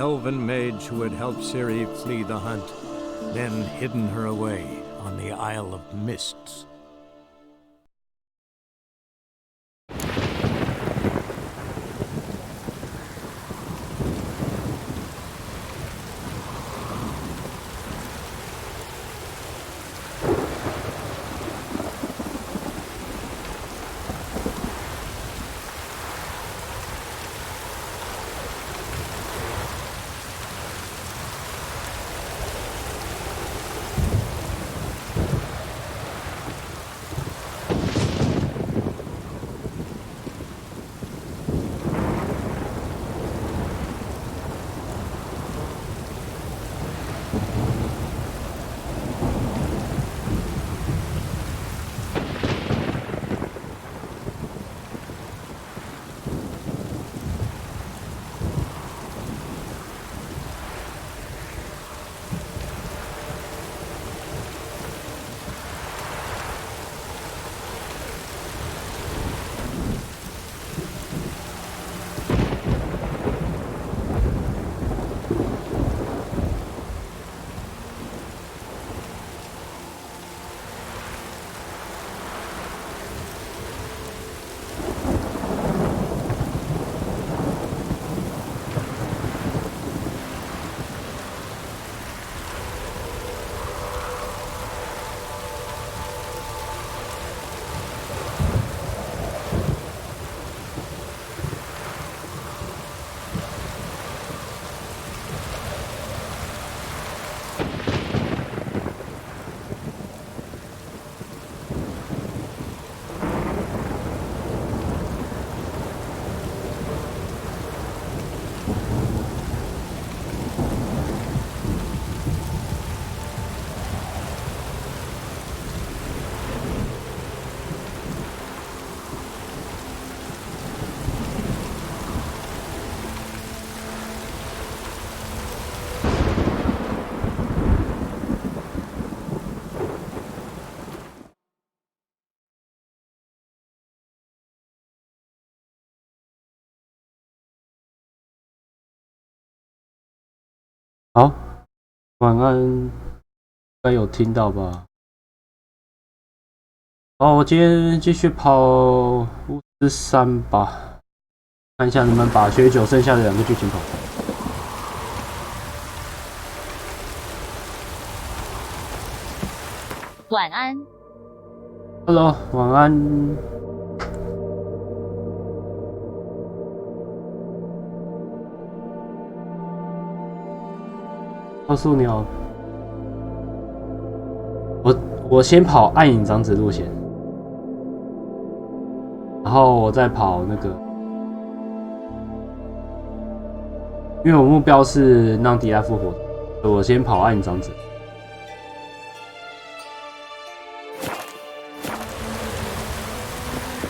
elven mage who had helped Ciri flee the hunt, then hidden her away on the Isle of Mists.好，晚安，应该有听到吧？好，我今天继续跑巫师3吧，看一下能不能把雪9剩下的2个剧情跑。晚安。Hello， 晚安。告诉你哦，我先跑暗影长子路线，然后我再跑那个，因为我目标是让迪拉复活，所以我先跑暗影长子。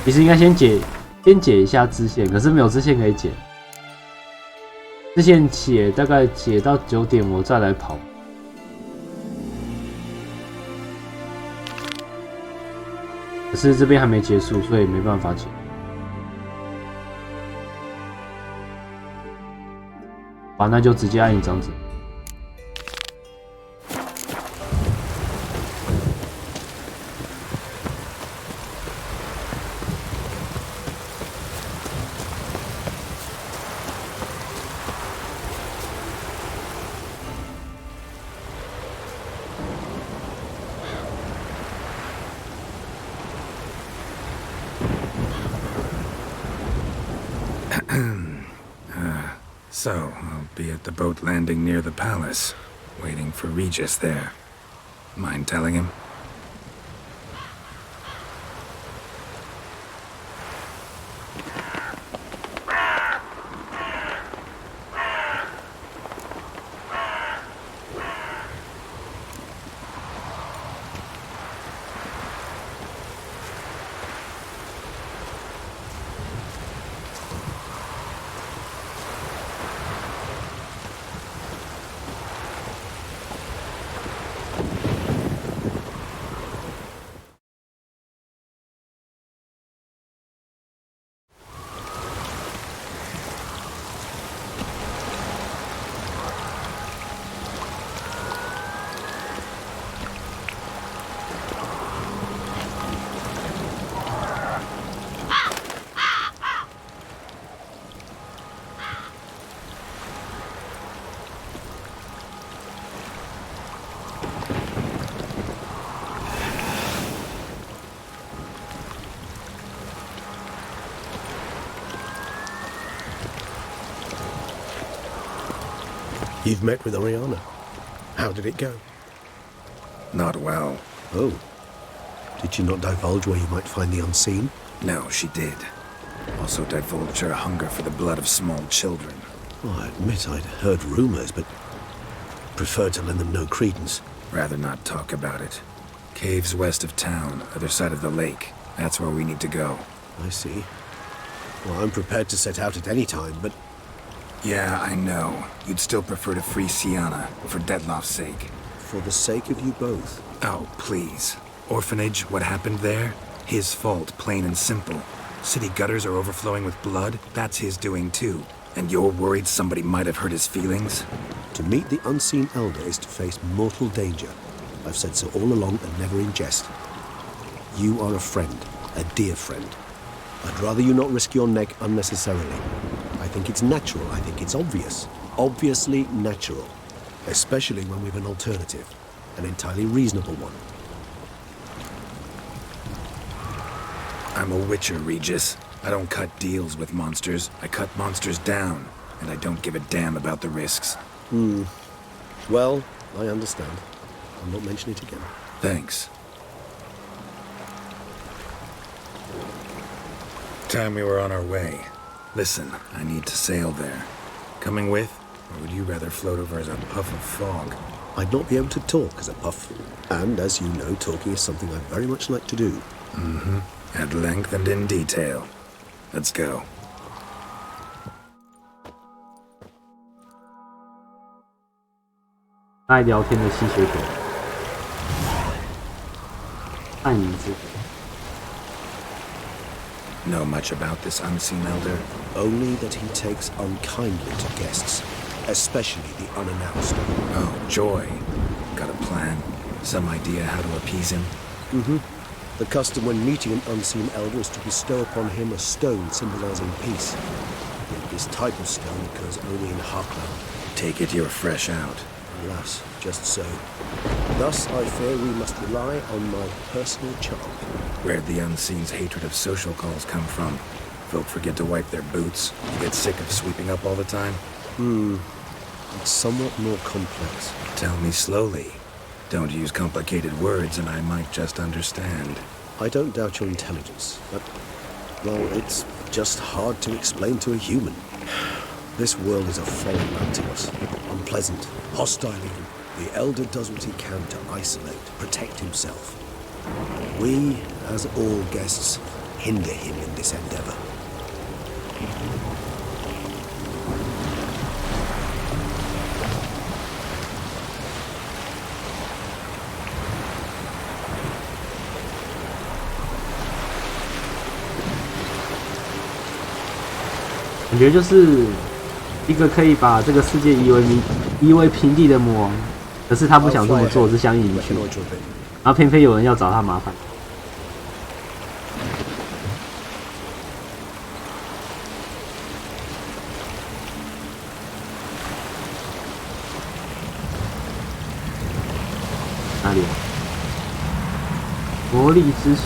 其实应该先解一下支线，可是没有支线可以解。支线解大概解到9点，我再来跑。可是这边还没结束，所以没办法解。好，那就直接按一张纸。So, I'll be at the boat landing near the palace, waiting for Regis there. Mind telling him? You've met with Oriana. How did it go? Not well. Oh. Did she not divulge where you might find the unseen? No, she did. Also divulged her hunger for the blood of small children. Oh, I admit I'd heard rumors, but preferred to lend them no credence. Rather not talk about it. Caves west of town, other side of the lake. That's where we need to go. I see. Well, I'm prepared to set out at any time, but... Yeah, I know. You'd still prefer to free Sienna, for Dettloff's sake. For the sake of you both. Oh, please. Orphanage, what happened there? His fault, plain and simple. City gutters are overflowing with blood. That's his doing too. And you're worried somebody might have hurt his feelings? To meet the unseen elder is to face mortal danger. I've said so all along and never in jest. You are a friend, a dear friend. I'd rather you not risk your neck unnecessarily. I think it's natural, I think it's obvious. Obviously natural. Especially when we've an alternative. An entirely reasonable one. I'm a witcher, Regis. I don't cut deals with monsters. I cut monsters down. And I don't give a damn about the risks. Well, I understand. I'll not mention it again. Thanks. Time we were on our way. Listen, I need to sail there. Coming with? Or would you rather float over as a puff of fog? I'd not be able to talk as a puff. And as you know, talking is something I very much like to do. Mm-hmm. At length and in detail. Let's go. 爱聊天的吸血鬼，暗影之鬼。 Know much about this unseen elder? Only that he takes unkindly to guests, especially the unannounced. Oh, joy. Got a plan? Some idea how to appease him? The custom when meeting an unseen elder is to bestow upon him a stone symbolizing peace. Yet this type of stone occurs only in Heartland. Take it you're fresh out. Alas, just so. Thus, I fear we must rely on my personal charm. Where'd the unseen's hatred of social calls come from? Folk forget to wipe their boots, get sick of sweeping up all the time? It's somewhat more complex. Tell me slowly. Don't use complicated words and I might just understand. I don't doubt your intelligence, but, well, it's just hard to explain to a human. This world is a foreign land to us. Unpleasant, hostile even. The Elder does what he can to isolate, protect himself. We, as all guests, hinder him in this endeavor.感觉就是一个可以把这个世界夷为平地的魔王，可是他不想这么做，只想隐去，然后偏偏有人要找他麻烦。哪里？魔力之水。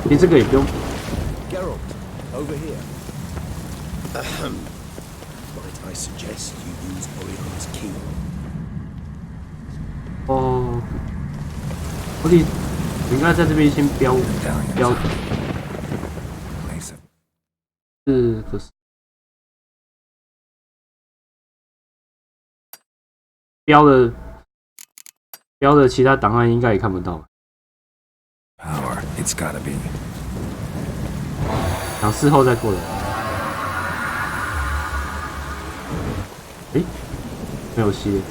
你这个也不用。Geralt, over here. Might I suggest you use Oriana's key? 哦，我得应该在这边先标。是，可是标的其他档案应该也看不到。 Power, it's gotta be. 然后事后再过来。诶，没有吸。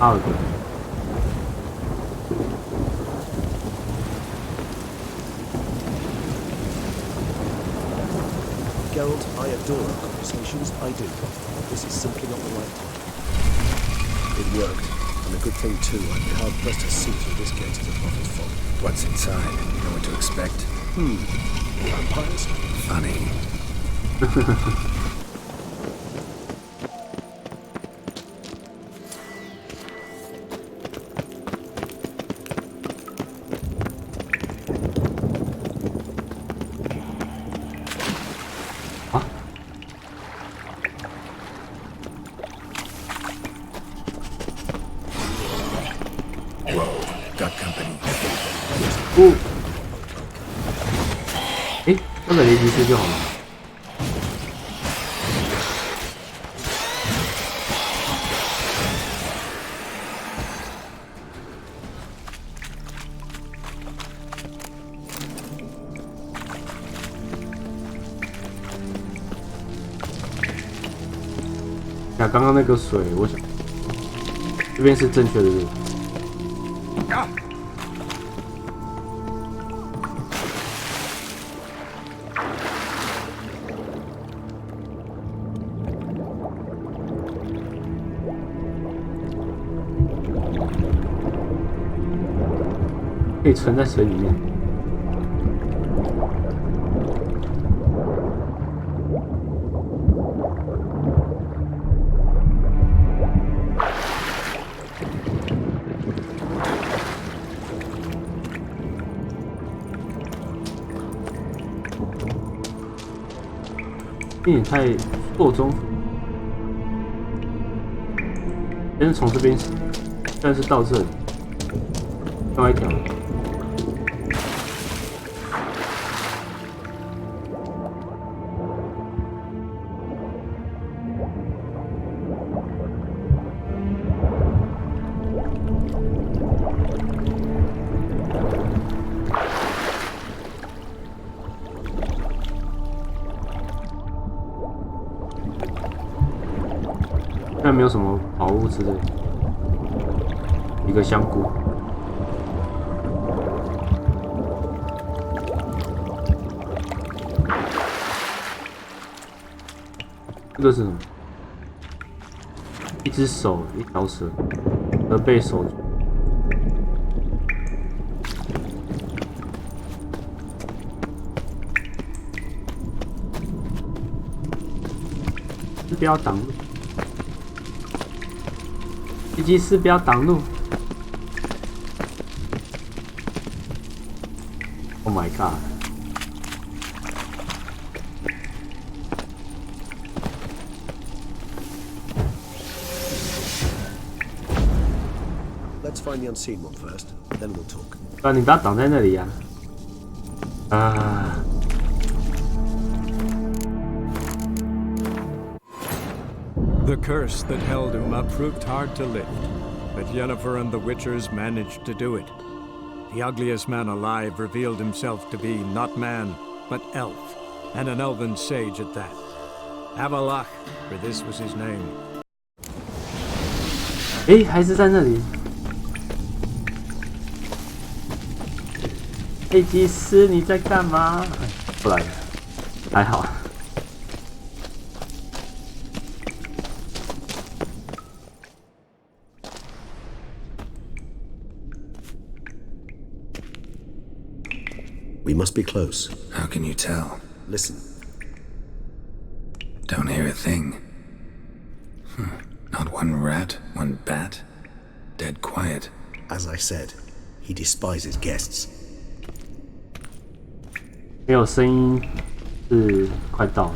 2个。Geralt, I adore our conversations. I do. This is simply not the right time. It worked. And a good thing too, I'd be hard pressed to see through this gate as a prophet's fog. What's inside? You know what to expect? Vampires? Funny. 哦，哎，交给雷吉斯就好了。呀，刚刚那个水，我想这边是正确的。可以沉在水里面。有点太错综，但是从这边，但是到这里，另外一条。但没有什么宝物之类的，一个香菇。这个是什么？一只手，一条蛇，而被守住。不要挡路。飞机师不要挡路 ！Oh my god！ Let's find the unseen one first, then we'll talk. 啊，你不要挡在那里呀！啊！ The curse that held him up proved hard to lift, but Yennefer and the Witchers managed to do it. The ugliest man alive revealed himself to be not man, but elf, and an elven sage at that. Avalach, for this was his name. 哎，还是在那里。飞机师，你在干嘛？不来了，还好。 We must be close. How can you tell? Listen. Don't hear a thing. Not one rat, one bat. Dead quiet. As I said, he despises guests. 没有声音，是快到了。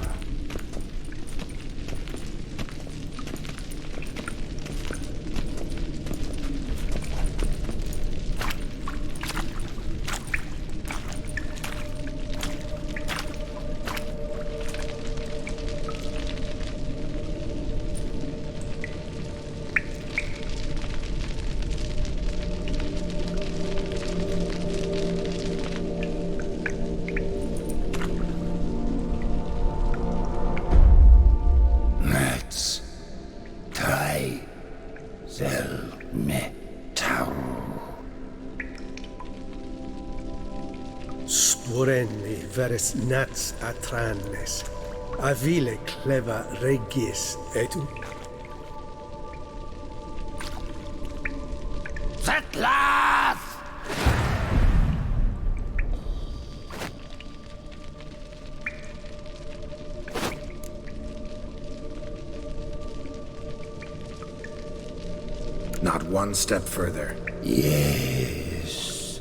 Sporenni veres nats atrannes, avile cleva regis etu. Settlers! Not one step further. Yes,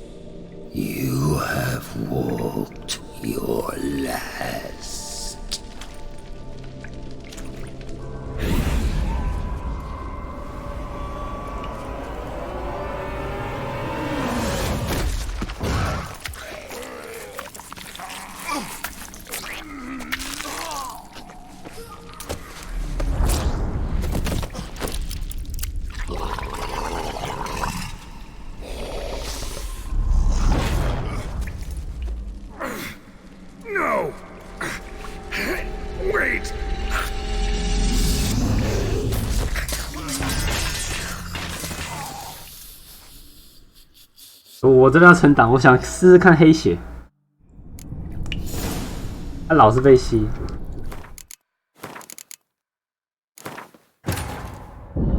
you have walked your last. 我这边要存档，我想试试看黑血。他老是被吸。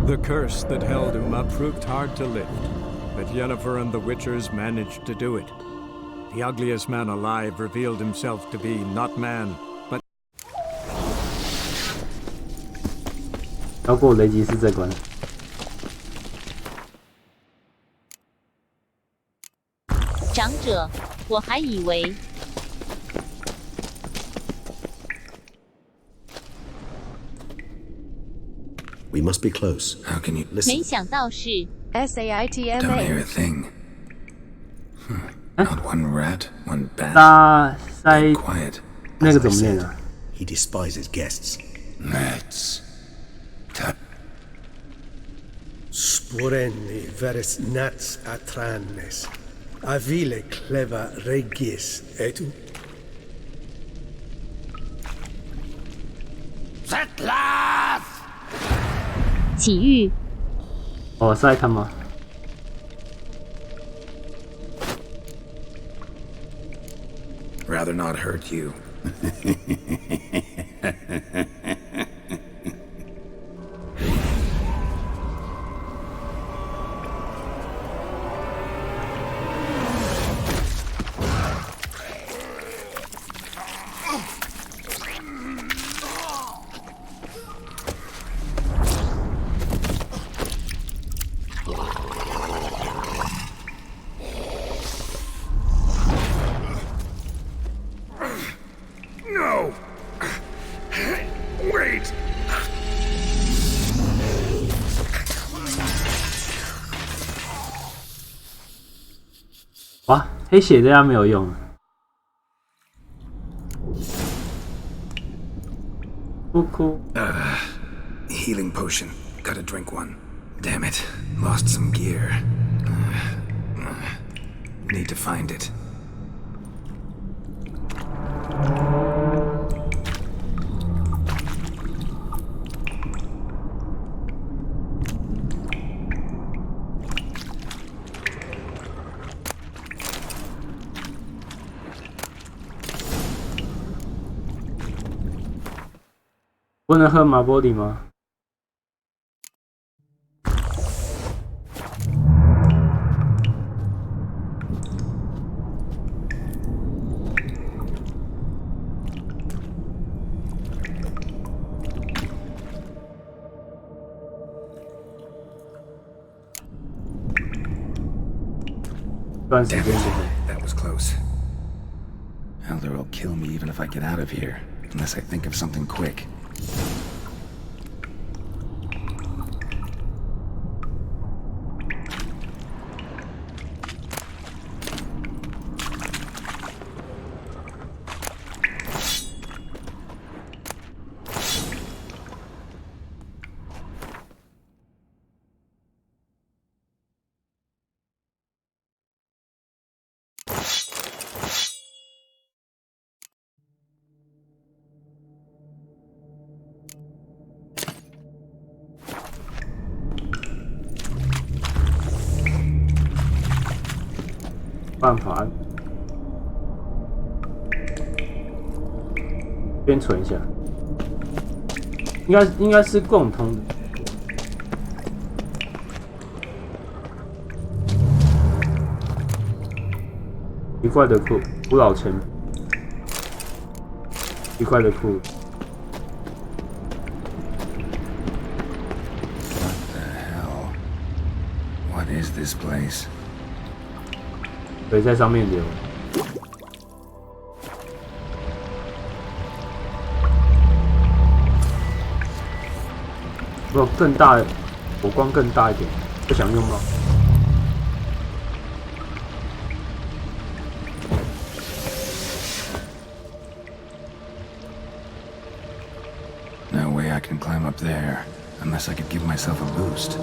The curse that held Uma proved hard to lift, but Yennefer and the Witchers managed to do it. The ugliest man alive revealed himself to be not man, but 要过雷吉斯这关。长者，我还以为。We must be close. How can you 没 Listen. 想到是 don't hear SAITMA. a thing? Not one rat, one bat. 塞 Quiet. 那个 As 怎 I 么念 said, 啊？ he despises guests. Let's Sporenni veres nats atrannes. Avile cleva regis et Settlers! 启玉，哦，是在看吗？ Rather not hurt you. No! Wait! 哇，黑血这样没有用。哭哭。 Healing potion. Gotta drink one. Damn it. Lost some gear. Need to find it. "不能喝马波里吗？ 段时间 Damn 就 it. 会。 That was close. Elder will kill me even if I get out of here. Unless I think of something quick. "办法，边存一下，应该是共通的。一块的古老钱，一块的库。 What the hell? What is this place? 可以在上面留。如果更大，火光更大一点，不想用吗？ No way I can climb up there, unless I could give myself a boost.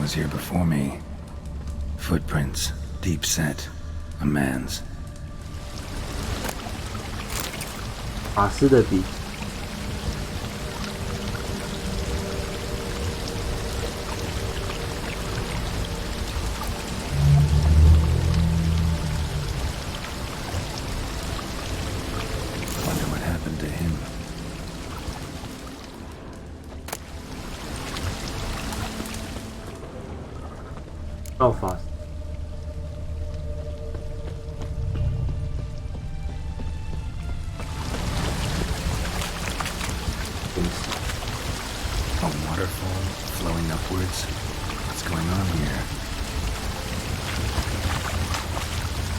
was here before me. Footprints, deep set, a man's. 法师的笔。Wonder what happened to him. Belfast. A waterfall flowing upwards. What's going on here?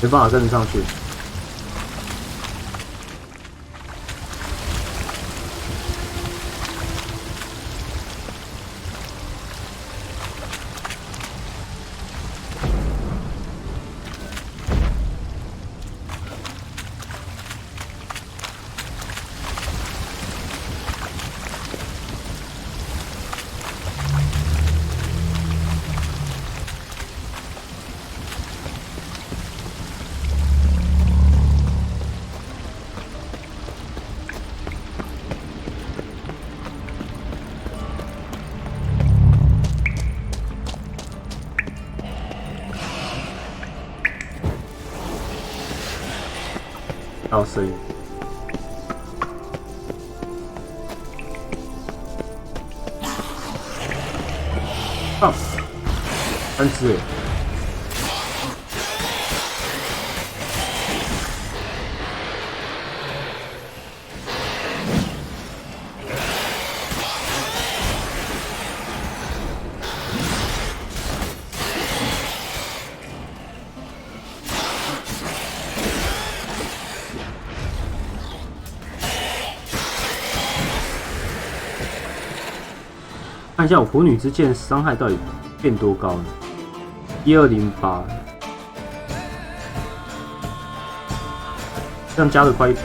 没办法跟得上去。到声音。啊，3只耶！看一下我火女之剑伤害到底变多高了，1208，这样加了快100。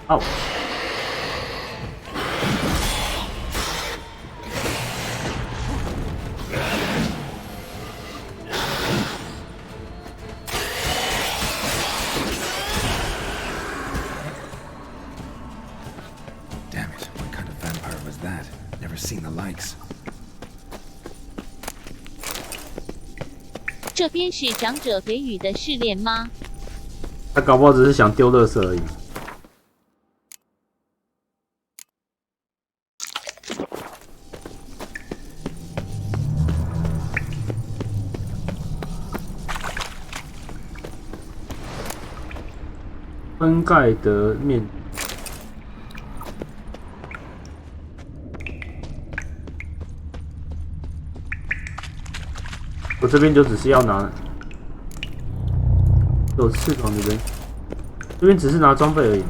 哦。这边是长者给予的试炼吗？他搞不好只是想丢垃圾而已。分盖的面。我这边就只是要拿有翅膀的人，这边只是拿装备而已。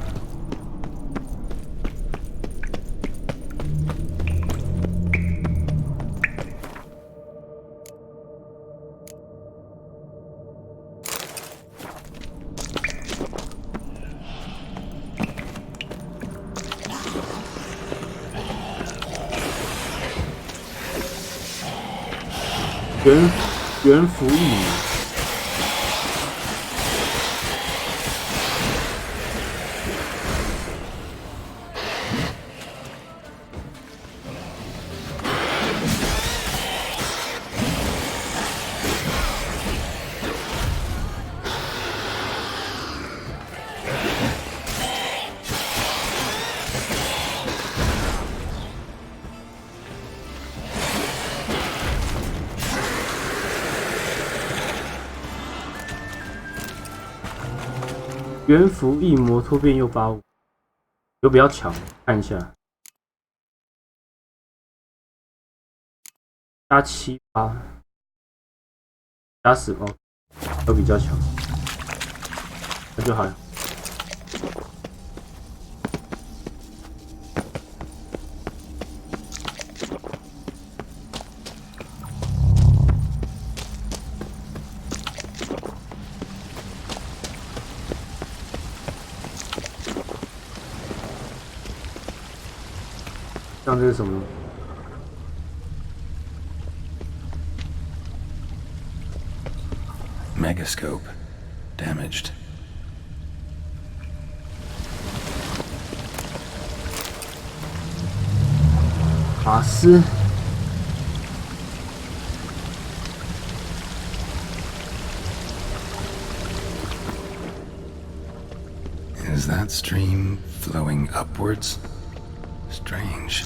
元服役。元服翼魔突变又85，有比较强，看一下，加7、8，加10哦，都比较强，那就好了。像这是什么？ Megascope damaged. 法师。 Is that stream flowing upwards? Strange.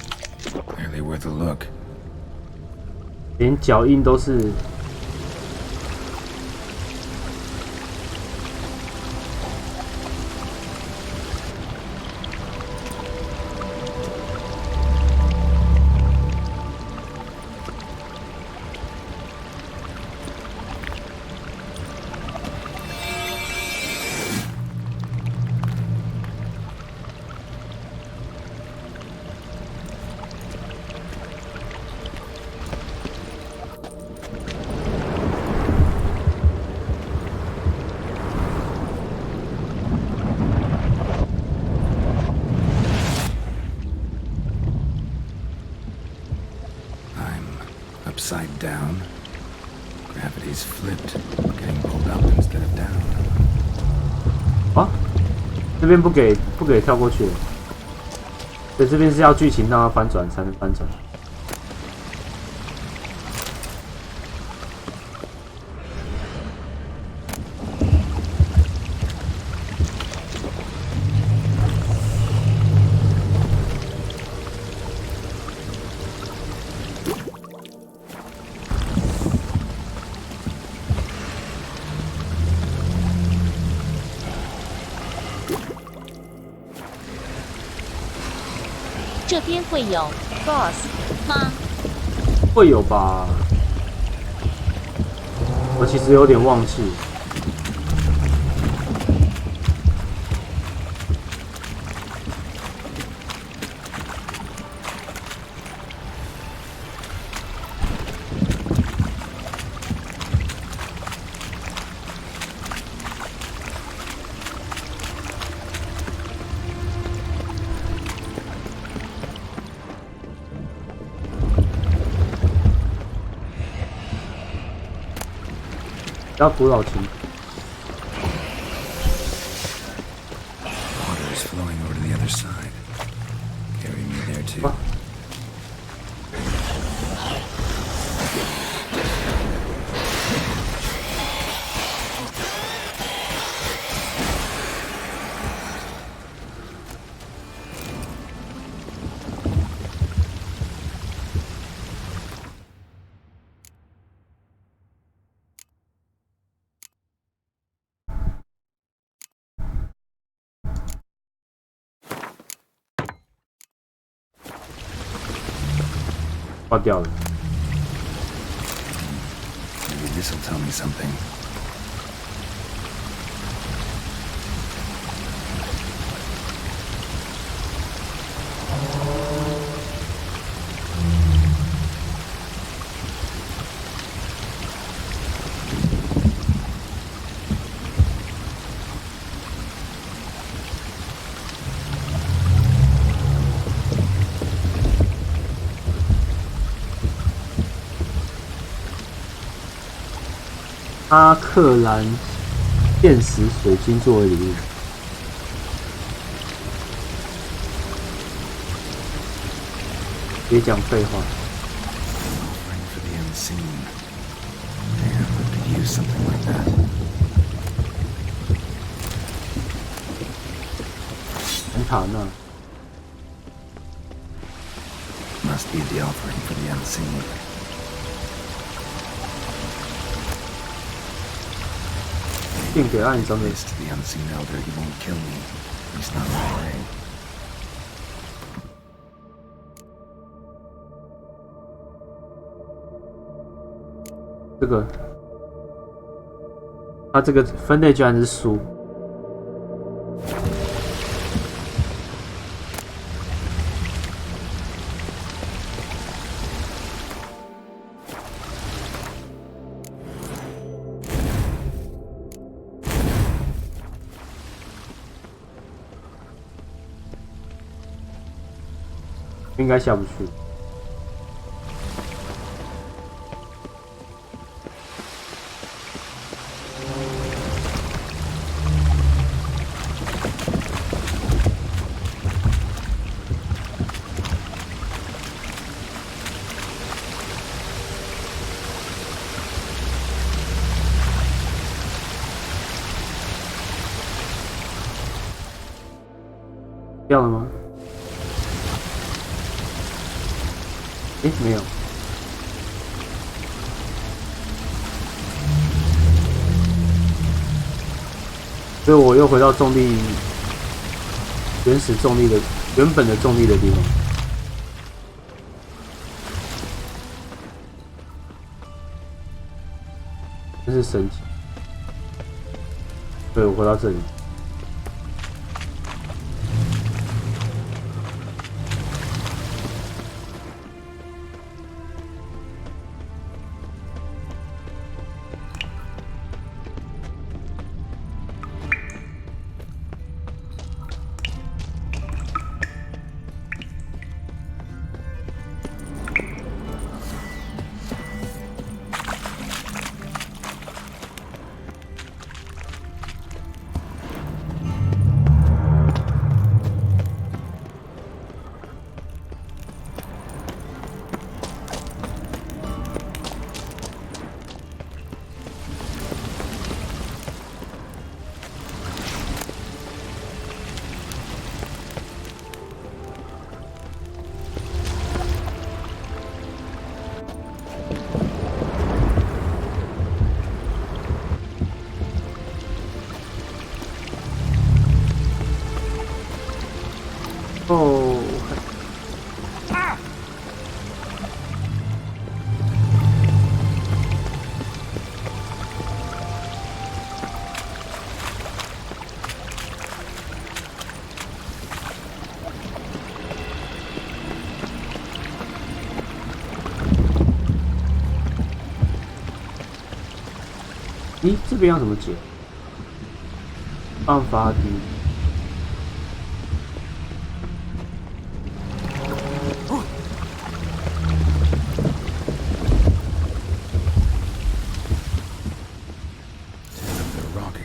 Clearly worth a look. 连脚印都是。 Upside down. Gravity's flipped, getting pulled up instead of down. 啊，这边不给跳过去，所以这边是要剧情让它翻转才能翻转。这边会有 boss 吗？会有吧？我其实有点忘记。要古老情。Water is flowing over to the other side. Carry me there too. 挂掉了。Maybe this will tell me something.《阿克兰现实水晶作为礼物。别讲废话。For the unseen. Damn, I could use something like that. 安塔纳。 Must be the offering for the unseen. 献给暗中的 This to the unseen elder, he won't kill me. He's not my way. 这个，它这个分类居然是书。应该下不去。掉了吗？诶，没有。所以我又回到重力原始重力的原本的重力的地方。真是神奇。对，我回到这里。哦，咦，这边要怎么解？办法底。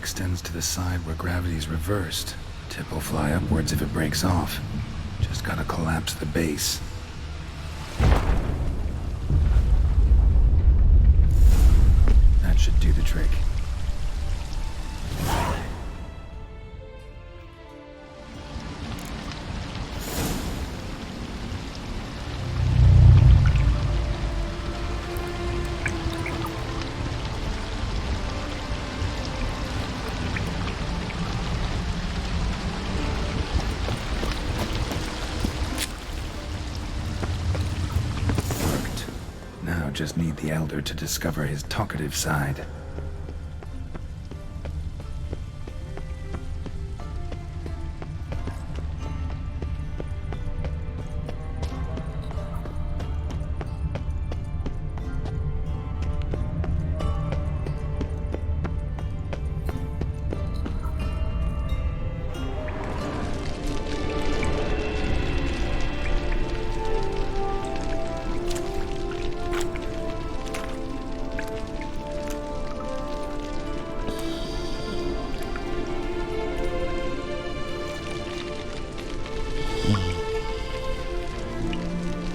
Extends to the side where gravity is reversed. Tip will fly upwards if it breaks off. Just gotta collapse the base. That should do the trick. Just need the Elder to discover his talkative side.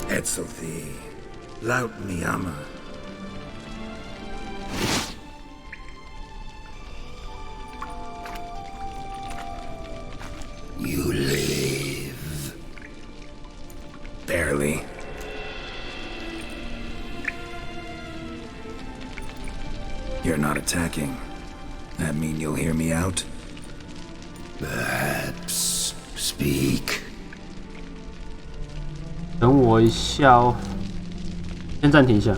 Etzelthi, laut miyama. You live. Barely. You're not attacking. That mean you'll hear me out? Perhaps. Speak. 等我一下哦，先暂停一下。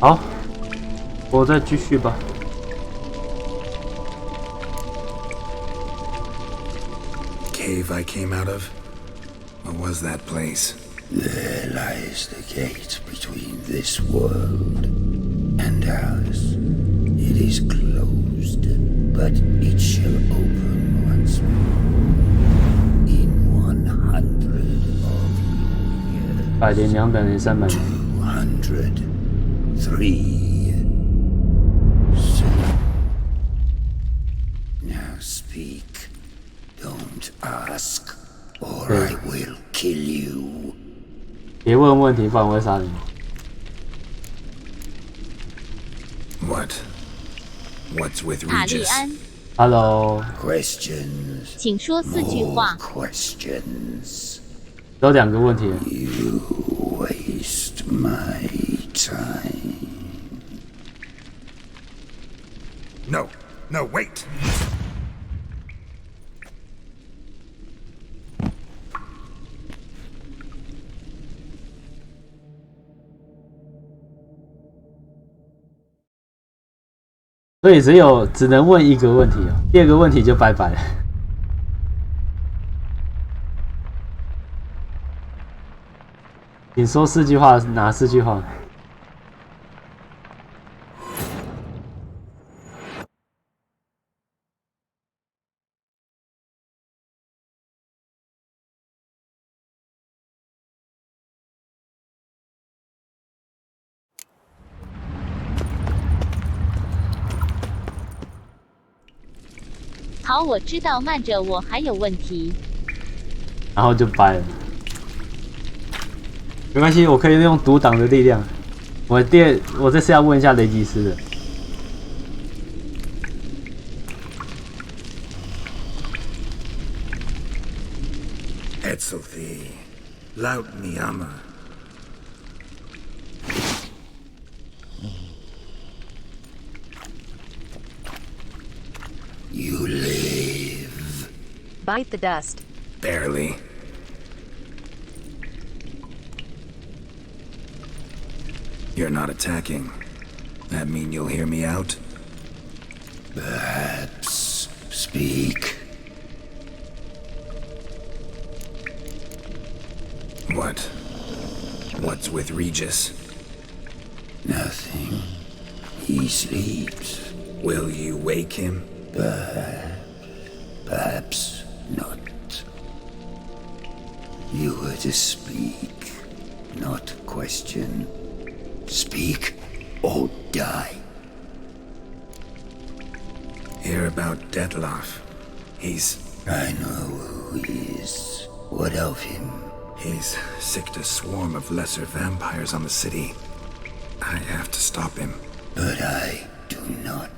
好，我再继续吧。Cave I came out of? What was that place? There lies the gate between this world and ours. It is closed, but it shall open once more in 100 100年、200年、300年。200, 3. Soon. Now speak. Don't ask, or I will kill you. 别问问题，不然我会杀你。What's with 塔利 Regis? 安， Hello， Questions. 请说4句 More 话。 questions. 只有2个问题了。 You waste my time. No, wait! 所以只能问1个问题哦，第2个问题就拜拜了。你说4句话，哪4句话？好，我知道，慢着，我还有问题。然后就掰了。没关系，我可以用独挡的力量。我这次要问一下雷吉斯的。Etzelthi, Laut Niyama. You live. Bite the dust. Barely. You're not attacking. That mean you'll hear me out? Perhaps. Speak. What's with Regis? Nothing. He sleeps. Will you wake him? Perhaps not. You were to speak, not question. Speak or die. Hear about Detloff. I know who he is. What of him? He's sicked a swarm of lesser vampires on the city. I have to stop him. But I do not.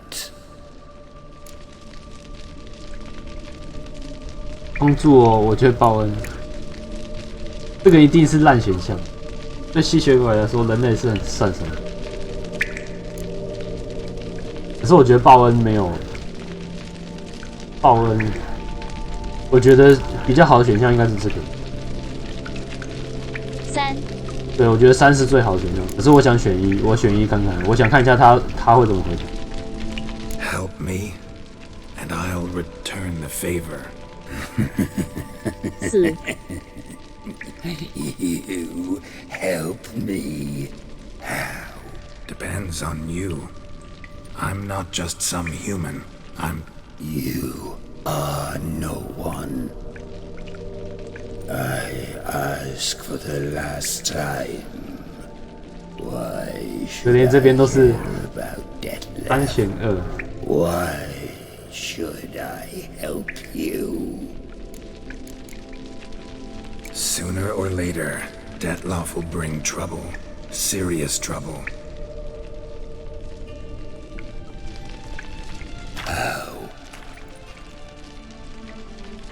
帮助我觉得报恩，这个一定是烂选项。对吸血鬼来说，人类是很算什么？可是我觉得报恩没有报恩，我觉得比较好的选项应该是这个。3，对，我觉得3是最好的选项。可是我想选1，我选1看看，我想看一下他会怎么回答。Help me, and I'll return the favor. 4， You help me. How? Depends on you. I'm not just some human. You are no one. I ask for the last time. Why 就 should 连这边都是 I care about Detlef? 3选2。Why should I help you? Sooner or later, Detloff will bring trouble. Serious trouble. How?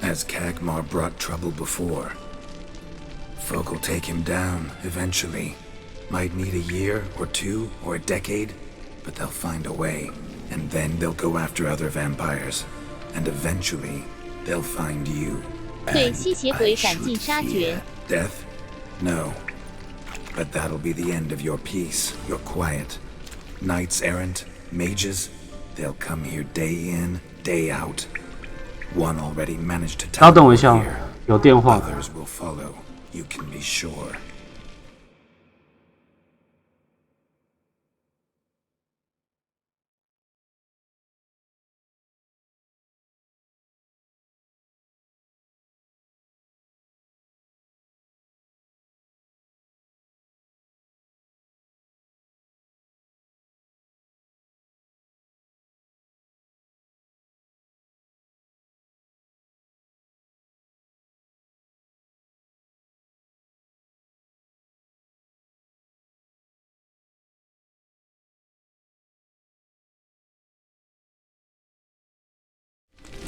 As Kagmar brought trouble before. Folk will take him down, eventually. Might need a year, or 2, or a decade, but they'll find a way. And then they'll go after other vampires. And eventually, they'll find you. 对吸血鬼赶尽杀绝。 Death? No. But that'll be the end of your peace, your quiet. Knights errant, mages, they'll come here day in, day out. One already managed to 稍等我一 teleport 下， here. 有电话。 Others will follow, you can be sure.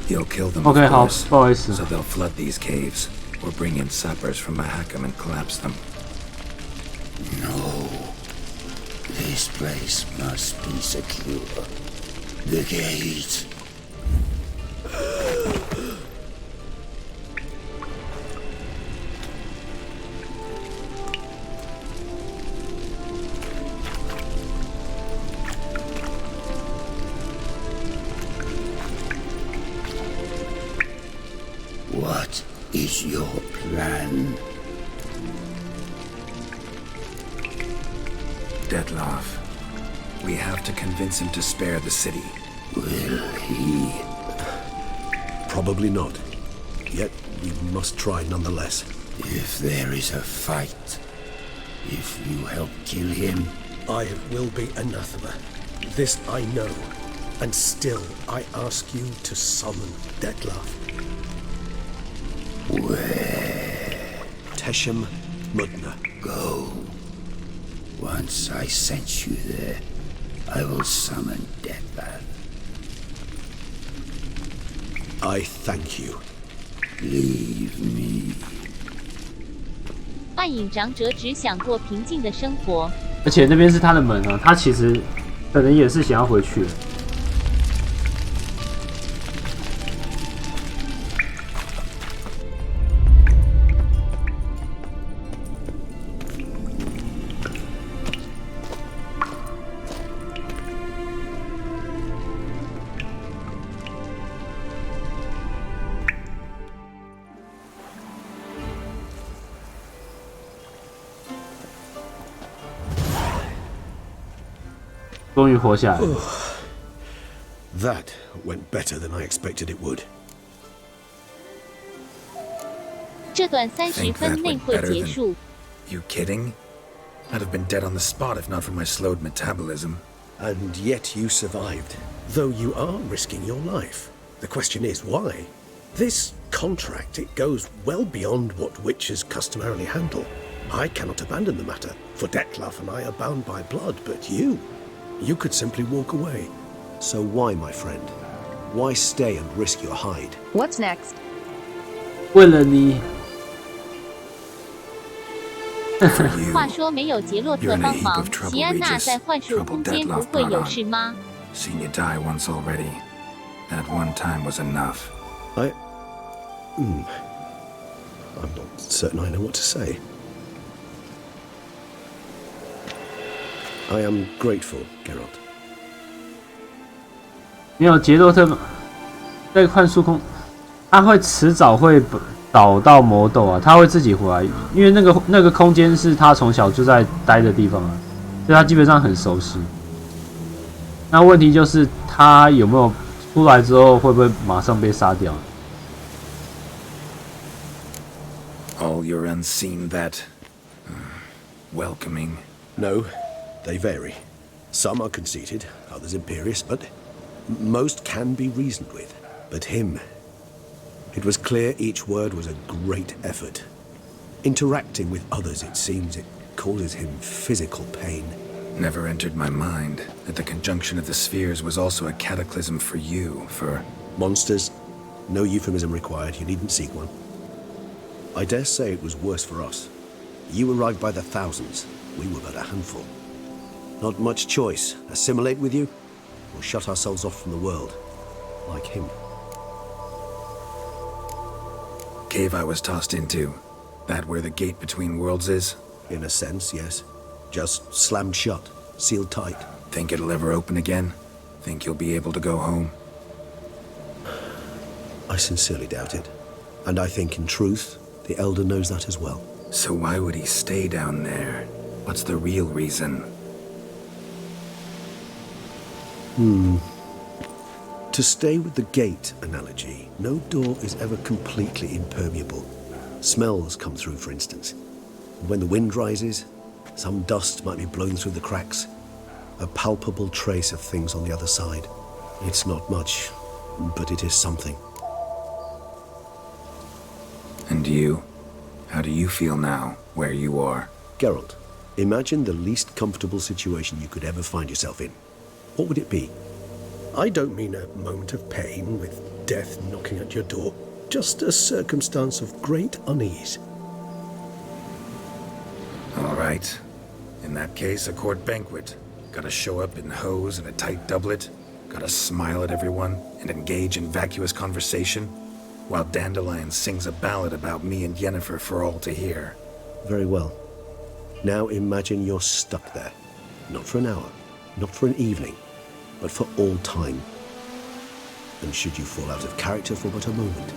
He'll kill them, of OK， 好， course, 不好意思。 so they'll flood these caves, or bring in sappers from Mahakam and collapse them. No. This place must be secure. The gate. What is your plan? Detloff. We have to convince him to spare the city. Will he? Probably not. Yet we must try nonetheless. If there is a fight, if you help kill him, I will be anathema. This I know. And still I ask you to summon Detlaff. where? Teshem Mudna. Go. Once I sent you there, I will summon Detlaff. I thank you. Leave me. 暗影长者只想过平静的生活。而且那边是他的门啊，他其实可能也是想要回去的。终于活下来了。That went better than I expected it would. 这段30 Think 分 that 内 went 会 better 结 than... 束。 You kidding? I'd have been dead on the spot if not for my slowed metabolism. And yet you survived. Though you are risking your life. The question is, why? This contract, it goes well beyond what witches customarily handle. I cannot abandon the matter, for Detlaff and I are bound by blood, but you could simply walk away. So why, my friend? Why stay and risk your hide? What's next? 为了你， For you, 话说没有杰洛 you're 特 in a 帮 heap 忙 of，trouble, 齐安娜 Regis. 在幻术 Trouble 空间不 Detloff 会 brought 有 on. 事吗？ Seen you die once already. That one time was enough. I'm not certain I know what to say. I am grateful, Geralt. 没有杰洛特在幻术空，他会迟早会找到魔斗啊，他会自己回来，因为那个空间是他从小就在待的地方啊，所以他基本上很熟悉。那问题就是他有没有出来之后会不会马上被杀掉？ All your unseen that... welcoming. No, they vary. Some are conceited, others imperious, but most can be reasoned with. But him... It was clear each word was a great effort. Interacting with others, it seems, it causes him physical pain. Never entered my mind that the conjunction of the spheres was also a cataclysm for you, for... Monsters, no euphemism required, you needn't seek one. I dare say it was worse for us. You arrived by the thousands, we were but a handful. Not much choice, assimilate with you, or shut ourselves off from the world, like him. Cave I was tossed into. That where the gate between worlds is? In a sense, yes. Just slammed shut, sealed tight. Think it'll ever open again? Think you'll be able to go home? I sincerely doubt it. And I think, in truth, the Elder knows that as well. So why would he stay down there? What's the real reason? To stay with the gate analogy, no door is ever completely impermeable. Smells come through, for instance. When the wind rises, some dust might be blown through the cracks. A palpable trace of things on the other side. It's not much, but it is something. And you? How do you feel now, where you are? Geralt, imagine the least comfortable situation you could ever find yourself in. What would it be? I don't mean a moment of pain with death knocking at your door. Just a circumstance of great unease. All right. In that case, a court banquet. Gotta show up in hose and a tight doublet. Gotta smile at everyone and engage in vacuous conversation. While Dandelion sings a ballad about me and Yennefer for all to hear. Very well. Now imagine you're stuck there. Not for an hour, not for an evening, but for all time. And should you fall out of character for but a moment,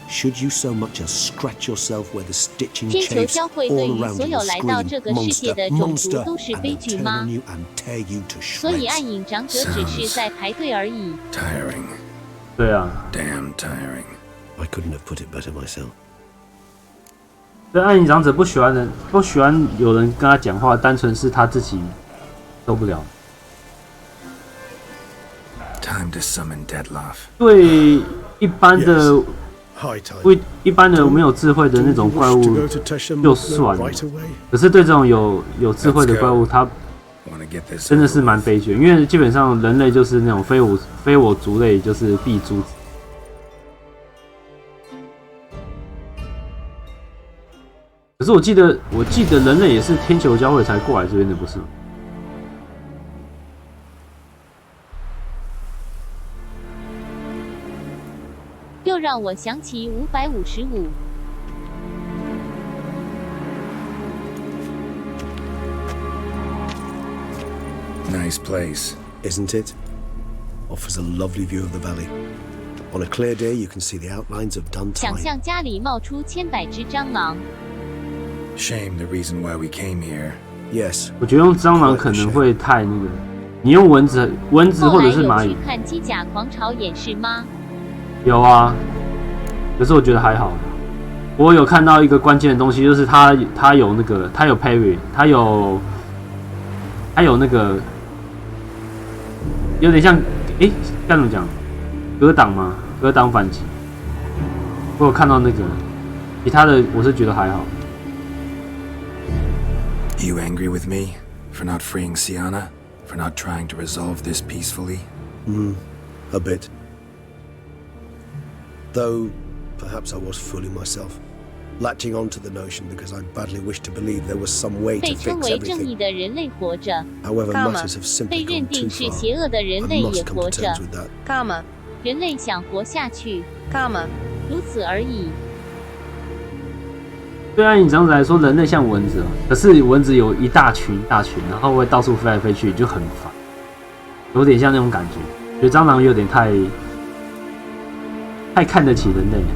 should you so much as scratch yourself where the stitching 天球 chafes 教会对 all 于 around 所 you 有 and 来到 scream, 这个世界 monster, 的种族 monster, 都是 and 悲 they'll 剧 turn 吗 on？ you and tear you to 所以 shreds. 暗影长者只是在排队而已。 Tiring. 对啊， Damn tiring. I couldn't have put it better myself. 对暗影长者不喜欢有人跟他讲话，单纯是他自己受不了。 Time to summon Dettlaff. 对一般的 High time. 一般的没有智慧的那种怪 Wish 物 to go to Teshem 就算了， right away. 可是对这种有智慧的怪物，它 Wanna get this 真的 over 是蛮 with. 悲剧，因为基本上人类就是那种非我族类，就是必诛之。可是我记得人类也是天球交汇才过来这边的，不是吗？又让我想起555。 Nice place. Isn't it? Offers a lovely view of the valley. On a clear day, you can see the outlines of done 想 time. 象家里冒出千百只蟑螂， Shame the reason why we came here. Yes, 我觉得用蟑螂可能会太那个，你用蚊子或后来者是蚂蚁有去看机甲狂潮演示吗？有啊，可是我觉得还好。我有看到一个关键的东西，就是它有那个，它有 parry， 它有那个，有点像该怎么讲？格挡吗？格挡反击。我有看到那个，其他的我是觉得还好。 You angry with me? For not freeing Sienna? For not trying to resolve this peacefully? a bit. Though, perhaps I was fooling myself, latching onto the notion because I badly wished to believe there was some way 被 to 称 fix 为正义 everything. 的人类活着， However, Karma. matters have 被 simply 认 gone 定 too 是 far. 邪恶的人 I 类也 must come 活 to 着 terms。with that. Karma. 人类想活下去， Karma. 如此而已。对暗影长者来说，人类像蚊子，可是蚊子有一大群，然后会到处飞来飞去，就很烦，有点像那种感觉。觉得蟑螂有点太看得起人类了。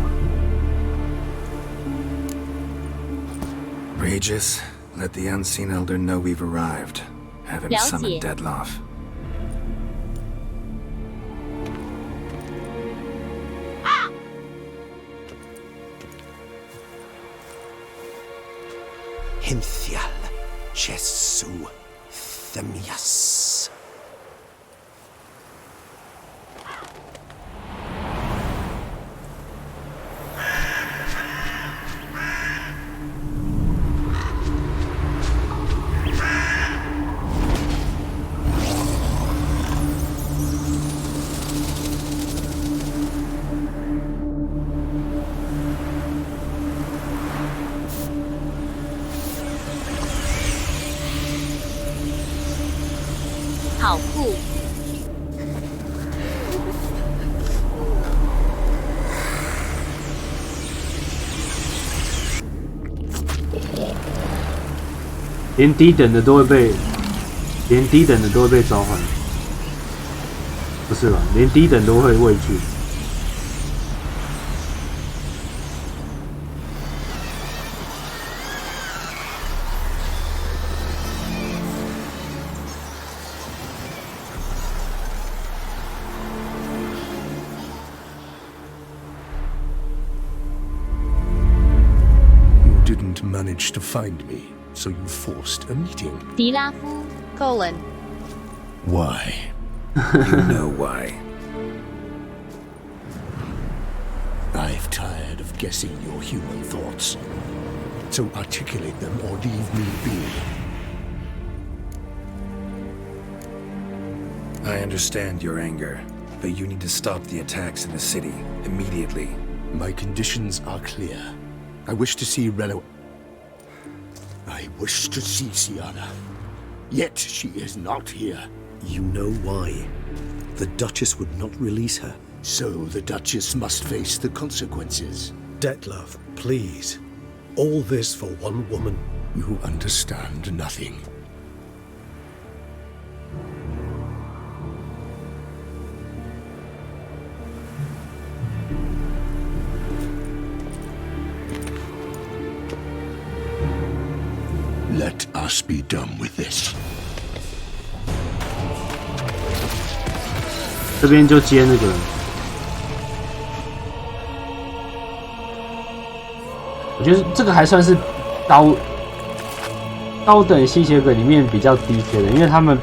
Regis, let the unseen elder know we've arrived. Have him 了 summon 解。 Dettlaff. Hinthial, Jesu, Themias. "好酷！连低等的都会被连低等的都会被召唤，不是吧？连低等都会畏惧。Didn't manage to find me, so you forced a meeting. 迪拉夫 Why? You know why. I've tired of guessing your human thoughts. So articulate them or leave me be. I understand your anger, but you need to stop the attacks in the city immediately. My conditions are clear. I wish to see Relo. I wish to see Siana. Yet she is not here. You know why. The Duchess would not release her. So the Duchess must face the consequences. Detlef, please. All this for one woman. You understand nothing. Let us be done with this. 这边就接那个，我觉得这个还算是高等吸血鬼里面比较低阶的，因为他们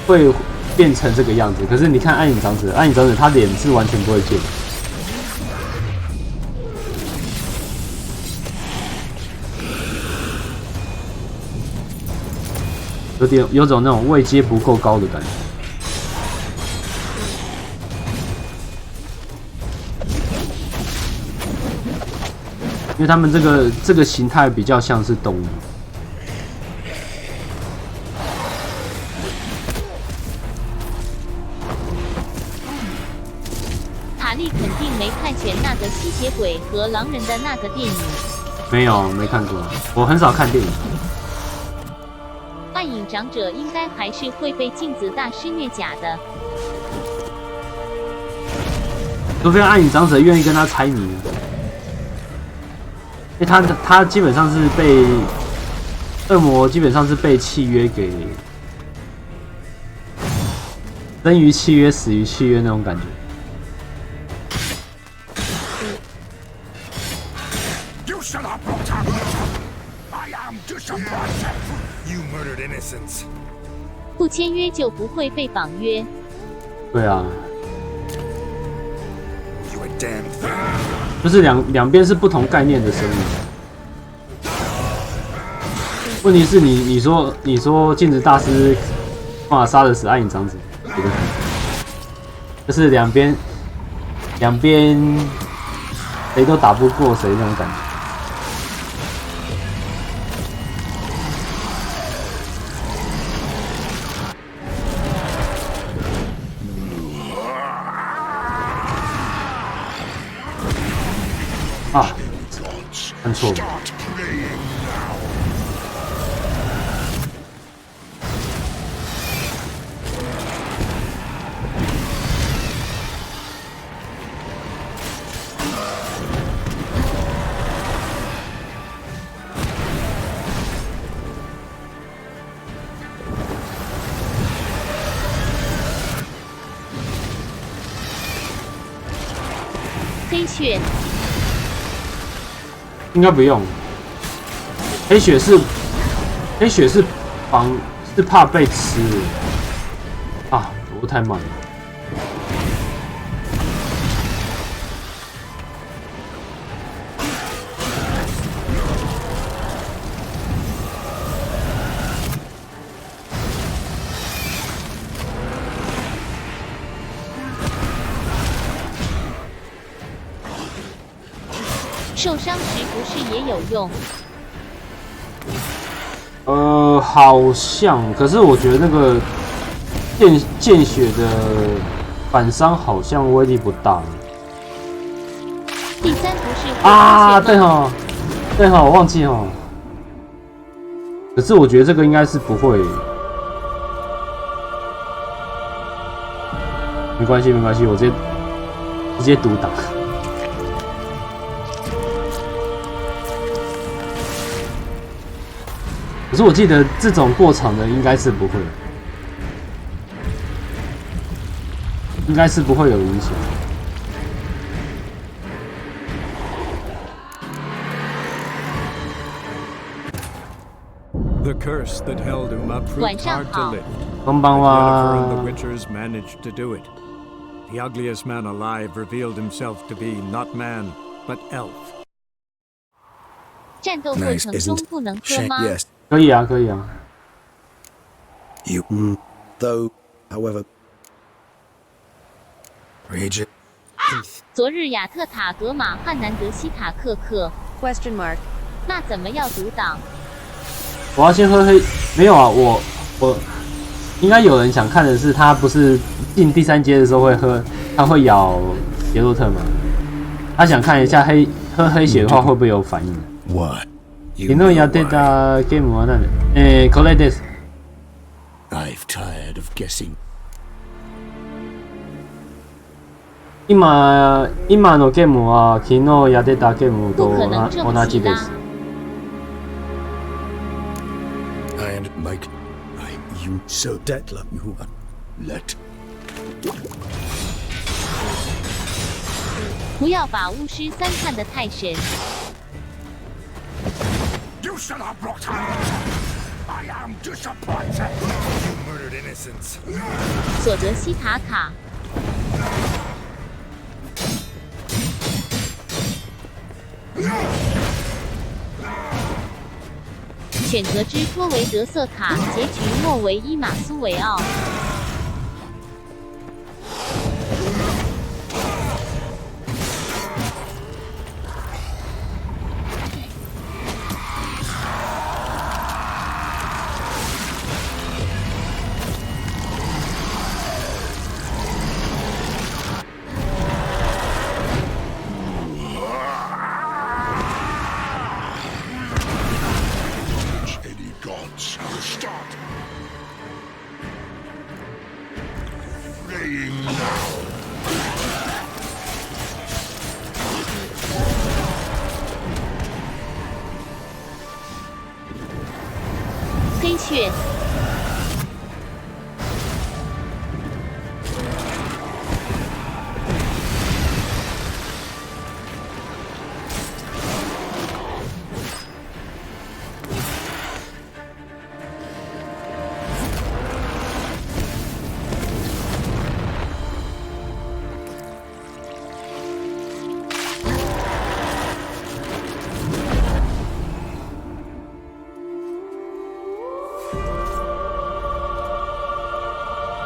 会变成这个样子。可是你看暗影长者，他脸是完全不会变。有种那种位阶不够高的感觉，因为他们这个形态比较像是动物。塔利肯定没看前那个吸血鬼和狼人的那个电影。没有，没看过，我很少看电影。暗影长者应该还是会被镜子大师虐假的，除非暗影长者愿意跟他猜谜，因为他基本上是被恶魔基本上是被契约给生于契约死于契约那种感觉。不签约就不会被绑约。对啊，就是两边是不同概念的生物。问题是你说镜子大师办法杀得死暗影长者，就是两边谁都打不过谁那种感觉。啊，看错了。黑血。应该不用，黑血是怕被吃啊！我太慢了。受伤时不是也有用？好像，可是我觉得那个见血的反伤好像威力不大。第三不是啊，对哦，我忘记哦。可是我觉得这个应该是不会没关系，没关系，我直接读档。可是我记得这种过场的应该是不会，应该是不会有影响。The curse that held Uma proved hard to lift. こんばん Yennefer は。 and the Witchers managed to do it. The ugliest man alive revealed himself to be not man, but elf. 战斗过程中不能喝吗？ Yes, 可以啊，可以啊。 you. Though, however, Regent. 昨日亚特塔格玛汉南德西塔克克， Question mark. 那怎么要读档？我要先喝黑，没有啊，我应该有人想看的是，他不是进第3阶的时候会喝，他会咬杰洛特吗？他想看一下喝黑血的话会不会有反应。 What? 昨日やってたゲームは何？これです。 I've tired of guessing. 今のゲームは昨日やってたゲームと不可能这么同急啦じです。 and Mike, you so Detla. You are let. 不要把巫师3看得太神。 You shall have brought her. I am disappointed. You murdered innocents. 索德西塔卡，选择之托维德瑟卡，结局莫为伊马苏维奥。Any gods shall start praying now. 黑血，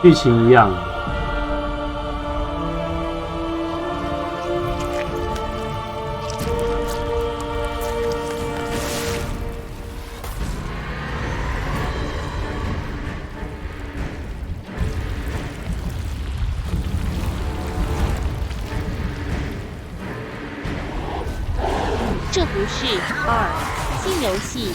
剧情一样。这不是新游戏。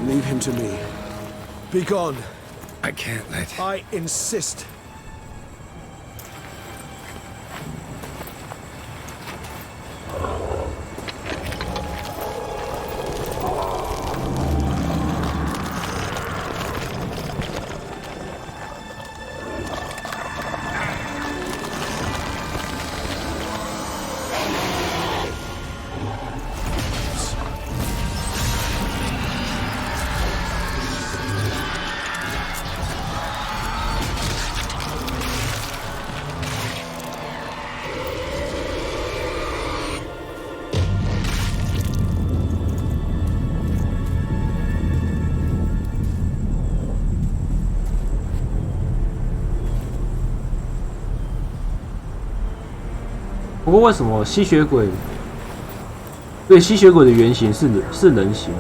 Leave him to me. Be gone. I can't let... I insist.不过为什么吸血鬼？对，吸血鬼的原型是人形。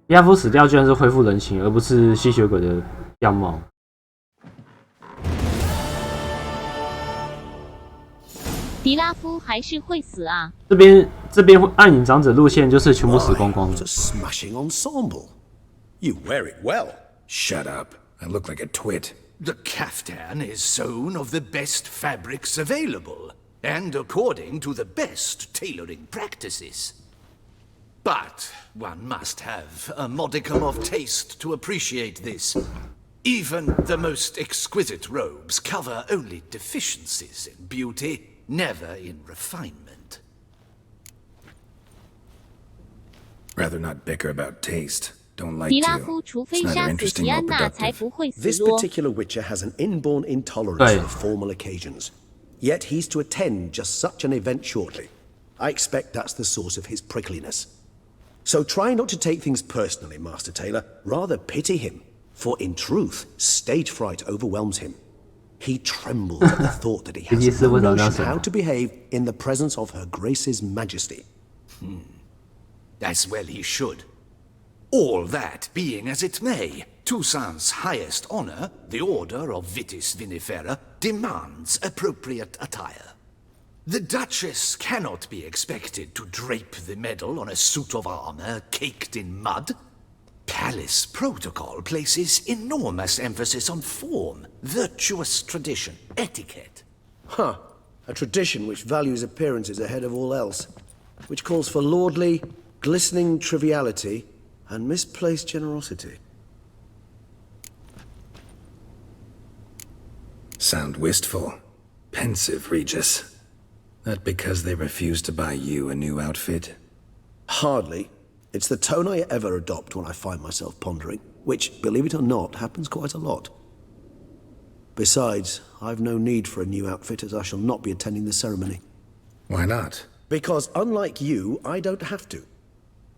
亚夫死掉居然是恢复人形，而不是吸血鬼的样貌。迪拉夫还是会死啊！这边暗影长者路线就是全部死光光了。What a smashing ensemble! You wear it well. Shut up. I look like a twit. The caftan is sewn of the best fabrics available, and according to the best tailoring practices. But one must have a modicum of taste to appreciate this. Even the most exquisite robes cover only deficiencies in beauty, never in refinement. Rather not bicker about taste. Don't like 迪 to. 拉夫除非 It's neither 杀死 interesting 吉 nor 安娜，才 productive. 不会死 This 咯。 particular witcher has an inborn intolerance Right. for formal occasions. Yet he's to attend just such an event shortly. I expect that's the source of his prickliness. So try not to take things personally, Master Taylor. Rather pity him. For in truth, stage fright overwhelms him. He trembles at the thought that he has no notion how to behave in the presence of Her Grace's Majesty. As well he should. All that being as it may, Toussaint's highest honor, the Order of Vitis Vinifera, demands appropriate attire. The Duchess cannot be expected to drape the medal on a suit of armor caked in mud. Palace protocol places enormous emphasis on form, virtuous tradition, etiquette. Huh. A tradition which values appearances ahead of all else. Which calls for lordly, glistening triviality and misplaced generosity. Sound wistful. Pensive, Regis. That because they refuse to buy you a new outfit? Hardly. It's the tone I ever adopt when I find myself pondering, which, believe it or not, happens quite a lot. Besides, I've no need for a new outfit as I shall not be attending the ceremony. Why not? Because unlike you, I don't have to.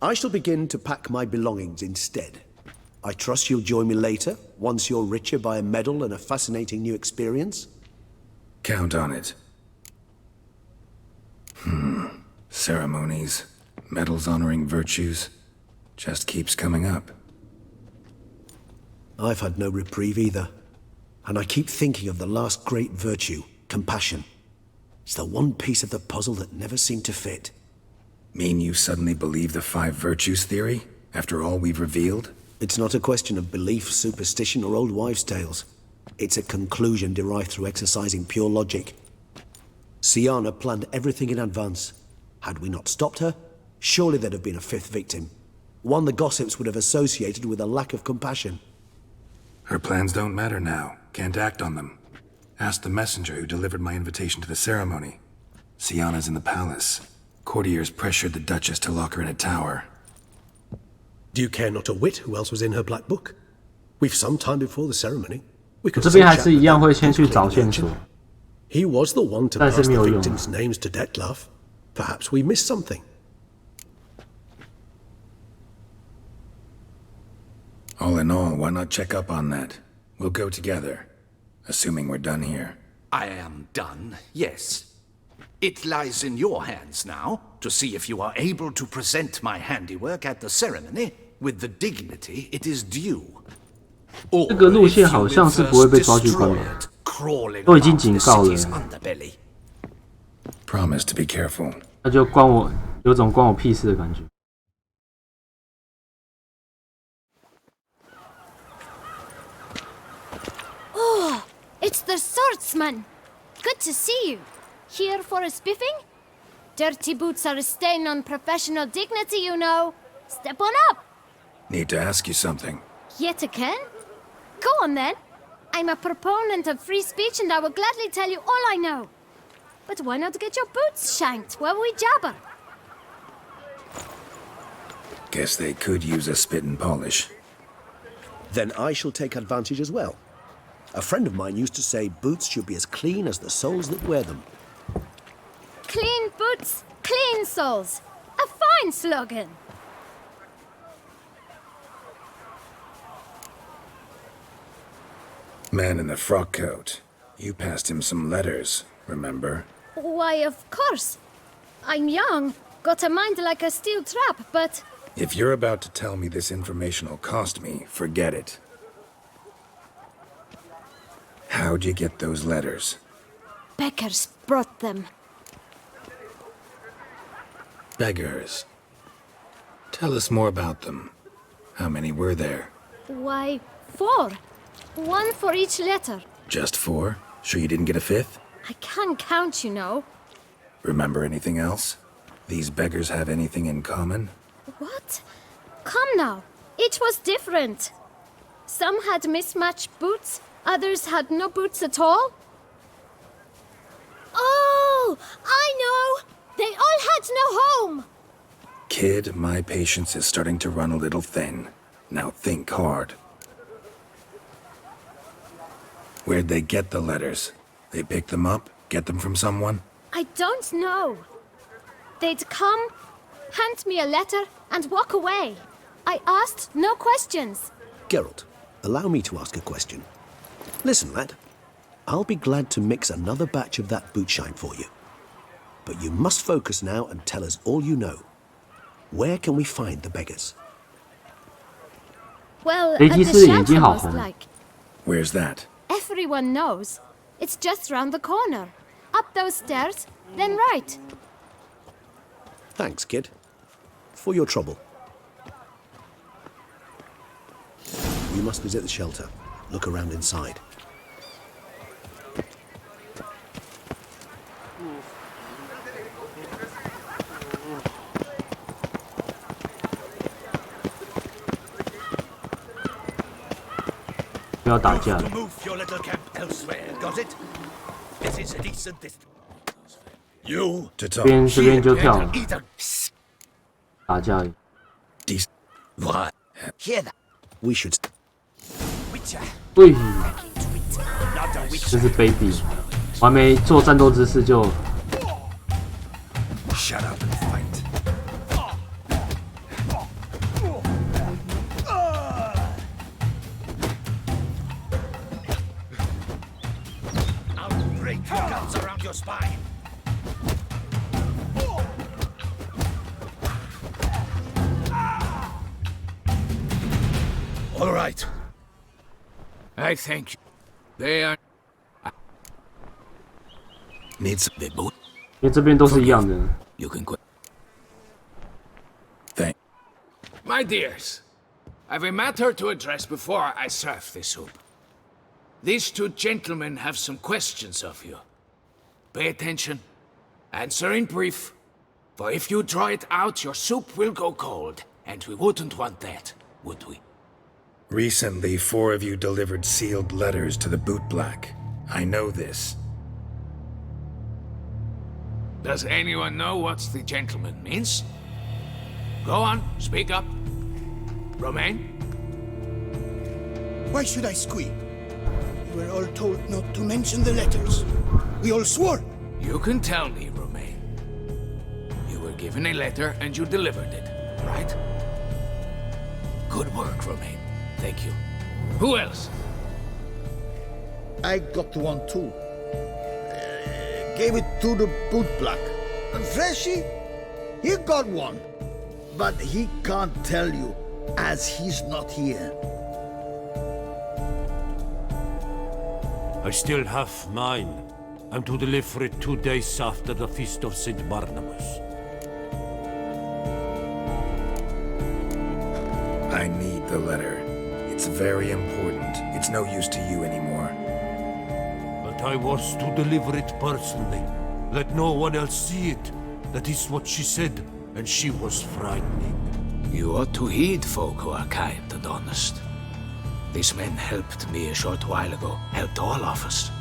I shall begin to pack my belongings instead. I trust you'll join me later, once you're richer by a medal and a fascinating new experience? Count on it. Ceremonies, medals honoring virtues, just keeps coming up. I've had no reprieve either. And I keep thinking of the last great virtue, compassion. It's the one piece of the puzzle that never seemed to fit. Mean you suddenly believe the 5 virtues theory, after all we've revealed? It's not a question of belief, superstition, or old wives' tales. It's a conclusion derived through exercising pure logic. Siana planned everything in advance. Had we not stopped her, surely there'd have been a 5th victim. One the gossips would have associated with a lack of compassion. Her plans don't matter now. Can't act on them. Ask the messenger who delivered my invitation to the ceremony. Siana's in the palace. Courtiers pressured the Duchess to lock her in a tower. Do you care not a whit who else was in her black book? We've some time before the ceremony. We could 这边还是一样会先去找线索。 He was the one to 但 pass 是没 the 有用。 victims' names to Detlef. Perhaps we missed something. All in all, why not check up on that? We'll go together, assuming we're done here. I am done, yes. It lies in your hands now to see if you are able to present my handiwork at the ceremony with the dignity it is due. 这个路线好像是不会被抓去关吧？都已经警告了。 Promise to be careful. 那就关我，有种关我屁事的感觉。Oh, it's the swordsman. Good to see you. Here for a spiffing? Dirty boots are a stain on professional dignity, you know. Step on up. Need to ask you something. Yet again? Go on then. I'm a proponent of free speech and I will gladly tell you all I know. But why not get your boots shanked while we jabber? Guess they could use a spit and polish. Then I shall take advantage as well. A friend of mine used to say boots should be as clean as the soles that wear them. Clean boots, clean soles. A fine slogan. Man in the frock coat. You passed him some letters, remember? Why, of course. I'm young, got a mind like a steel trap, but... If you're about to tell me this information will cost me, forget it. How'd you get those letters? Beggars brought them. Beggars. Tell us more about them. How many were there? Why, 4. 1 for each letter. Just 4? Sure you didn't get a 5th? I can't count, you know. Remember anything else? These beggars have anything in common? What? Come now. Each was different. Some had mismatched boots, others had no boots at all. Oh, I know! They all had no home! Kid, my patience is starting to run a little thin. Now think hard. Where'd they get the letters? They pick them up? Get them from someone? I don't know. They'd come, hand me a letter, and walk away. I asked no questions. Geralt, allow me to ask a question. Listen, lad. I'll be glad to mix another batch of that bootshine for you. But you must focus now and tell us all you know. Where can we find the beggars? Well, at 雷基 the 斯眼睛 shelter 好 most 红。 like. Where's that? Everyone knows. It's just round the corner. Up those stairs, then right. Thanks, kid. For your trouble. We must visit the shelter. Look around inside.不要打架。 To move your little camp elsewhere, got it? This is a decent distance. You 这 这边这边就跳了， either 打架而已。 what? Hear that? We should... Witcher. 喂， Not a witcher. 真是卑鄙！我还没做战斗姿势就 Shut up and fight. I'll break your guts around your spine. All right. I thank you. They are Needs they both. 因为这边都是一样的。 You can quit. thank. My dears, I've a matter to address before I serve the soup. These 2 gentlemen have some questions of you. Pay attention. Answer in brief. For if you draw it out, your soup will go cold. And we wouldn't want that, would we? Recently, 4 of you delivered sealed letters to the bootblack. I know this. Does anyone know what the gentleman means? Go on, speak up. Romain? Why should I squeak? We were all told not to mention the letters. We all swore. You can tell me, Romain. You were given a letter and you delivered it, right? Good work, Romain. Thank you. Who else? I got one too. Gave it to the bootblack. And Freshy, he got one. But he can't tell you, as he's not here. I still have mine. I'm to deliver it 2 days after the Feast of St. Barnabas. I need the letter. It's very important. It's no use to you anymore. But I was to deliver it personally. Let no one else see it. That is what she said, and she was frightening. You ought to heed folk who are kind and honest. These men helped me a short while ago, helped all of us.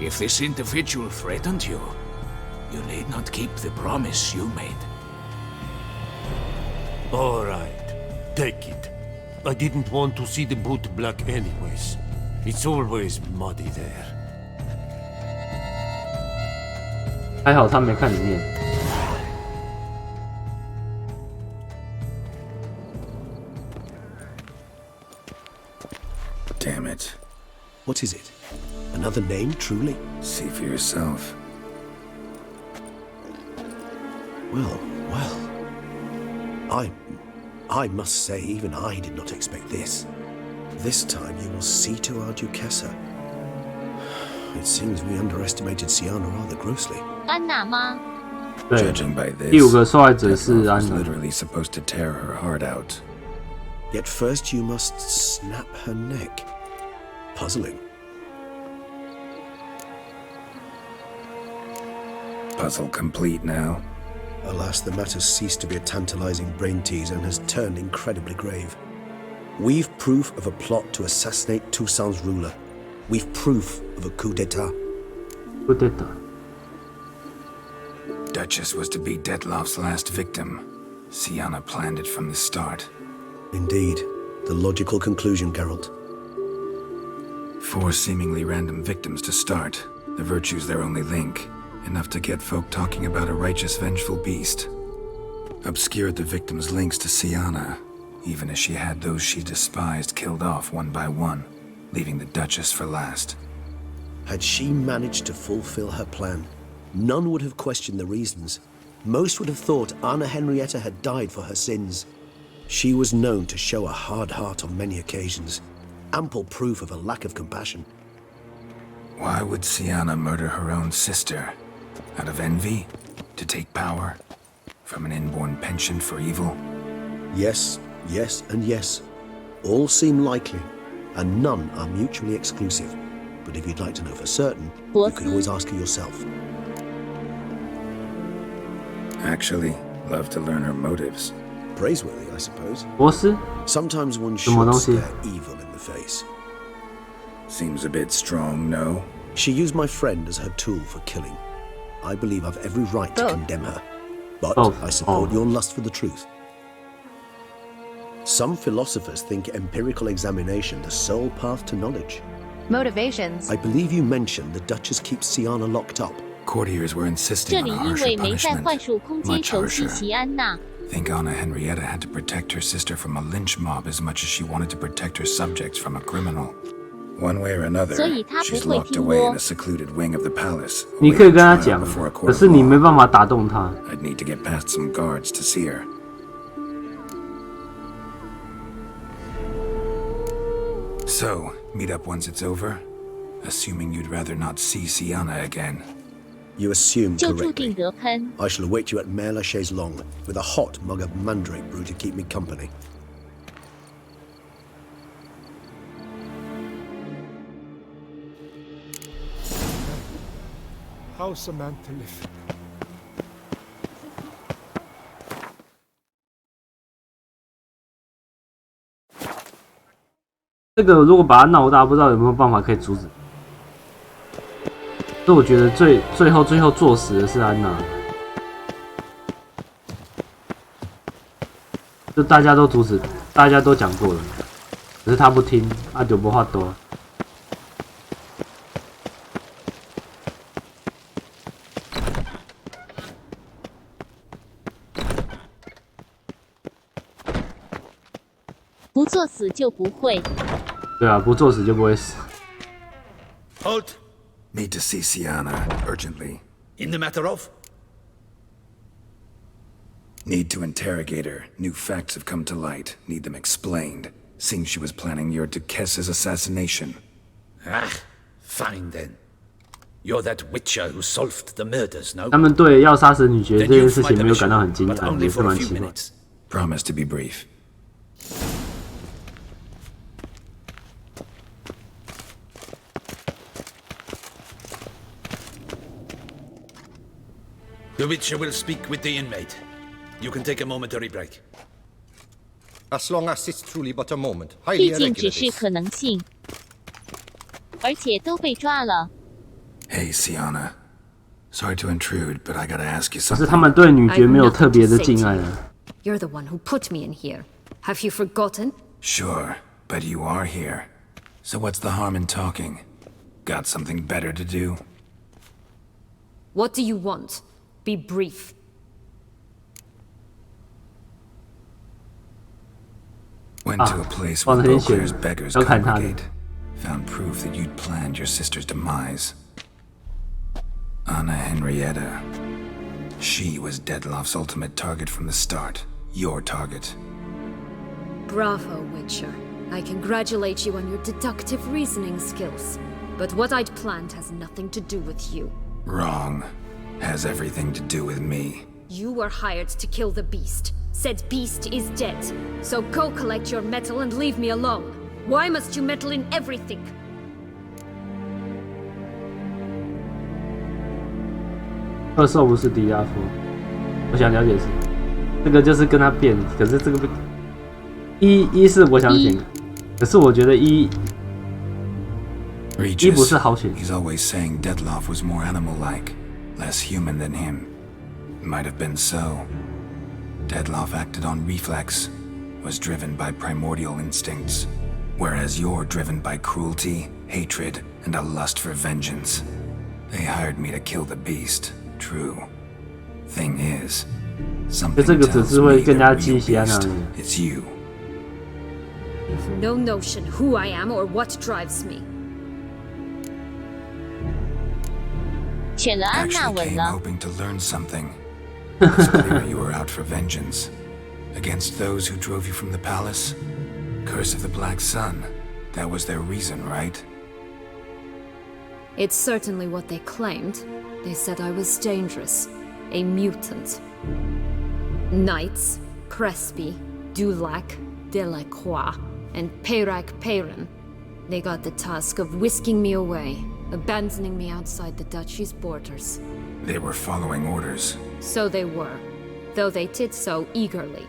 If this individual threatened you, you need not keep the promise you made. All right, take it. I didn't want to see the boot black anyways. It's always muddy there. 还好他没看里面。Damn it. What is it? Another name, truly? See for yourself. Well. I must say, even I did not expect this. This time you will see to our Duchessa. It seems we underestimated Siana rather grossly. 安娜吗？ Judging by this, 第5个受害者是 Death 安 was 娜。 literally supposed to tear her heart out. Yet first you must snap her neck. Puzzling. Puzzle complete now. Alas, the matter ceased to be a tantalizing brain tease and has turned incredibly grave. We've proof of a plot to assassinate Toussaint's ruler. We've proof of a coup d'etat. Coup d'etat. Duchess was to be Detlof's last victim. Siana planned it from the start. Indeed, the logical conclusion, Geralt. 4 seemingly random victims to start. The virtue's their only link. Enough to get folk talking about a righteous, vengeful beast. Obscured the victims' links to Siana, even as she had those she despised killed off one by one, leaving the Duchess for last. Had she managed to fulfill her plan, none would have questioned the reasons. Most would have thought Anna Henrietta had died for her sins. She was known to show a hard heart on many occasions, ample proof of a lack of compassion. Why would Siana murder her own sister? Out of envy? To take power? From an inborn penchant for evil? Yes, and yes. All seem likely, and none are mutually exclusive. But if you'd like to know for certain, you can always ask her yourself. Actually, love to learn her motives. Praiseworthy, I suppose. 博士 Sometimes one 什么 should 东西？ stare evil in the face. Seems a bit strong, no? She used my friend as her tool for killing. I believe I've every right to condemn her. But I support your lust for the truth. Some philosophers think empirical examination the sole path to knowledge. Motivations. I believe you mentioned the Duchess keeps Siana locked up. Courtiers were 这 insisting 里 on a 因 harsher 为没在 punishment. 幻术空间 Much 熟悉 harsher. 齐安娜， Think Anna Henrietta had to protect her sister from a lynch mob as much as she wanted to protect her subjects from a criminal. One way or another, 所以她不 she's 会 locked 听 away 我 in a。secluded wing of the palace. 你可以跟他 awaiting 讲 trial before a，court 可 of 是你 law. 没办法打动他。 I'd need to get past some guards to see her. So, meet up once it's over? Assuming you'd rather not see Siana again. You assume 就注 correctly. 定得喷。 I shall await you at Mère la Chaise Longue with a hot mug of mandrake brew to keep me company. How's a man to live? 这个如果把它闹大，不知道有没有办法可以阻止。所以我觉得最后作死的是安娜，就大家都阻止，大家都讲过了，可是他不听，啊就没话多。不作死就不会。对啊，不作死就不会死。 Halt! Need to see Siana, urgently. In the matter of? Need to interrogate her. New facts have come to light. Need them explained. Seems she was planning your Duchess's assassination. Ah, fine then. You're that witcher who solved the murders, no? 他们对要杀死女爵这 Then 件 you've 事 my 情没有感到很 permission, 惊 but 讶， only 也是 for a 蛮 few 奇怪。 minutes. Promise to be brief. The Witcher will speak with the inmate. You can take a momentary break. As long as it's truly but a moment. 毕竟只是可能性，而且都被抓了。 Hey, Sienna. Sorry to intrude, but I gotta ask you 可 something. 是他们对女爵没有特别的敬爱啊。 You're the one who put me in here. Have you forgotten? Sure, but you are here. So what's the harm in talking? Got something better to do? What do you want? Be brief. Went to a place where Beauclair's beggars congregate. Found proof that you'd planned your sister's demise. Anna Henrietta. She was Dettloff's ultimate target from the start. Your target. Bravo, Witcher. I congratulate you on your deductive reasoning skills. But what I'd planned has nothing to do with you. Wrong. Has everything to do with me. You were hired to kill the beast. Said beast is dead. So go collect your metal and leave me alone. Why must you meddle in everything? 恶兽不是迪亚夫，我想了解是这个就是跟他变，可是这个不一是我想选，可是我觉得一不是好选。 He's always saying Dettloff was more animal-like, less human than him. Might have been so. Dettloff acted on reflex, was driven by primordial instincts, whereas you're driven by cruelty, hatred, and a lust for vengeance. They hired me to kill the beast. True. Thing is, something tells me the real beast, it's you. You've no notion who I am or what drives me. Actually came hoping to learn something. It's clear you were out for vengeance. Against those who drove you from the palace? Curse of the Black Sun. That was their reason, right? It's certainly what they claimed. They said I was dangerous. A mutant. Knights, Crespi, Dulac, Delacroix, and Peyrac Peyran. They got the task of whisking me away, abandoning me outside the duchy's borders. They were following orders. So they were, though they did so eagerly.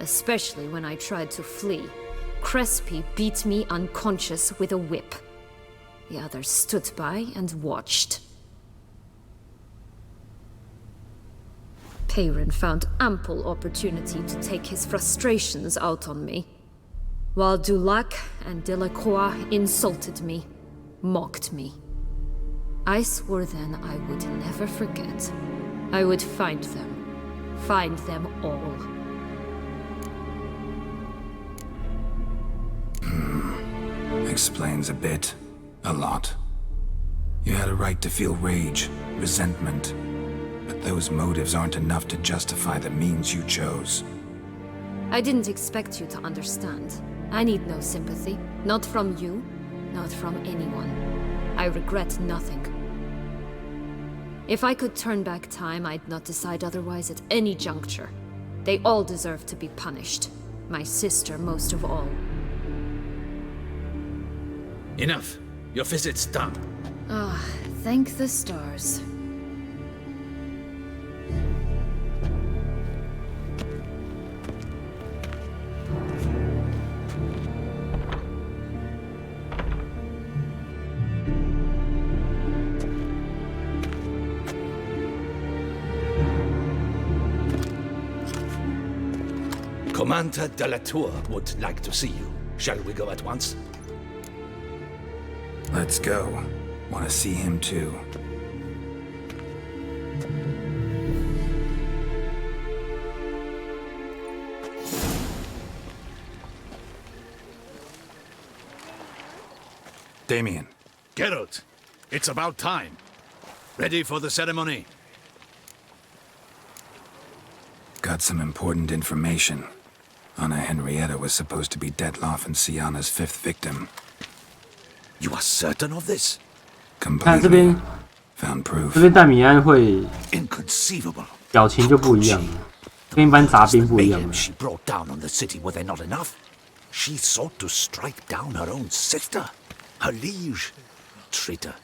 Especially when I tried to flee. Crespi beat me unconscious with a whip. The others stood by and watched. Peyran found ample opportunity to take his frustrations out on me, while Dulac and Delacroix insulted me, mocked me. I swore then I would never forget. I would find them all. Explains a bit. A lot. You had a right to feel rage, resentment, but those motives aren't enough to justify the means you chose. I didn't expect you to understand. I need no sympathy. Not from you, not from anyone. I regret nothing. If I could turn back time, I'd not decide otherwise at any juncture. They all deserve to be punished. My sister most of all. Enough. Your visit's done. Ah, thank the stars. Commander de la Tour would like to see you. Shall we go at once? Let's go. Want to see him too. Damien. Geralt, it's about time. Ready for the ceremony? Got some important information. Anna Henrietta was supposed to be Dettloff and Sienna's 5th victim. You are certain of this? 看这边 Found proof. 这边戴米安会 Inconceivable. 表情就不一样了，跟一般杂兵不一样了。 She brought down on the city were they not enough? She sought to strike down her own sister, her liege, traitor.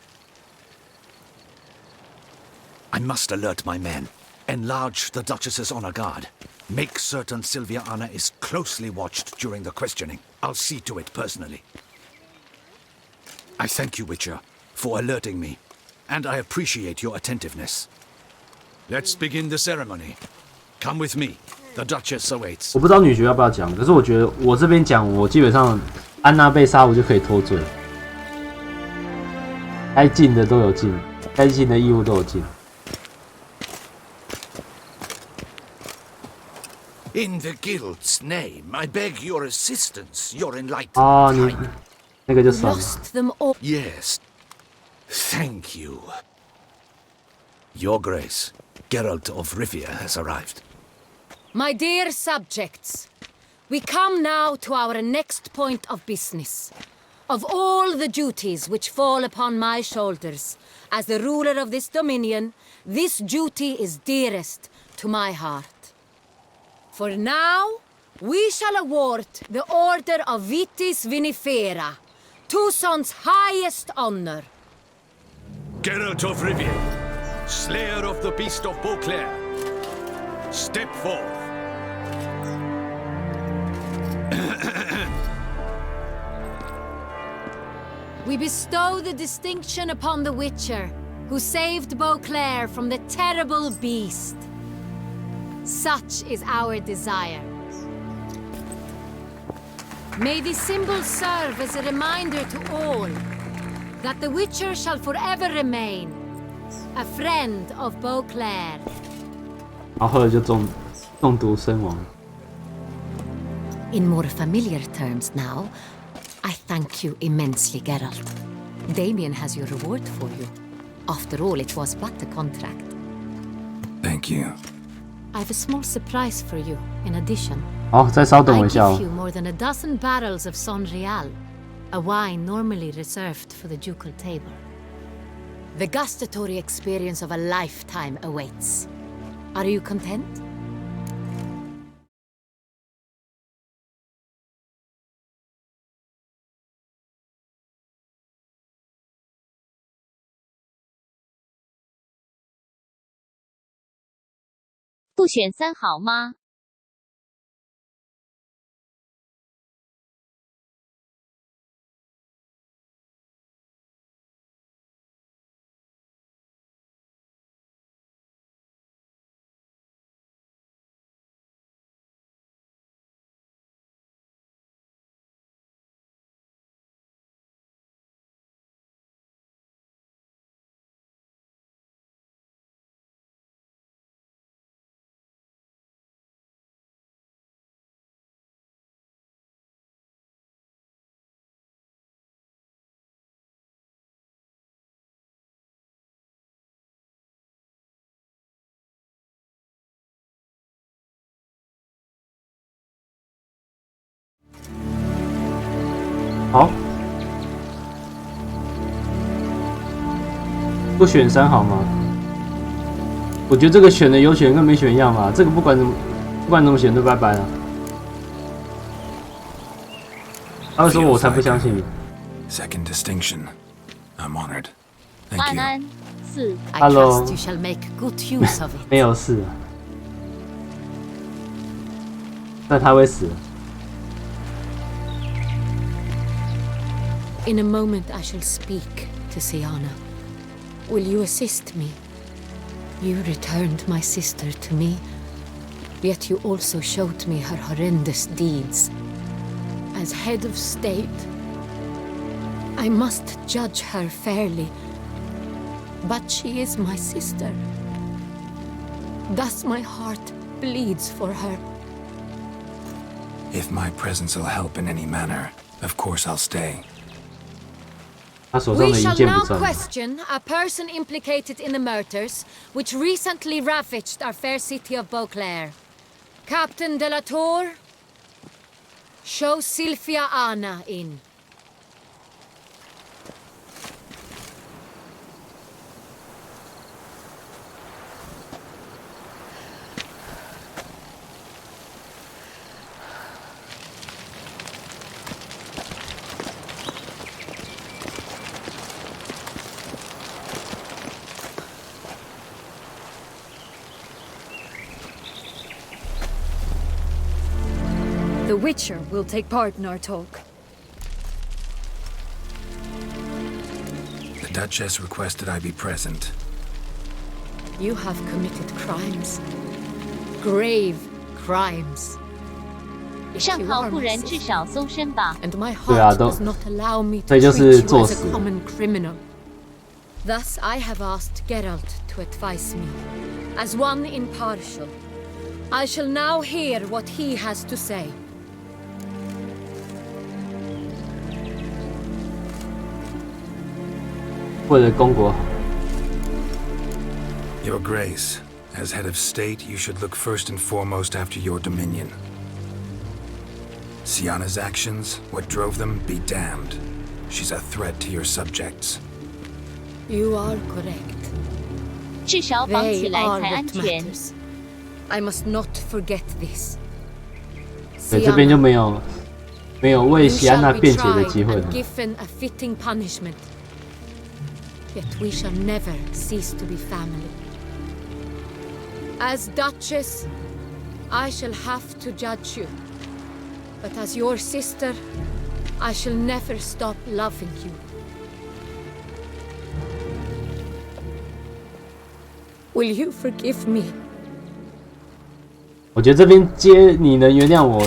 I must alert my men. Enlarge the Duchess's honor guard. Make certain Sylvia Anna is closely watched during the questioning. I'll see to it personally. I thank you, Witcher, for alerting me, and I appreciate your attentiveness. Let's begin the ceremony. Come with me. The Duchess awaits. 我不知道女爵要不要讲，可是我觉得我这边讲，我基本上安娜被杀，我就可以脱罪。该尽的都有尽，该尽的义务都有尽。In the guild's name, I beg your assistance, your enlightened 啊，你那个就算了。 Lost them all. Yes. Thank you. Your Grace, Geralt of Rivia has arrived. My dear subjects, we come now to our next point of business. Of all the duties which fall upon my shoulders, as the ruler of this dominion, this duty is dearest to my heart. For now, we shall award the Order of Vitis Vinifera, Tucson's highest honor. Geralt of Rivia, Slayer of the Beast of Beauclair, step forth. We bestow the distinction upon the Witcher, who saved Beauclair from the terrible beast. Such is our desire. May this symbol serve as a reminder to all that the Witcher shall forever remain a friend of Beauclair. 然后后来就中毒身亡。 In more familiar terms now, I thank you immensely, Geralt. Damien has your reward for you. After all, it was but a contract. Thank you. I've a small surprise for you, in addition. 好，再稍等我 I 一下 give 哦。 you more than a dozen barrels of Son Real, a wine normally reserved for the ducal table. The gustatory experience of a lifetime awaits. Are you content? 不选3好吗？好，不选3好吗？我觉得这个选的有选跟没选一样吧。这个不管怎么选都拜拜了。他会说我才不相信你。 Second distinction. I'm honored. 安 Thank you. 安4。 I Hello. trust you shall make good use of it. 没有事啊，但他会死。 In a moment I shall speak to Siana. Will you assist me? You returned my sister to me, yet you also showed me her horrendous deeds. As head of state, I must judge her fairly, but she is my sister. Thus my heart bleeds for her. If my presence will help in any manner, of course I'll stay. 他手上 We 的一 shall 件 now 不算。 question a person implicated in the murders which recently ravaged our fair city of Beauclair. Captain de la Tour, show Sylvia Anna in. The Witcher will take part in our talk. The Duchess requested I be present. You have committed crimes. Grave crimes. 上号不然至少搜身吧。 And my 对啊， heart 都 does not allow me 所 to 以就 treat 是 you 作 as 死 a common criminal. Thus, I have asked Geralt to advise me. As one impartial, I shall now hear what he has to say. 为了公国。 Your Grace, as head of state, you should look first and foremost after your dominion. Sienna's actions, what drove them, be damned. She's a threat to your subjects. You are correct. 至少绑起 They 来 are 才安 what 全。 matters. I must not forget this. 对，这边就没有为 You 喜安娜 shall be 辩解的 tried 机会 and 了。 given a fitting punishment. Yet we shall never cease to be family. As Duchess, I shall have to judge you. But as your sister, I shall never stop loving you. Will you forgive me? 我觉得这边接你能原谅我，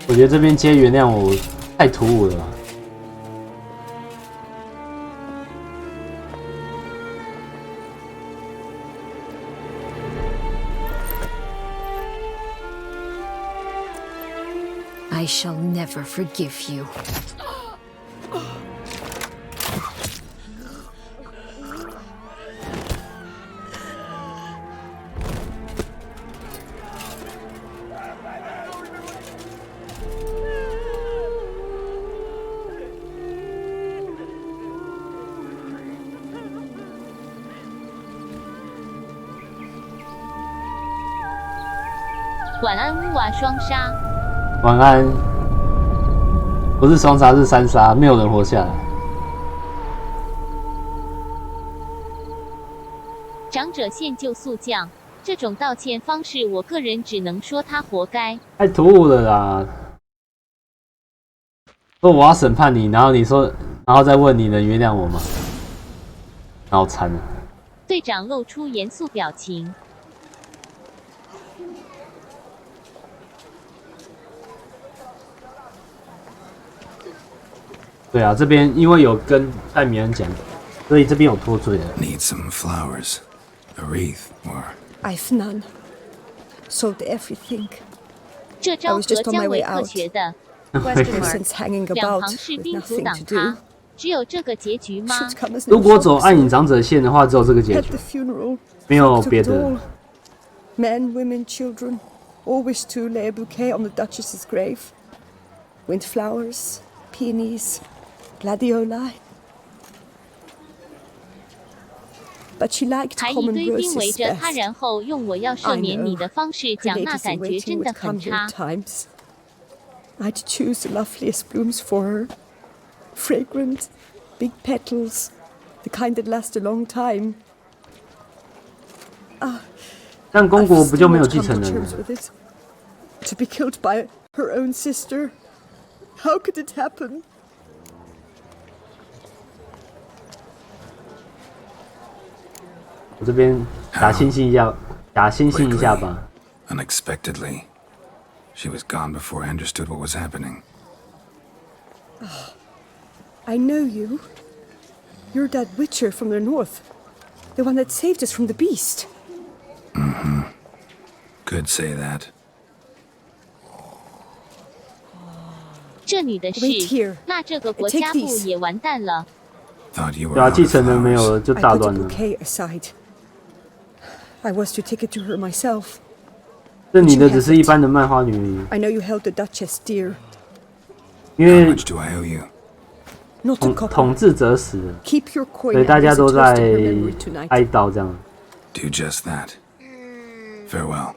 我觉得这边接原谅我太突兀了吧。 I shall never forgive you. 晚安，乌瓦双杀。 晚安，不是双杀是三杀，没有人活下来。长者献救速降，这种道歉方式，我个人只能说他活该。太突兀了啦！说我要审判你，然后你说，然后再问你能原谅我吗？好惨啊！队长露出严肃表情。 对啊，这边因为有跟戴米恩讲，所以这边有脱罪的。 Need some flowers, a wreath, or I've none. Sold everything. 这招和姜维克学的。 Since hanging 两 about 旁士 with 兵阻 nothing 挡 to do. 他，只有这个结局吗？ Should come as 如 no 果走 shock. 暗影长者线的话，只有这个结 At 局 the，funeral, 没有 fucked 别 with 的 all.。Men, women, children, all wish to lay a bouquet on the Duchess's grave. Windflowers, peonies, gladioli. But she liked 还一 common 堆兵围 roses 着他， best. 然后用我要赦免你的方式 Her 讲，那 ladies 感 in 觉 waiting 真的 would come 很 here 差 at。times. I'd choose the loveliest blooms for her. Fragrant, big petals, the kind that last a long time. 但公国 I've 不就 still 没有 not 继 come 承 to 人 terms 了？ with it. To be killed by her own sister. How could it happen? 我这边打星星一下，打星星一下吧。 unexpectedly. She was gone before I understood what was happening. I know you. You're that witcher from the north. The one that saved us from the beast. Could say that. 这女的事 Wait here.，那这个国 Take 家部 these. 也完蛋了。 Thought you were 对啊， out 继 of 承人没有 flowers. 了，就 I 大 put 乱 the 了。 bouquet aside. I was to take it to her myself. 这你的只是一般的卖花女而已， I know you held the Duchess dear. 因 How 为 much do I owe you? Not a 统 copper. 治者死了， Keep your coin 所以大 and 家 raise a 都 toast 在 to her memory tonight. 哀悼这样。 Do just that. Farewell.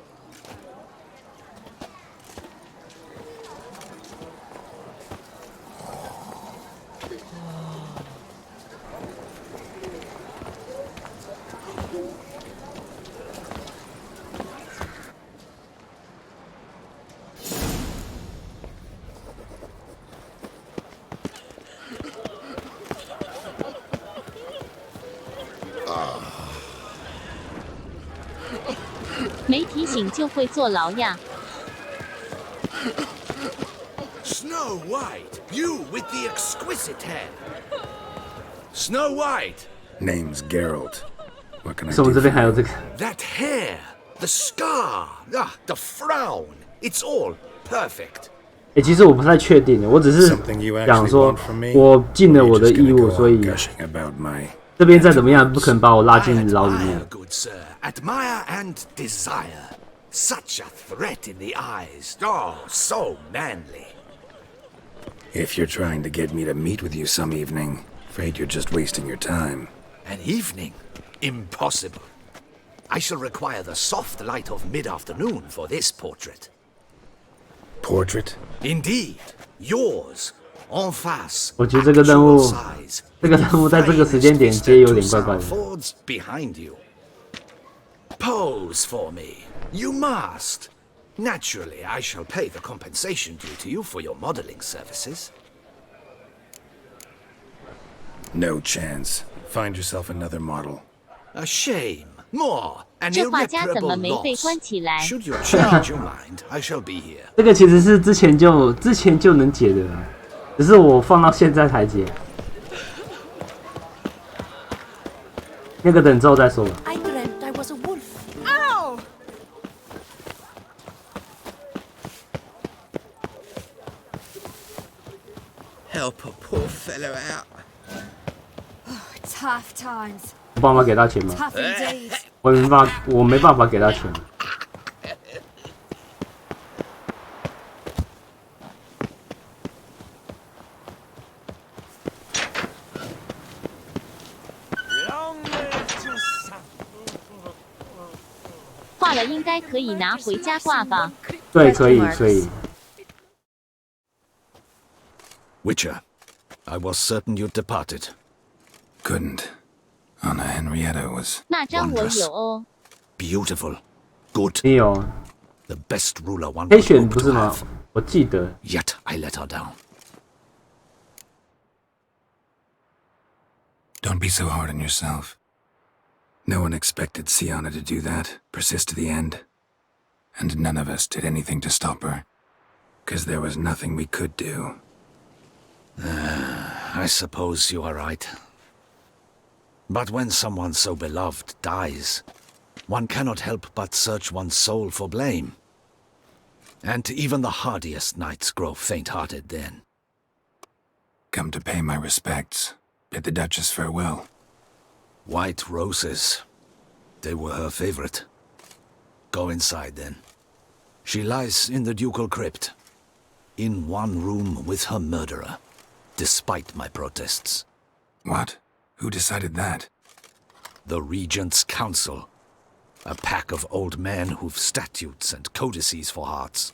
没提醒就会坐牢呀。Snow White, you with the exquisite hair. Snow White. Name's Geralt. What can I 是我们 do? 这边还有这个。 That hair, the scar, the frown. It's all perfect. 其实我不太确定，我只是想说，我尽了我的义务，所以这边再怎么样，不可能把我拉进牢里面。 Good sir, admire and desire. Such a threat in the eyes. Oh, so manly. If you're trying to get me to meet with you some evening, afraid you're just wasting your time. An evening? Impossible. I shall require the soft light of mid-afternoon for this portrait. Portrait? Indeed, yours, en face. 我觉得这个任务在这个时间点接有点怪怪的。 Behind you. Pose for me. You must. Naturally, I shall pay the compensation due to you for your modeling services. No chance. Find yourself another model. A shame. More. An 这画家怎么 irreparable 没被 loss. 关起来？ Should you change your mind, I shall be here. 这个其实是之前就能解的，只是我放到现在才解。那个等之后再说吧。 I dreamt I was a wolf. Ow! Help a poor fellow out. Tough times. 有办法给他钱吗？ Tough indeed. 我没办法给他钱。 画了应该可以拿回家挂吧？对，可以。 Witcher, I was certain you'd departed. Couldn't. Anna Henrietta was 那张我有哦。 Beautiful. Good. 你有 The best ruler one 可以 would 选 hope 不 to 是吗 have.？我记得。 Yet I let her down. Don't be so hard on yourself. No one expected Sienna to do that, persist to the end. And none of us did anything to stop her. 'Cause there was nothing we could do. I suppose you are right. But when someone so beloved dies, one cannot help but search one's soul for blame. And even the hardiest knights grow faint-hearted then. Come to pay my respects. Bid the Duchess farewell. White roses. They were her favorite. Go inside then. She lies in the ducal crypt. In one room with her murderer. Despite my protests. What? Who decided that? The Regent's Council. A pack of old men who've statutes and codices for hearts.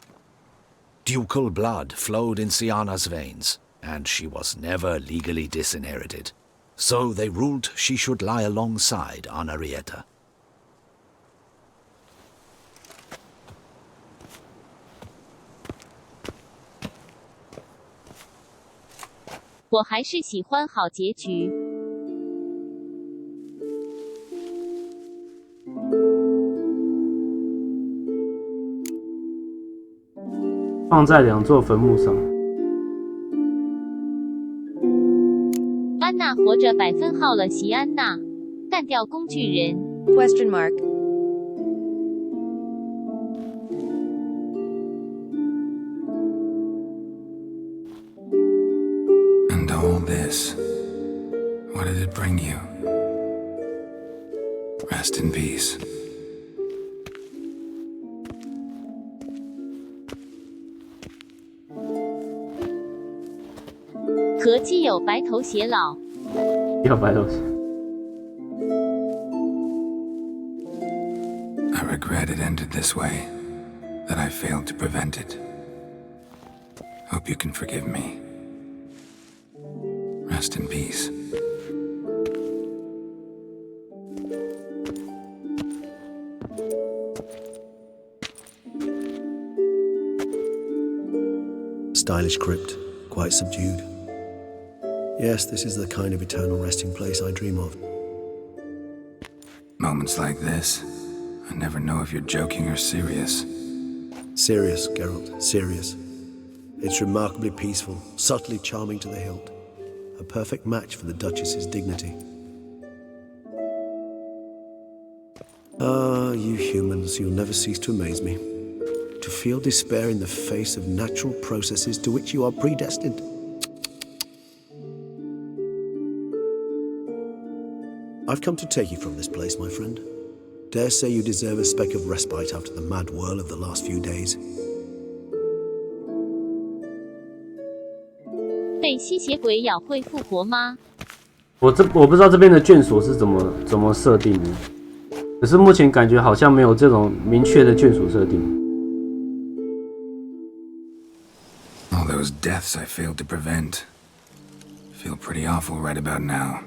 Ducal blood flowed in Sienna's veins, and she was never legally disinherited. So they ruled she should lie alongside Henrietta. 我还是喜欢好结局。放在2座坟墓上。安娜活着100分号了，席安娜，干掉工具人。 Question mark. And all this, what did it bring you? Rest in peace. 可基友白头偕老。要白头。 I regret it ended this way, that I failed to prevent it. Hope you can forgive me. Rest in peace. Stylish crypt, quite subdued. Yes, this is the kind of eternal resting place I dream of. Moments like this, I never know if you're joking or serious. Serious, Geralt, serious. It's remarkably peaceful, subtly charming to the hilt. A perfect match for the Duchess's dignity. Ah, you humans, you'll never cease to amaze me. To feel despair in the face of natural processes to which you are predestined. I've come to take you from this place, my friend. Dare say you deserve a speck of respite after the mad whirl of the last few days. 被吸血鬼咬会复活吗？我不知道这边的眷属是怎么设定的，可是目前感觉好像没有这种明确的眷属设定。All those deaths I failed to prevent. Feel pretty awful right about now.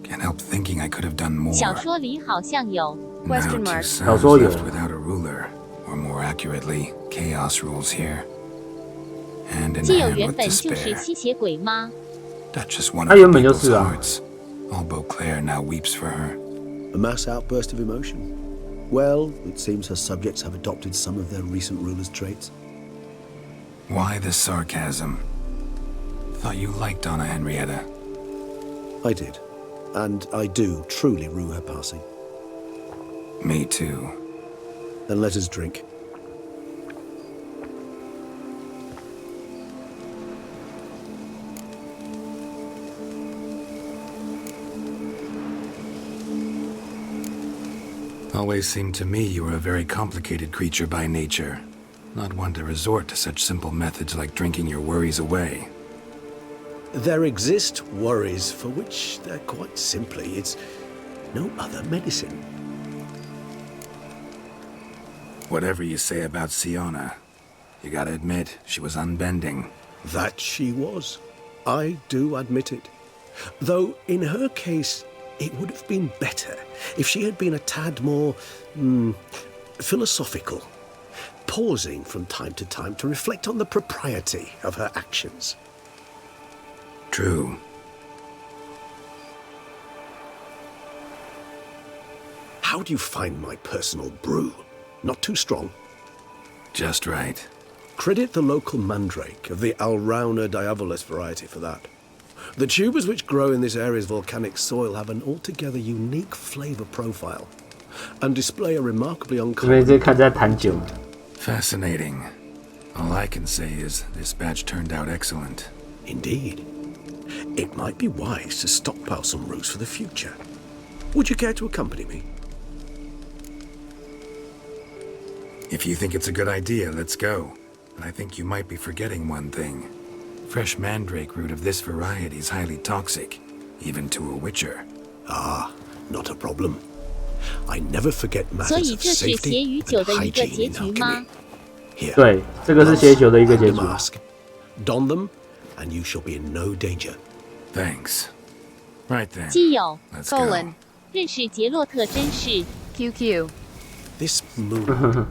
Can't help thinking I could have done more. 小说里好像有。Now two sons left without a ruler, or more accurately, chaos rules here. Hand in 基友 hand 原 with 本就是 despair. 吸血鬼吗？ Duchess won 他 her 原本就 people's 是啊。 hearts. All Beauclair now weeps for her. A mass outburst of emotion. Well, it seems her subjects have adopted some of their recent ruler's traits. Why the sarcasm? Thought you liked Donna Henrietta. I did. And I do truly rue her passing. Me too. Then let us drink. Always seemed to me you were a very complicated creature by nature. Not one to resort to such simple methods like drinking your worries away. There exist worries for which they're quite simply, it's no other medicine. Whatever you say about Siona, you gotta admit, she was unbending. That she was. I do admit it. Though, in her case, it would have been better if she had been a tad more, philosophical, pausing from time to time to reflect on the propriety of her actions. True. How do you find my personal brew? Not too strong? Just right. Credit the local mandrake of the Alrauna diabolus variety for that. The tubers which grow in this area's volcanic soil have an altogether unique flavor profile and display a remarkably uncommon... Fascinating. All I can say is this batch turned out excellent. Indeed. It might be wise to stockpile some roots for the future. Would you care to accompany me? If you think it's a good idea, let's go. But I think you might be forgetting one thing. Fresh mandrake root of this variety is highly toxic, even to a witcher. Ah, not a problem. I never forget 所 matters 以 of 这是 safety 血与酒 and 的一个 hygiene 结 in 局吗 alchemy. Here, 对，这个是血酒的一个结 and 局 a。mask. Don them, and you shall be in no danger. Thanks. Right then. 基友 Let's go. 认识杰洛特真是 QQ. This moon.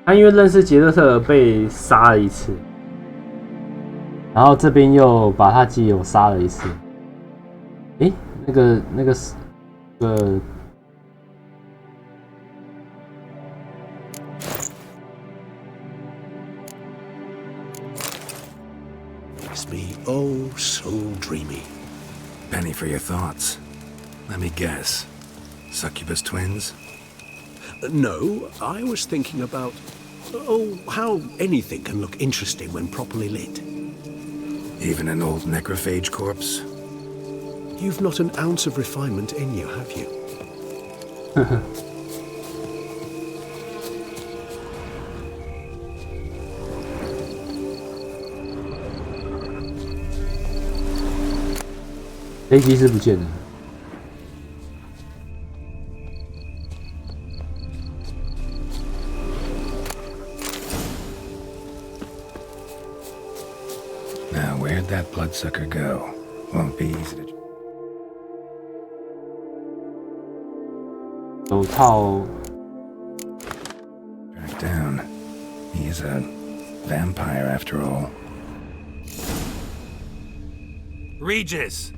他因为认识杰洛特而被杀了一次，然后这边又把他基友杀了一次。诶，那个Makes me oh so dreamy. Penny for your thoughts. Let me guess. Succubus twins? No, I was thinking about, how anything can look interesting when properly lit. Even an old necrophage corpse? You've not an ounce of refinement in you, have you? 飞机是不见了。Now, where'd that bloodsucker go? Won't be easy to... 手套 track down. He's a vampire after all. Regis!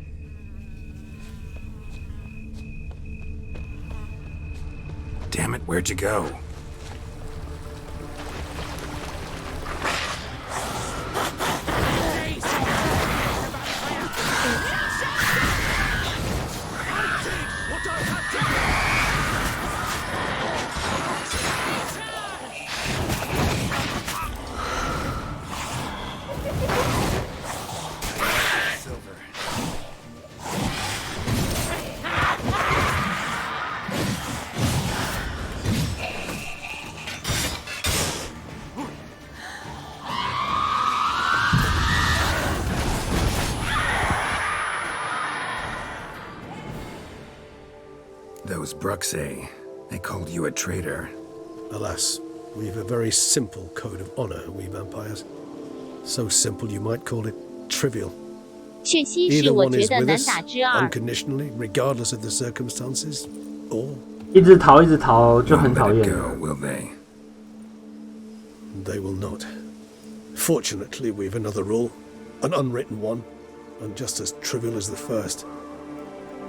Where'd you go? Those Bruxay, they called you a traitor. Alas, we've a very simple code of honor, we vampires. So simple you might call it trivial. 血吸是 Either 我 one 觉 is 得 with 难 us 打之二。 unconditionally, regardless of the circumstances, or 一直逃就很 Won't 讨 let 厌 it。go, will they? they will not. Fortunately, we've another rule, an unwritten one, and just as trivial as the first.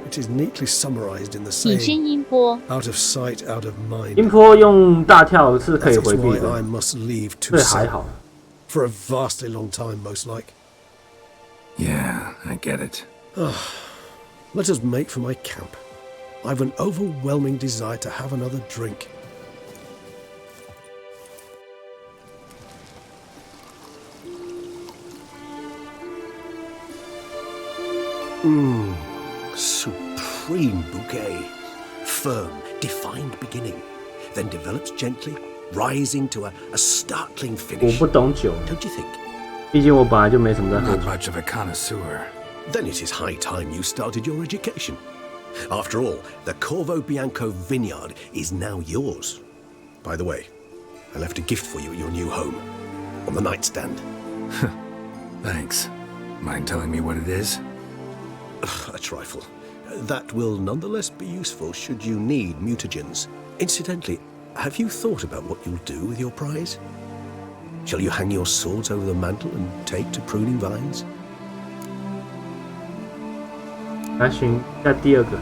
It is neatly summarized in the 隐身 saying, 音波， out of sight, out of mind. 音波用大跳是可以 That 回 is 避 why 的， I must leave 所 to 以还 sail. 好。 For a vastly long time, most like. Yeah, I get it. Let us make for my camp. I've an overwhelming desire to have another drink. Supreme bouquet. Firm, defined beginning, then develops gently, rising to a startling 我 finish. 不懂酒， Don't you think? 毕竟我本来就没什么在喝 Not 酒。 much of a connoisseur. Then it is high time you started your education. After all, the Corvo Bianco vineyard is now yours. By the way, I left a gift for you at your new home, on the nightstand. Thanks. Mind telling me what it is? A trifle. That will nonetheless be useful should you need mutagens. Incidentally, have you thought about what you'll do with your prize? Shall you hang your swords over the mantle and take to pruning vines? 来寻一下第二个，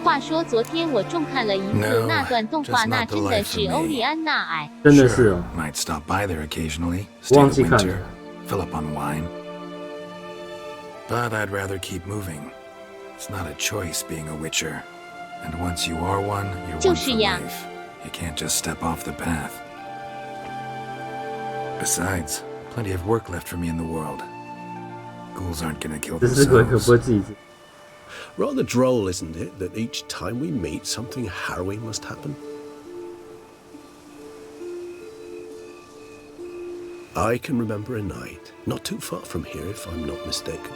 话说昨天我重看了一次 No, 那段动画， just 那 not the 真的 life 是 for me. 欧里安娜哎。真的是哦。 Might stop by there occasionally, stay 忘 the 记看 winter, 了。 fill up on wine. But I'd rather keep moving. It's not a choice being a witcher. And once you are one, you're one 就 for 是呀。 life. You can't just step off the path. Besides, plenty of work left for me in the world. Ghouls aren't gonna kill 只是鬼可 themselves. 不会自己治。 Rather droll, isn't it, that each time we meet, something harrowing must happen? I can remember a night, not too far from here if I'm not mistaken.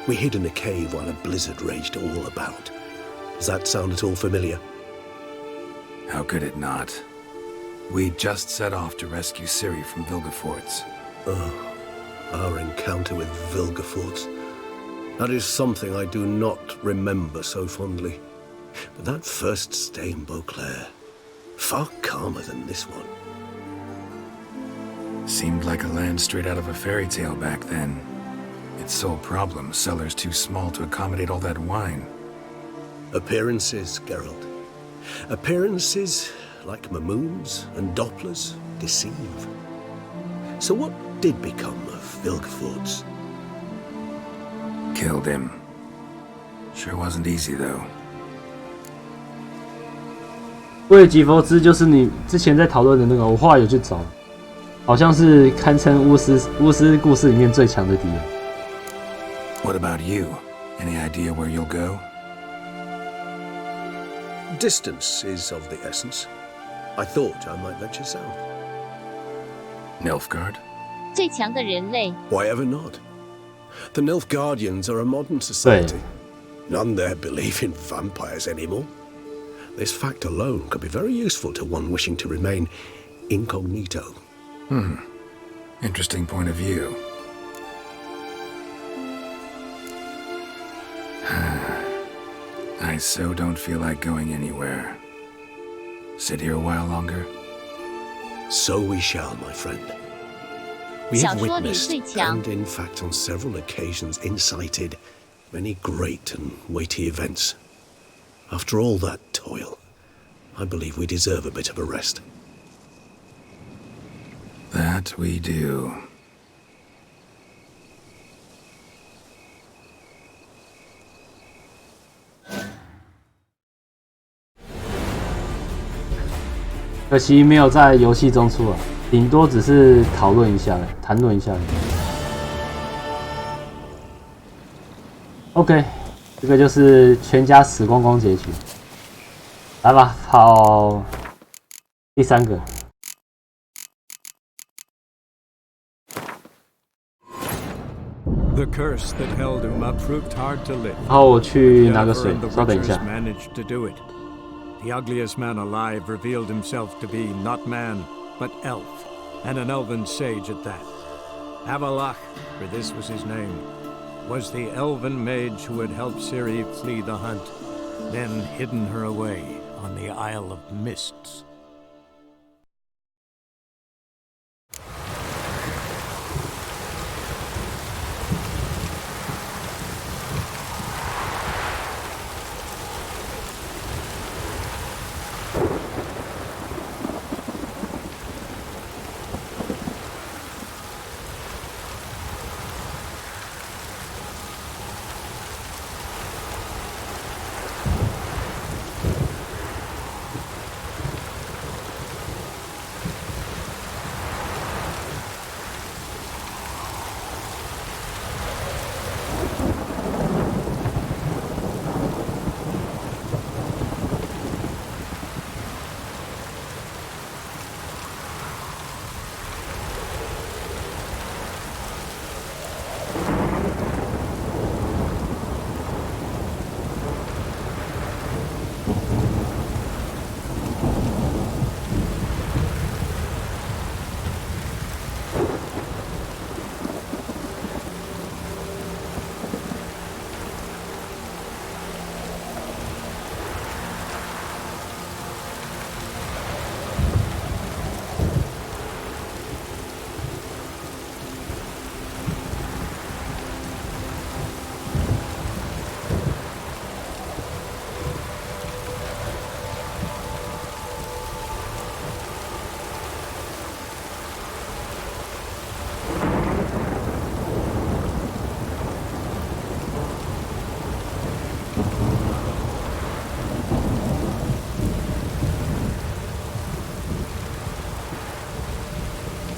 We hid in a cave while a blizzard raged all about. Does that sound at all familiar? How could it not? We just set off to rescue Ciri from Vilgefortz. Our encounter with Vilgefortz. That is something I do not remember so fondly. But that first stay in Beauclair, far calmer than this one. Seemed like a land straight out of a fairy tale back then. Its sole problem, cellars too small to accommodate all that wine. Appearances, Geralt. Appearances, like Mamoons and Dopplers, deceive. So what did become of Vilgefortz? Killed him. Sure wasn't easy though. 位吉佛兹就是你之前在讨论的那个，我后来有去找，好像是堪称巫师故事里面最强的敌人。What about you? Any idea where you'll go? Distance is of the essence. I thought I might venture south. Nilfgaard? 最强的人类， Why ever not? The Nilfgaardians are a modern society. None there believe in vampires anymore. This fact alone could be very useful to one wishing to remain incognito. Interesting point of view. I so don't feel like going anywhere. Sit here a while longer? So we shall, my friend. We 小 have 说里 witnessed, 最强 and in fact on several occasions incited, many great and weighty events. After all that toil, I believe we deserve a bit of a rest. That we do.可惜没有在游戏中出啊，顶多只是讨论一下、谈论一下。OK， 这个就是全家死光光结局。来吧，跑第3个。The curse that held Uma proved hard to lift. 然后我去拿个水，稍等一下。 managed to do it. The ugliest man alive revealed himself to be not man, but elf, and an elven sage at that. Avalach, for this was his name, was the elven mage who had helped Ciri flee the hunt, then hidden her away on the Isle of Mists.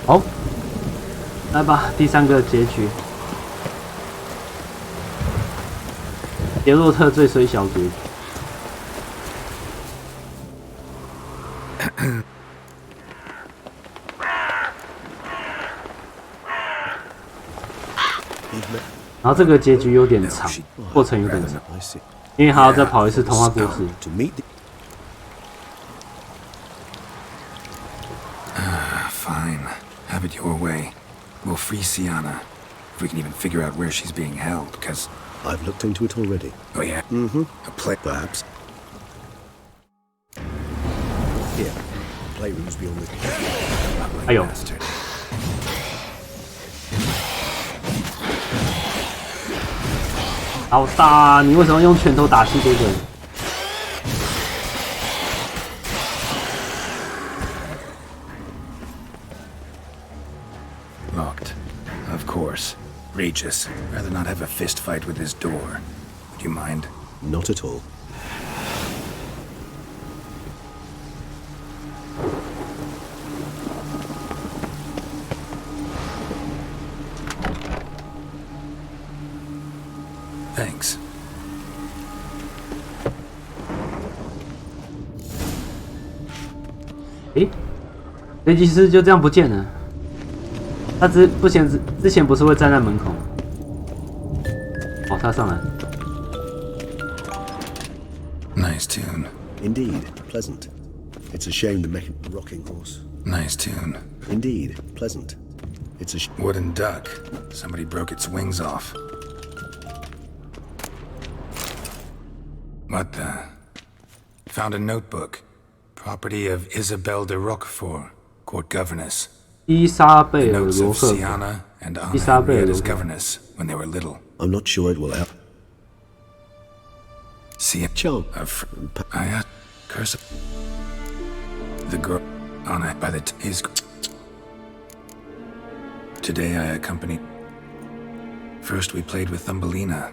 好，来吧，第3个结局，杰洛特最衰小结局。然后这个结局有点长，过程有点长，因为还要再跑一次童话故事。Fine. Have it your way. We'll free Sienna. If we can even figure out where she's being held, because... I've looked into it already. Oh, yeah? Mm-hmm. A play... Perhaps. Here. The playroom's beyond the... 哎呦！ 老大，你为什么用拳头打西这个？ Locked. Of course. Regis. Rather not have a fist fight with this door. Would you mind? Not at all. Thanks. 诶，雷吉斯就这样不见了。他之前不是会站在门口？哦，他上来。Nice tune. Indeed, pleasant. It's a shame the rocking horse. Nice tune. Indeed, pleasant. It's a wooden duck. Somebody broke its wings off. What the? Found a notebook. Property of Isabelle de Roquefort, court governess. 伊莎贝尔 Notes 罗 of 赫。 Sienna and 伊 Anna 莎贝尔 Henriette 罗 as 赫。 governess when they were little. I'm not sure it will help. See, Child. Curse the girl on it by his. Today I accompanied. First we played with Thumbelina.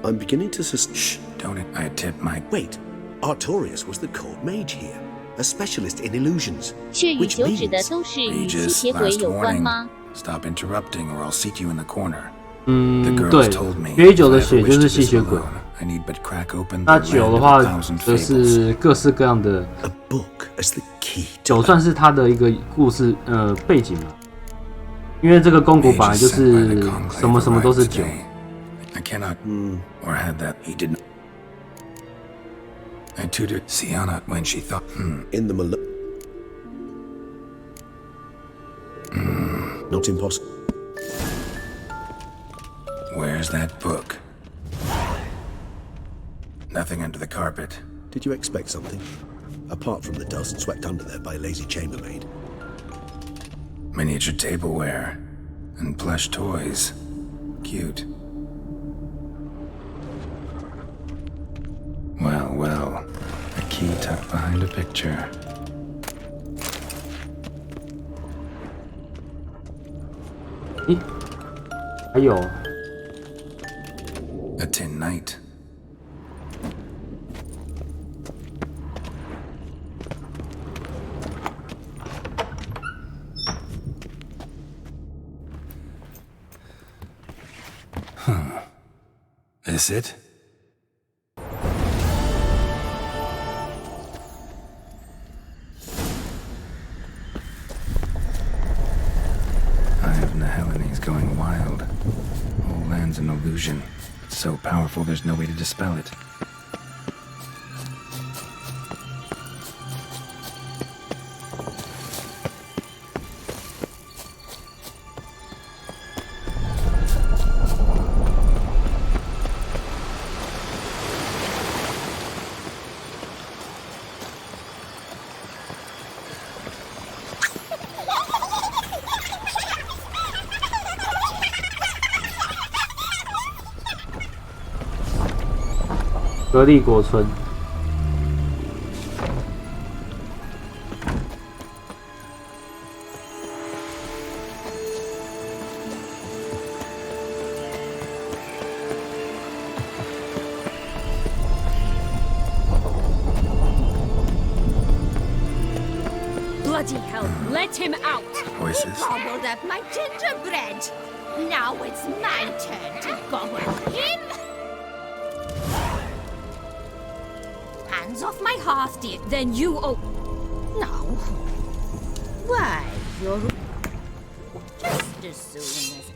I'm beginning to Shh, don't it? I tipped my. Wait, Artorius was the court mage here, a specialist in illusions. 血与酒指的都是与吸血鬼有关吗？ Stop interrupting or I'll seat you in the corner. 对，血与酒的血就是吸血鬼，那酒的话则是各式各样的。酒算是他的一个故事背景嘛，因为这个公主本来就是什么什么都是酒。I cannot, or had that he didn't. I tutored Siana when she thought, In the Not impossible. Where's that book? Nothing under the carpet. Did you expect something? Apart from the dust swept under there by a lazy chambermaid. Miniature tableware and plush toys. Cute. Well, well. A key tucked behind a picture. A tin knight. This it? Hive Nehelene is going wild. Whole land's an illusion. It's so powerful there's no way to dispel it.格利果村。Bloody hell, let him out! Voices. He gobbled up my gingerbread. Now it's my turn to gobble him. Hands off my hearth, dear. Then you No. Why, you're just as soon as...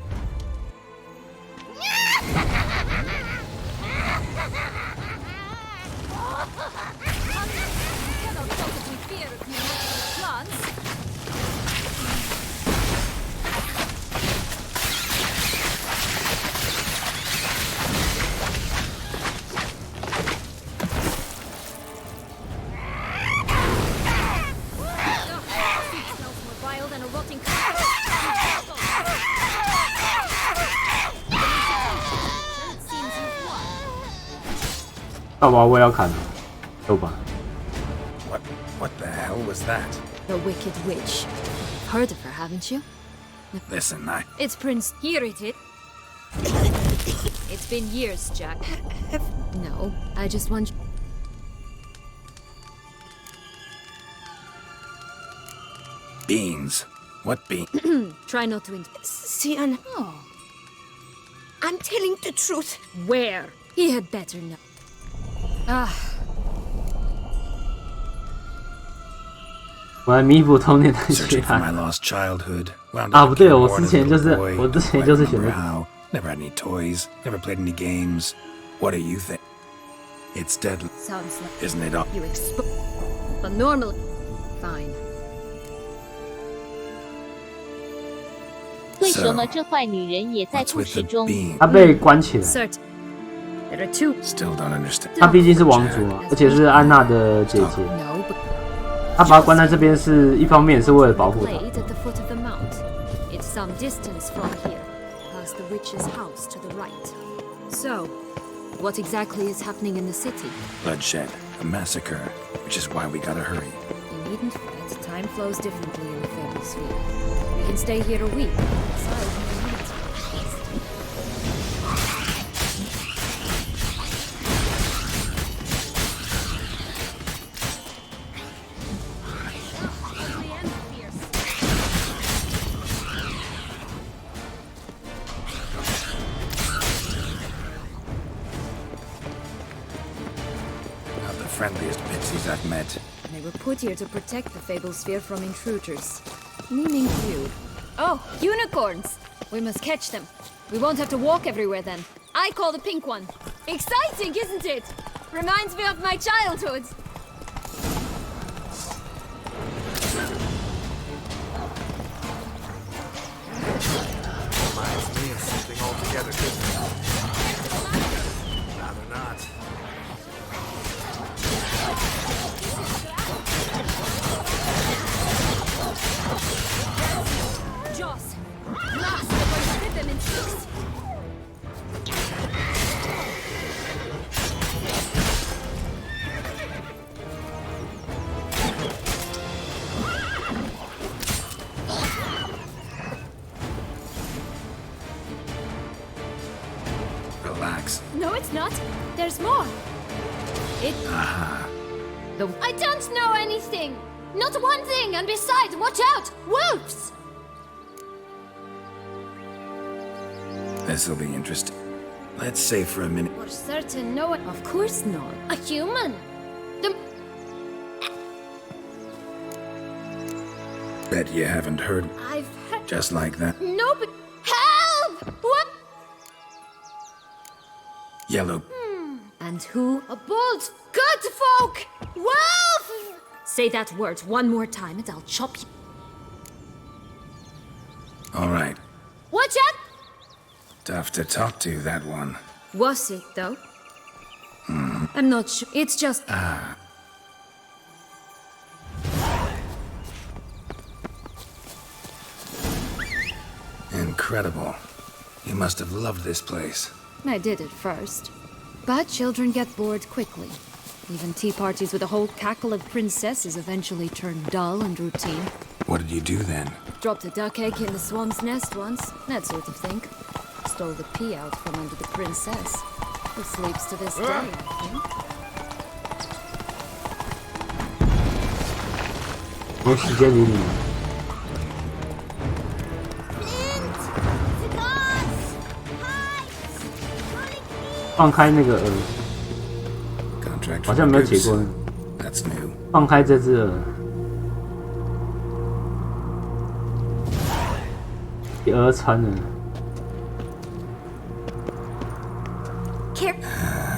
大娃我也要砍了，走吧。What the hell was that? The Wicked Witch. Heard of her, haven't you? Listen, It's Prince. Here it is. It's been years, Jack. No, I just want. Beans. What beans? Try not to. Sian. Oh. I'm telling the truth. Where? He had better know. Ah. 我来弥补童年的缺憾。啊，不对，我之前就是选的。 Never had any toys, never played any games. What do you think? It's deadly. Sounds like. Isn't it all? You but normally, fine. 为什么这坏女人也在故事中？她被关起来。 There are two. Still don't understand. 她毕竟是王族啊，而且是安娜的姐姐。她把她关在这边是一方面是为了保护她。 At the foot of the mount. It's some distance from here, past the witch's house to the right. So, what exactly is happening in the city? Bloodshed. A massacre, which is why we gotta hurry. You needn't fret. Time flows differently in the Fable Sphere. We can stay here a week. Besides, we need to. Friendliest pixies I've met. They were put here to protect the Fable Sphere from intruders. Meaning you. Oh, unicorns! We must catch them. We won't have to walk everywhere then. I call the pink one. Exciting, isn't it? Reminds me of my childhood. Reminds me of something altogether different. Rather not. Jaws! Blast! We're going to split them in six! Relax. No, it's not. There's more. Aha. I don't know anything! Not one thing, and besides, watch out! Wolves! This'll be interesting. Let's say for a minute. For certain, no one. Of course not. A human! Bet you haven't heard. I've heard. Just like that. No, but. Help! What? Yellow. And who? A bold, good folk! Wolf! Say that word one more time and I'll chop you. All right. Watch out! Tough to talk to, that one. Was it, though? I'm not sure. It's just. Incredible. You must have loved this place. I did at first. But children get bored quickly. Even tea parties with a whole cackle of princesses eventually turn dull and routine. What did you do then? Dropped a duck egg in the swan's nest once, that sort of thing. Stole the pea out from under the princess. Who sleeps to this day, I think.我时间理你。放开那个好像没有解过。放开这只鹅穿了。Care,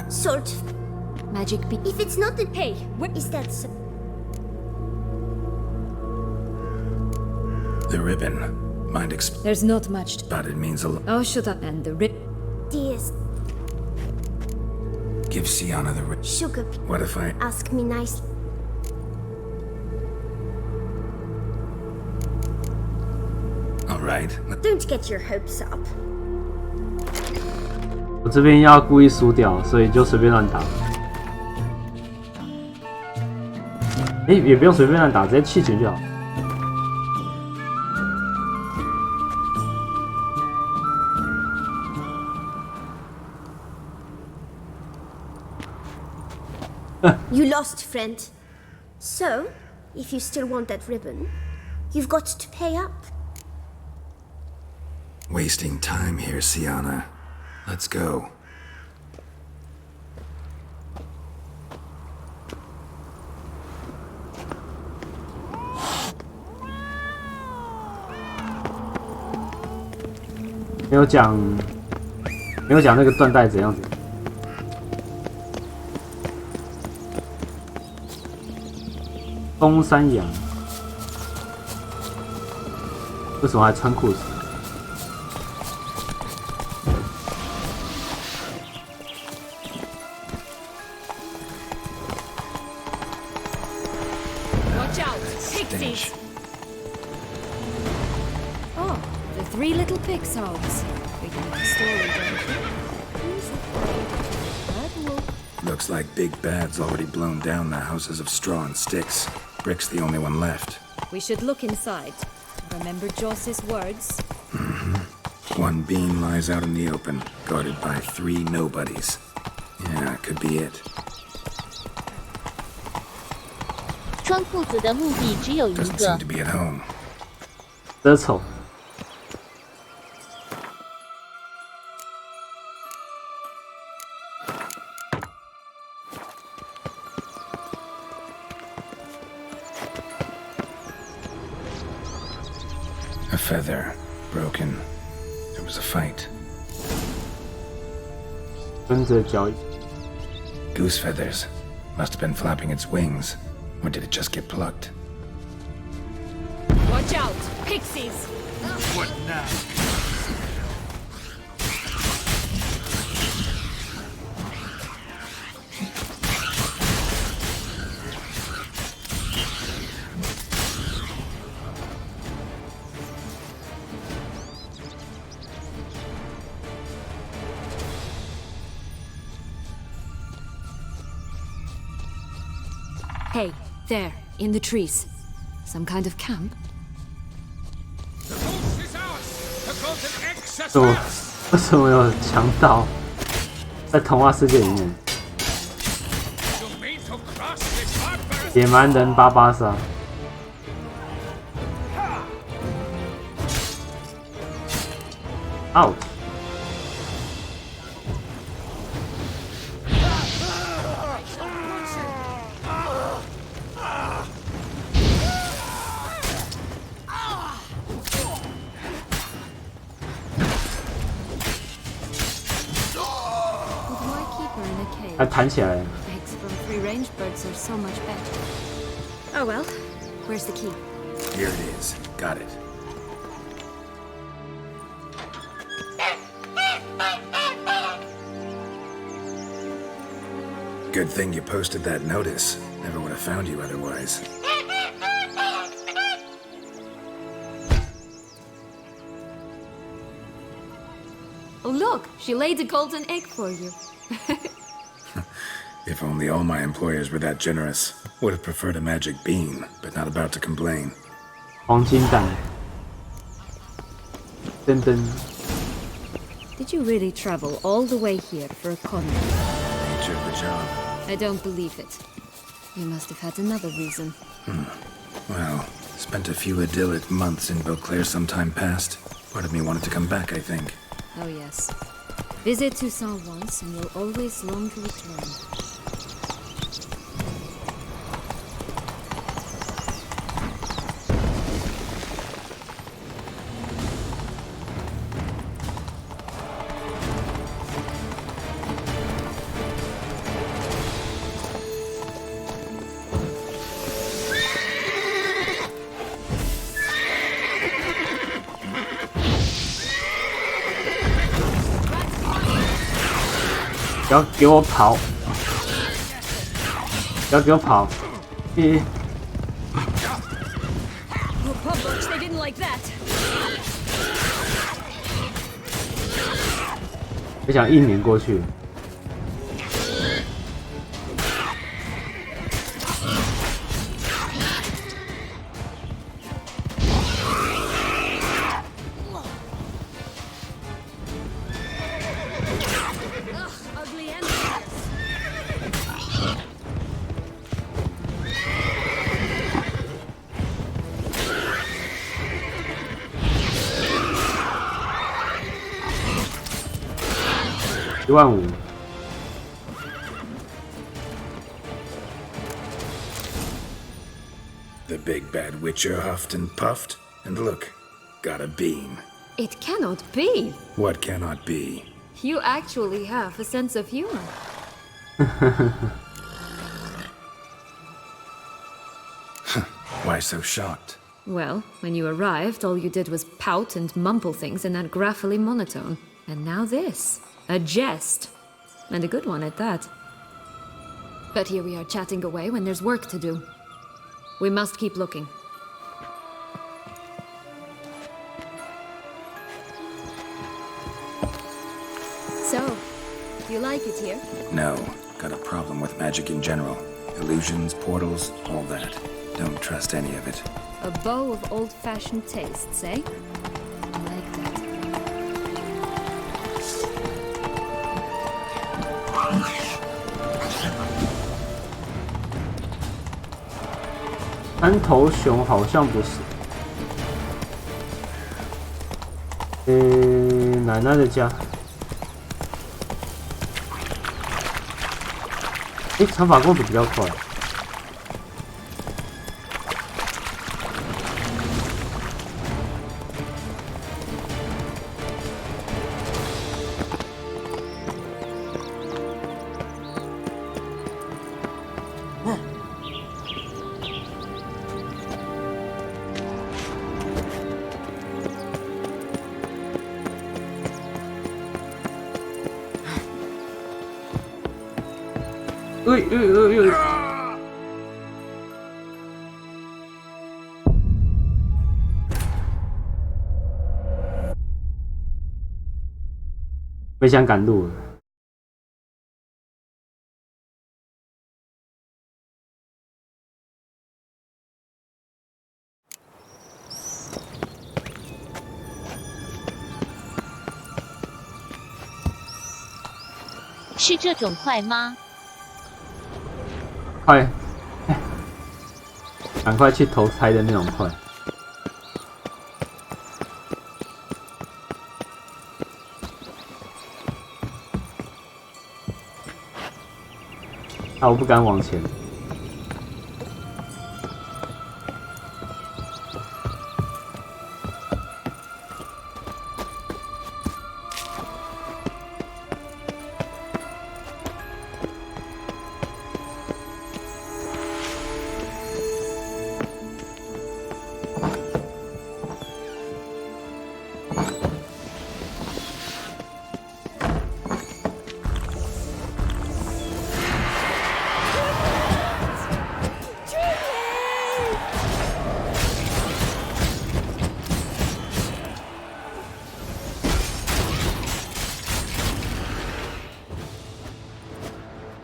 sort of. Magic bee. If it's not the hey, what is that? The ribbon. Mind exp. There's not much. But it means a lot. Oh, shut up. And the rib. Dears. Give Sienna the ribbon. Sugar. What if I ask me nicely? All right. Don't get your hopes up. 我这边要故意输掉，所以就随便乱打。也不用随便乱打，直接弃权就好。You lost, friend. So, if you still want that ribbon, you've got to pay up. Wasting time here, Sienna. Let's go.没有讲那个缎带怎样子。东山羊为什么还穿裤子？Three little pig's hogs. We can make a story, don't you? Who's afraid of that wolf? Look Looks like Big Bad's already blown down the houses of straw and sticks. Brick's the only one left. We should look inside. Remember Joss's words? One beam lies out in the open, guarded by 3 nobodies. Yeah, could be it. 穿裤子的目的只有一 Doesn't 个 seem to be at home. 得丑。 A feather, broken. There was a fight. 跟着脚 Goose feathers. Must have been flapping its wings. Or did it just get plucked? Watch out! Pixies! What now? Hey, there, in the trees. Some kind of camp? The goose is ours! The golden eggs as 怎么 well! 为什么有强盗在童话世界里面？ You mean to cross this barbarous 野蛮人巴巴莎。out。 还弹起来了。 Eggs from free-range birds are so much better. Oh well, where's the key? Here it is. Got it. Good thing you posted that notice. Never would have found you otherwise. Oh look, she laid a golden egg for you. If only all my employers were that generous. Would have preferred a magic bean, but not about to complain. 黄金蛋。噔噔。 Did you really travel all the way here for a convent? Nature of the job. I don't believe it. You must have had another reason. Well, spent a few idyllic months in Beauclair some time past. Part of me wanted to come back, I think. Oh yes. Visit Toussaint once and you'll always long to return.不要给我跑！不要给我跑！嘿嘿。 Republics, they didn't like that. 没想1年过去。 Ugly enemies. 15000。 The big bad witcher huffed and puffed, and look, got a bean. It cannot be! What cannot be? You actually have a sense of humor. Why so shocked? Well, when you arrived, all you did was pout and mumble things in that graphically monotone. And now this. A jest. And a good one at that. But here we are chatting away when there's work to do. We must keep looking. So, you You like it here? No. Got a problem with magic in general. Illusions, portals, all that. Don't trust any of it. A bow of old-fashioned tastes, eh? I like that. 三头熊好像不是。奶奶的家。长发公主比较快。没想赶路了。是这种快吗？快，赶快去投胎的那种快。我不敢往前。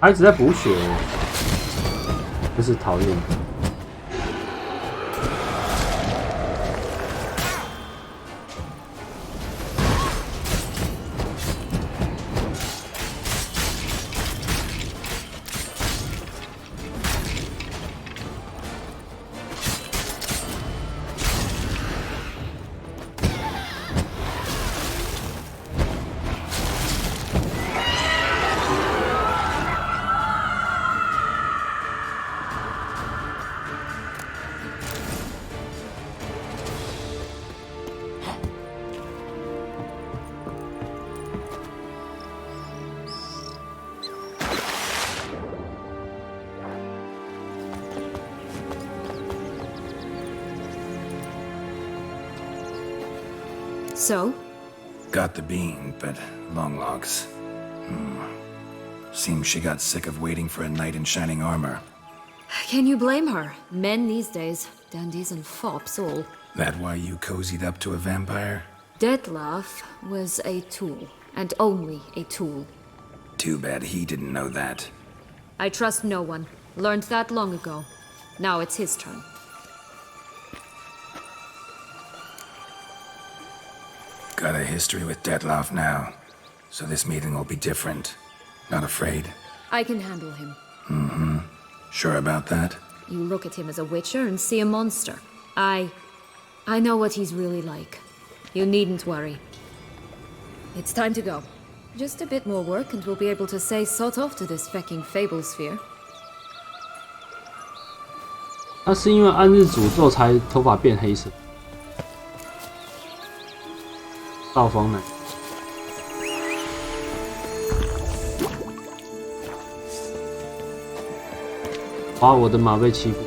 他一直在补血，真是讨厌。So? Got the bean, but long logs. Seems she got sick of waiting for a knight in shining armor. Can you blame her? Men these days, dandies and fops all. That why you cozied up to a vampire? Detlef was a tool, and only a tool. Too bad he didn't know that. I trust no one. Learned that long ago. Now it's his turn. Got a history with Detlef now, so this meeting will be different. Not afraid? I can handle him. Mm-hmm. Sure about that? You look at him as a witcher and see a monster. I know what he's really like. You needn't worry. It's time to go. Just a bit more work and we'll be able to say sort off to this fecking fable sphere. 那是因为暗日诅咒才头发变黑色。暴风奶。哇！我的马被欺负。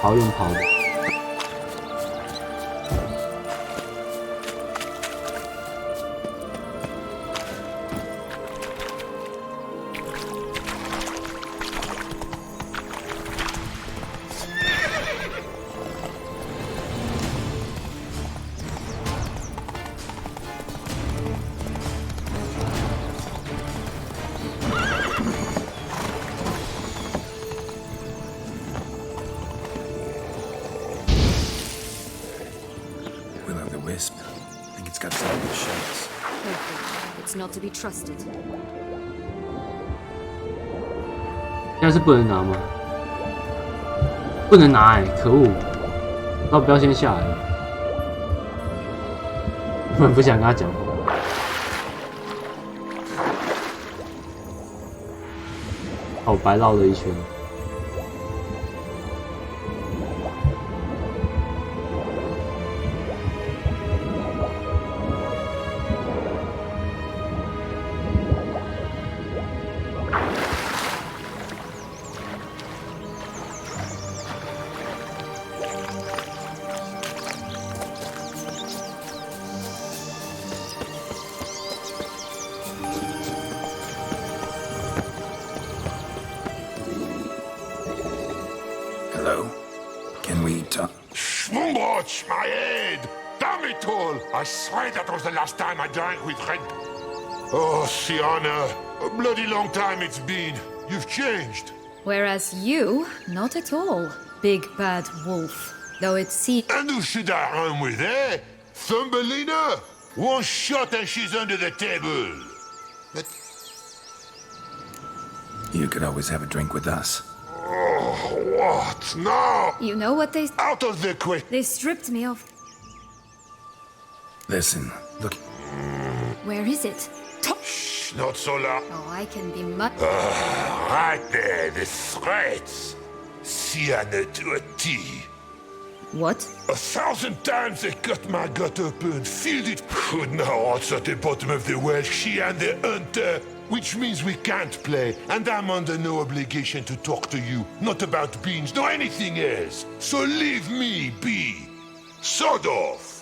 好用跑的。Will-o'-the-wisp. I think it's got some good shots. Perfect. It's not to be trusted. 现在是不能拿吗？不能拿哎、可恶！那不要先下来。我不想跟他讲。好，白绕了一圈。Hello? Can we talk? Schwungwatch, my head! Damn it all! I swear that was the last time I drank with Red. Oh, Sienna, a bloody long time it's been. You've changed. Whereas you, not at all, big bad wolf. Though it seems. And who should I run with, eh? Thumbelina? One shot and she's under the table. But... You could always have a drink with us. Oh, what now? You know what they. Out of the question. They stripped me of. Listen, look. Where is it? Shh, not so loud. Oh, I can be much. Right there, the threats. Sienna to a T. What? 1,000 times they cut my gut open, filled it with now hearts at the bottom of the well, she and the hunter, which means we can't play, and I'm under no obligation to talk to you, not about beans, nor anything else. So leave me be. Sod off.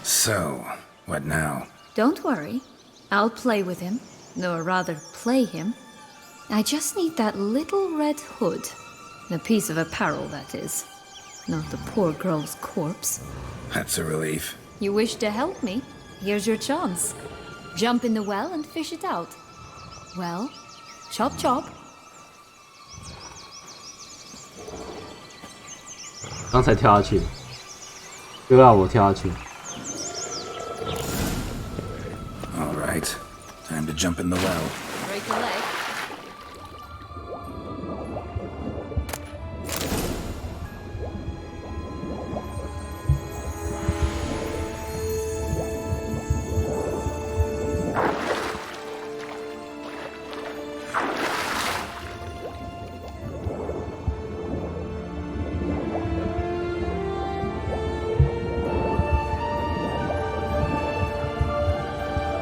So, what now? Don't worry. I'll play with him. Or rather, play him. I just need that little red hood. A piece of apparel, that is. Not the poor girl's corpse. That's a relief. You wish to help me? Here's your chance. Jump in the well and fish it out. Well, chop chop. 刚才跳下去，又要我跳下去。 All right, time to jump in the well. Break a leg.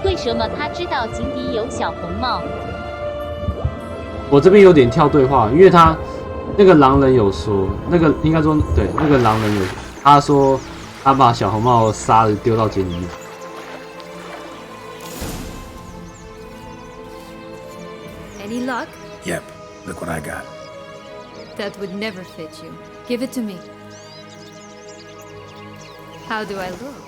为什么他知道井底有小红帽？我这边有点跳对话，因为他那个狼人有说，那个应该说对，那个狼人有他说他把小红帽杀了丢到井里面。 Any luck? Yep, look what I got. That would never fit you. Give it to me. How do I look?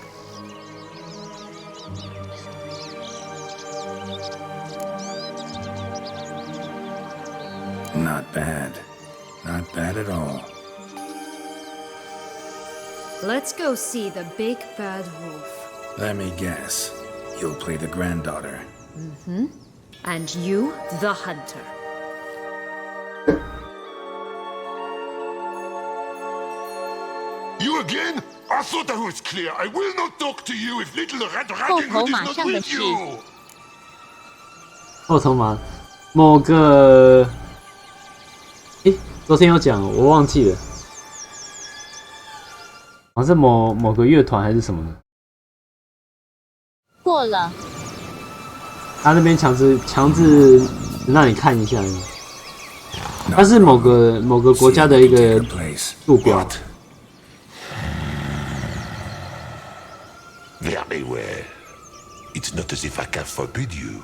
Not bad. Not bad at all. Let's go see the big bad wolf. Let me guess. You'll play the granddaughter. Mm-hmm. And you, the hunter. You again? I thought I was clear. I will not talk to you if little Red Riding Hood is not with you. 后头嘛，某个，昨天有讲，我忘记了，好像是某个乐团还是什么的。过了。他那边强制让你看一下，它是某个国家的一个路标。 Very well. It's not as if I can forbid you.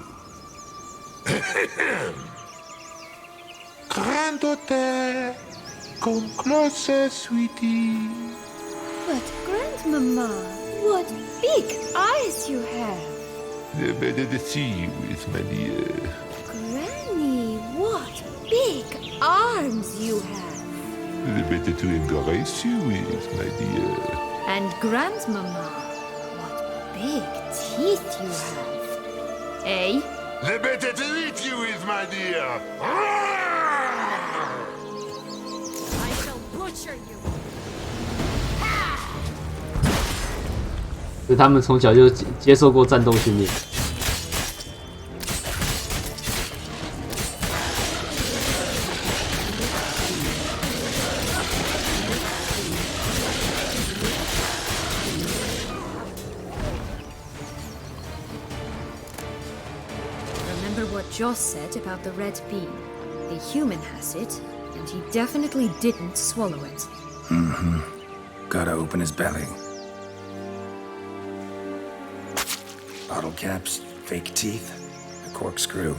Granddaughter, come closer, sweetie. But, Grandmama, what big eyes you have! Better to see you with, my dear. Granny, what big arms you have. The better to embrace you with, my dear. And Grandmama, what big teeth you have. Eh? The better to eat you with, my dear. I shall butcher you. 就他们从小就接受过战斗训练。Remember what Joss said about the red bean? A human has it, and he definitely didn't swallow it. Mm-hmm. Gotta open his belly. Bottle caps, fake teeth, a corkscrew.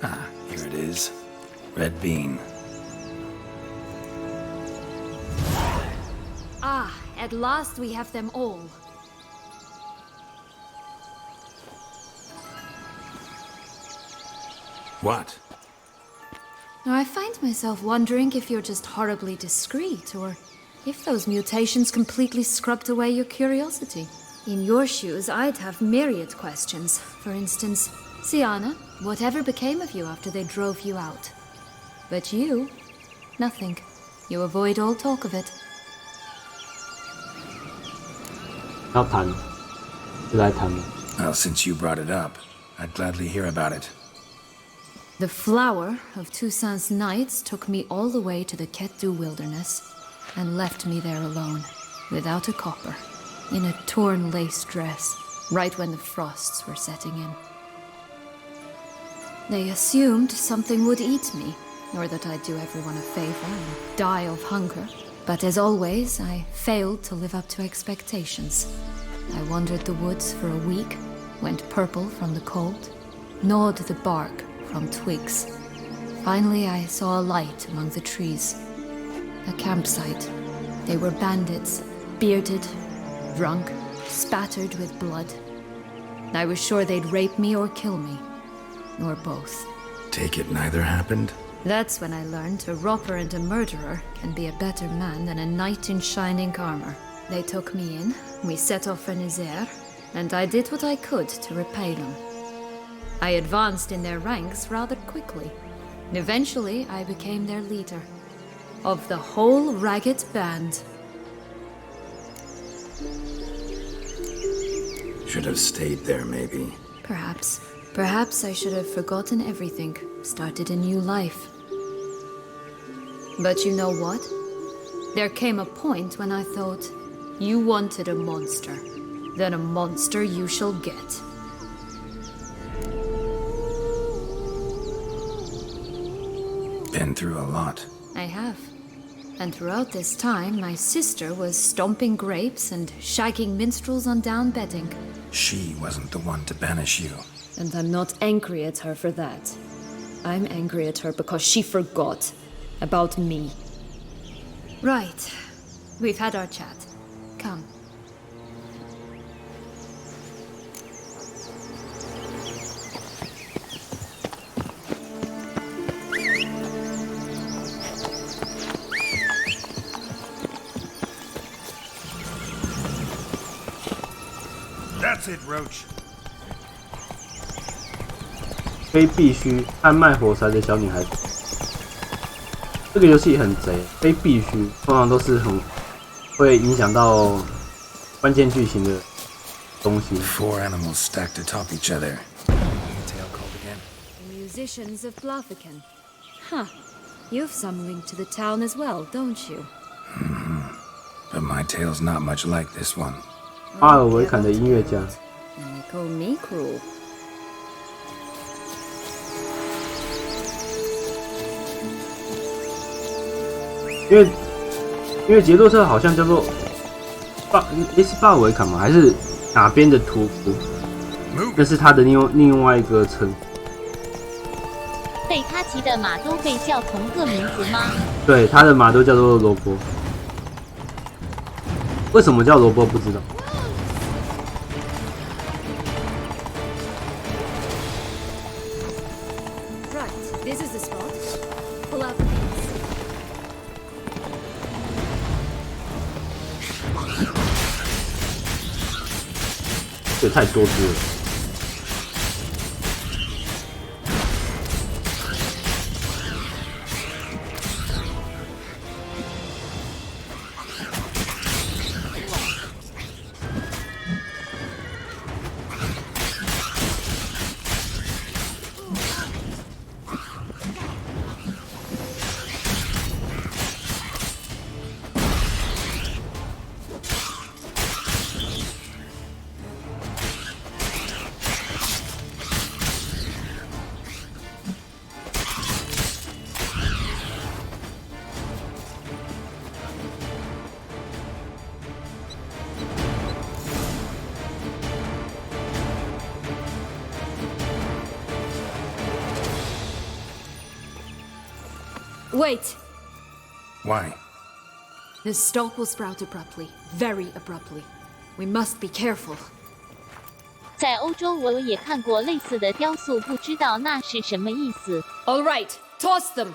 Ah, here it is. Red bean. Ah, at last we have them all. What? Now, I find myself wondering if you're just horribly discreet, or if those mutations completely scrubbed away your curiosity. In your shoes, I'd have myriad questions. For instance, Siana, whatever became of you after they drove you out? But you, nothing. You avoid all talk of it. 要谈，就来谈。 Well, since you brought it up, I'd gladly hear about it. The flower of Toussaint's Knights took me all the way to the Ketdu wilderness and left me there alone, without a copper, in a torn lace dress, right when the frosts were setting in. They assumed something would eat me, or that I'd do everyone a favor and die of hunger. But as always, I failed to live up to expectations. I wandered the woods for a week, went purple from the cold, gnawed the bark from twigs. Finally, I saw a light among the trees. A campsite. They were bandits, bearded, drunk, spattered with blood. I was sure they'd rape me or kill me. Or both. Take it neither happened? That's when I learned a robber and a murderer can be a better man than a knight in shining armor. They took me in, we set off for Nizer, and I did what I could to repay them. I advanced in their ranks rather quickly. Eventually, I became their leader. Of the whole ragged band. Should have stayed there, maybe. Perhaps. Perhaps I should have forgotten everything, started a new life. But you know what? There came a point when I thought, you wanted a monster. Then a monster you shall get. Been through a lot. I have. And throughout this time, my sister was stomping grapes and shagging minstrels on down bedding. She wasn't the one to banish you. And I'm not angry at her for that. I'm angry at her because she forgot about me. Right. We've had our chat. Come. That's it, Roach. 非必须按卖火柴的小女孩子。这个游戏很贼，非必须通常都是很会影响到关键剧情的东西。Four animals stacked atop each other. Tale called again. The musicians of Blaviken. Huh. You've some link to the town as well, don't you? But my tale's not much like this one. 阿尔维坎的音乐家。And they call me cruel. 因为杰洛特好像叫做是巴尔维坎吗？还是哪边的屠夫？那是他的另外一个称。被他骑的马都被叫同个名字吗？对，他的马都叫做罗伯。为什么叫罗伯不知道？ right, this is the spot. Pull out the beans. 这也太多只了。Wait! Why? The stalk will sprout abruptly, very abruptly. We must be careful. 在欧洲我也看过类似的雕塑，不知道那是什么意思。All right, toss them.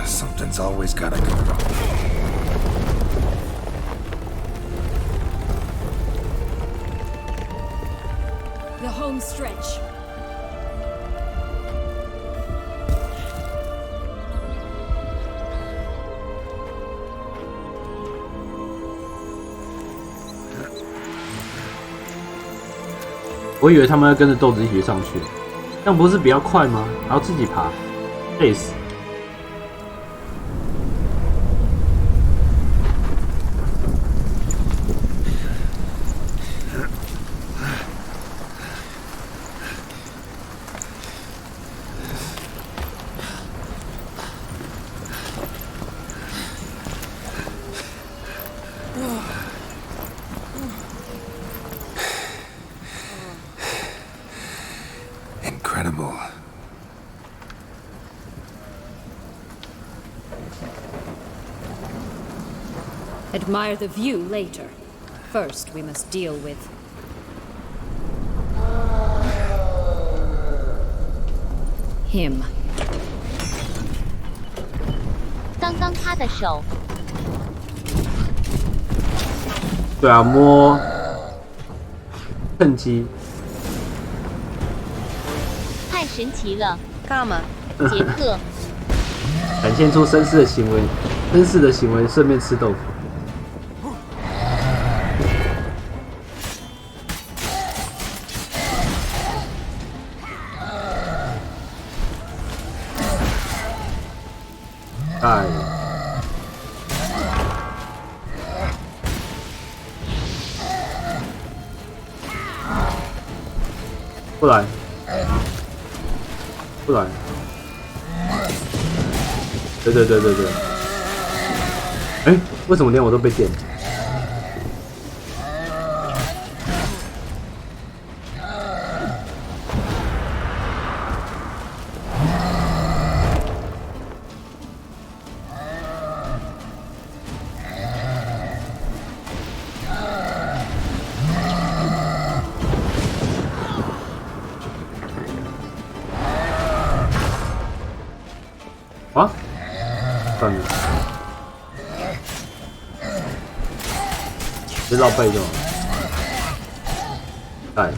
Something's always gotta go wrong. The home stretch. "我以为他们要跟着豆子一起上去，这样不是比较快吗？还要自己爬，累死。Incredible. Admire the view later. First, we must deal with him. 刚刚他的手。对啊，摸，趁机。太神奇了。干嘛？杰克。展现出绅士的行为，绅士的行为，顺便吃豆腐。哎，不来，不来。对。哎，为什么连我都被电？啊？算了，直接绕背就好。哎，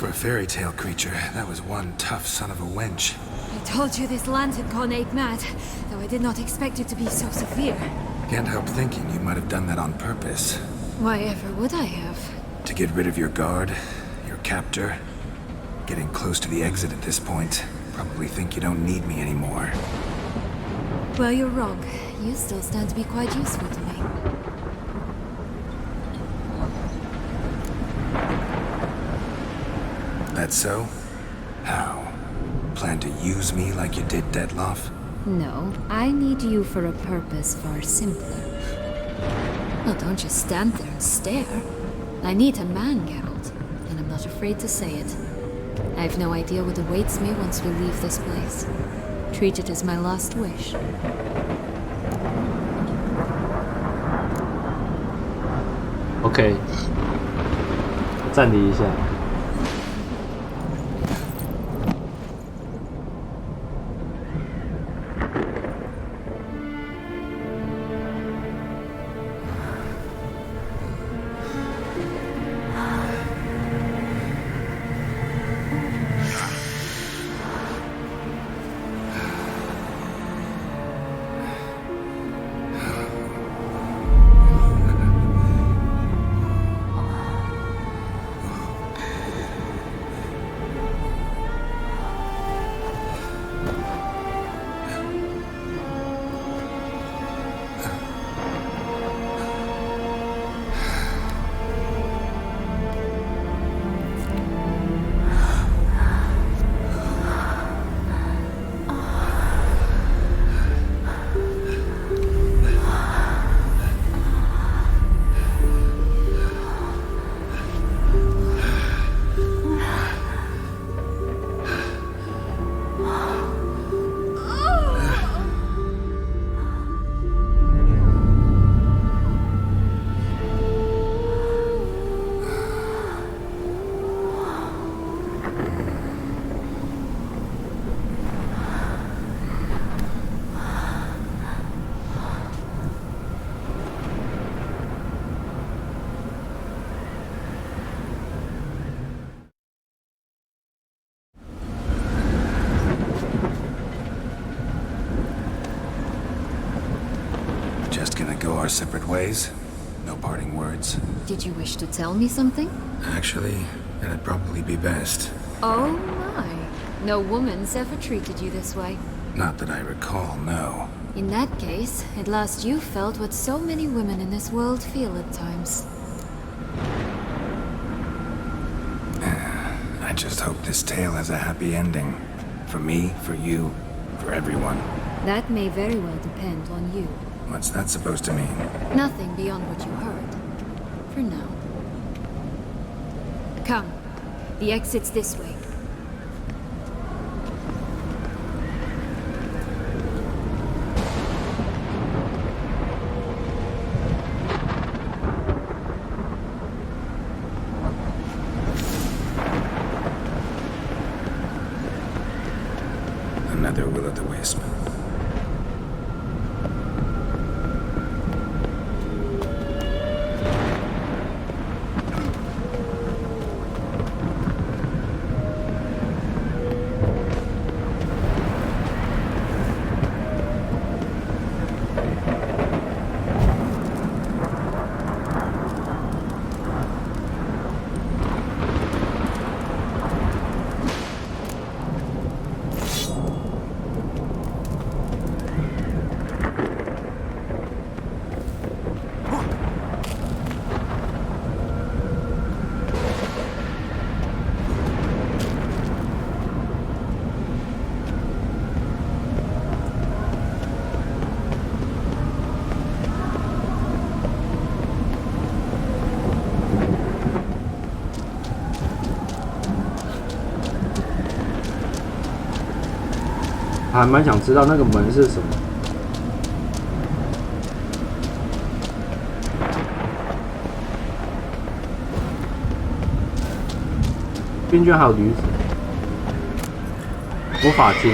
For a fairy tale creature, that was one tough son of a wench. I told you this lantern gone ape mad, though I did not expect it to be so severe. Can't help thinking you might have done that on purpose. Why ever would I have? To get rid of your guard, your captor. Getting close to the exit at this point. Probably think you don't need me anymore. Well, you're wrong. You still stand to be quite useful to me. That so? How? Plan to use me like you did Detloff? No, I need you for a purpose far simpler. Well, don't just stand there and stare. I need a man, Geralt, and I'm not afraid to say it. I have no idea what awaits me once we leave this place. Treat it as my last wish. OK， 暂停一下。Our separate ways? No parting words? Did you wish to tell me something? Actually, that'd probably be best. Oh my. No woman's ever treated you this way. Not that I recall, no. In that case, at last you felt what so many women in this world feel at times. I just hope this tale has a happy ending. For me, for you, for everyone. That may very well depend on you. What's that supposed to mean? Nothing beyond what you heard. For now. Come. The exit's this way. Another will-o'-the-wisp.还蛮想知道那个门是什么。边居然还有驴子，魔法金。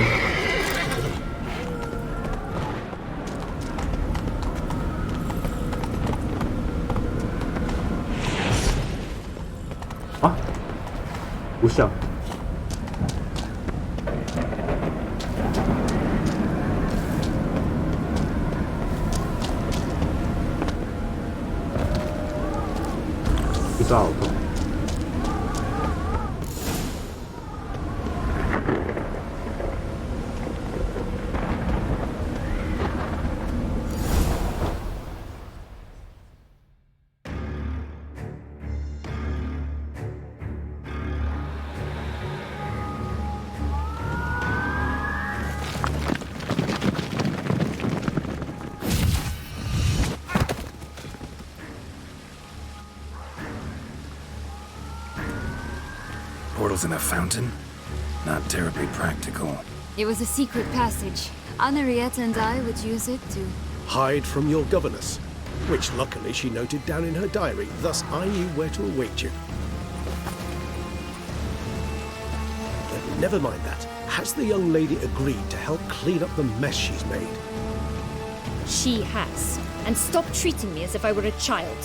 啊，不像。不知道好痛。Portals in a fountain? Not terribly practical. It was a secret passage. Henriette and I would use it to hide from your governess, which luckily she noted down in her diary, thus I knew where to await you. But never mind that. Has the young lady agreed to help clean up the mess she's made? She has. And stop treating me as if I were a child.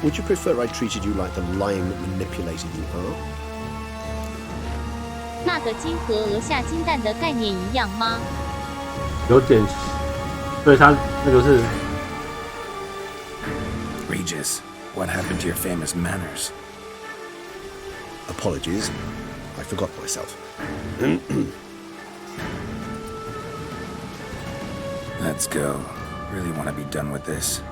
Would you prefer I treated you like the lion that manipulated you, huh? 那个金和鹅下金蛋的概念一样吗？有点，对他那个是。Regis, what happened to your famous manners? Apologies, I forgot myself. Let's go. Really want to be done with this.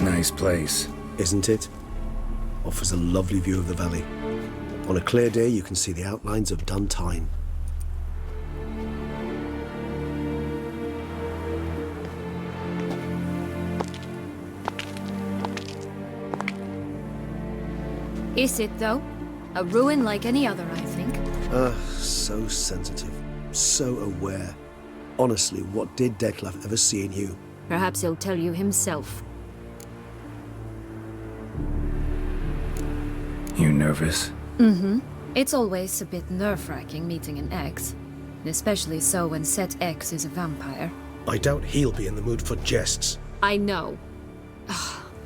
Nice place. Isn't it? Offers a lovely view of the valley. On a clear day, you can see the outlines of Duntine. Is it, though? A ruin like any other, I think. So sensitive. So aware. Honestly, what did Detlef ever see in you? Perhaps he'll tell you himself. You nervous? Mm-hmm. It's always a bit nerve-wracking meeting an ex. Especially so when said ex is a vampire. I doubt he'll be in the mood for jests. I know.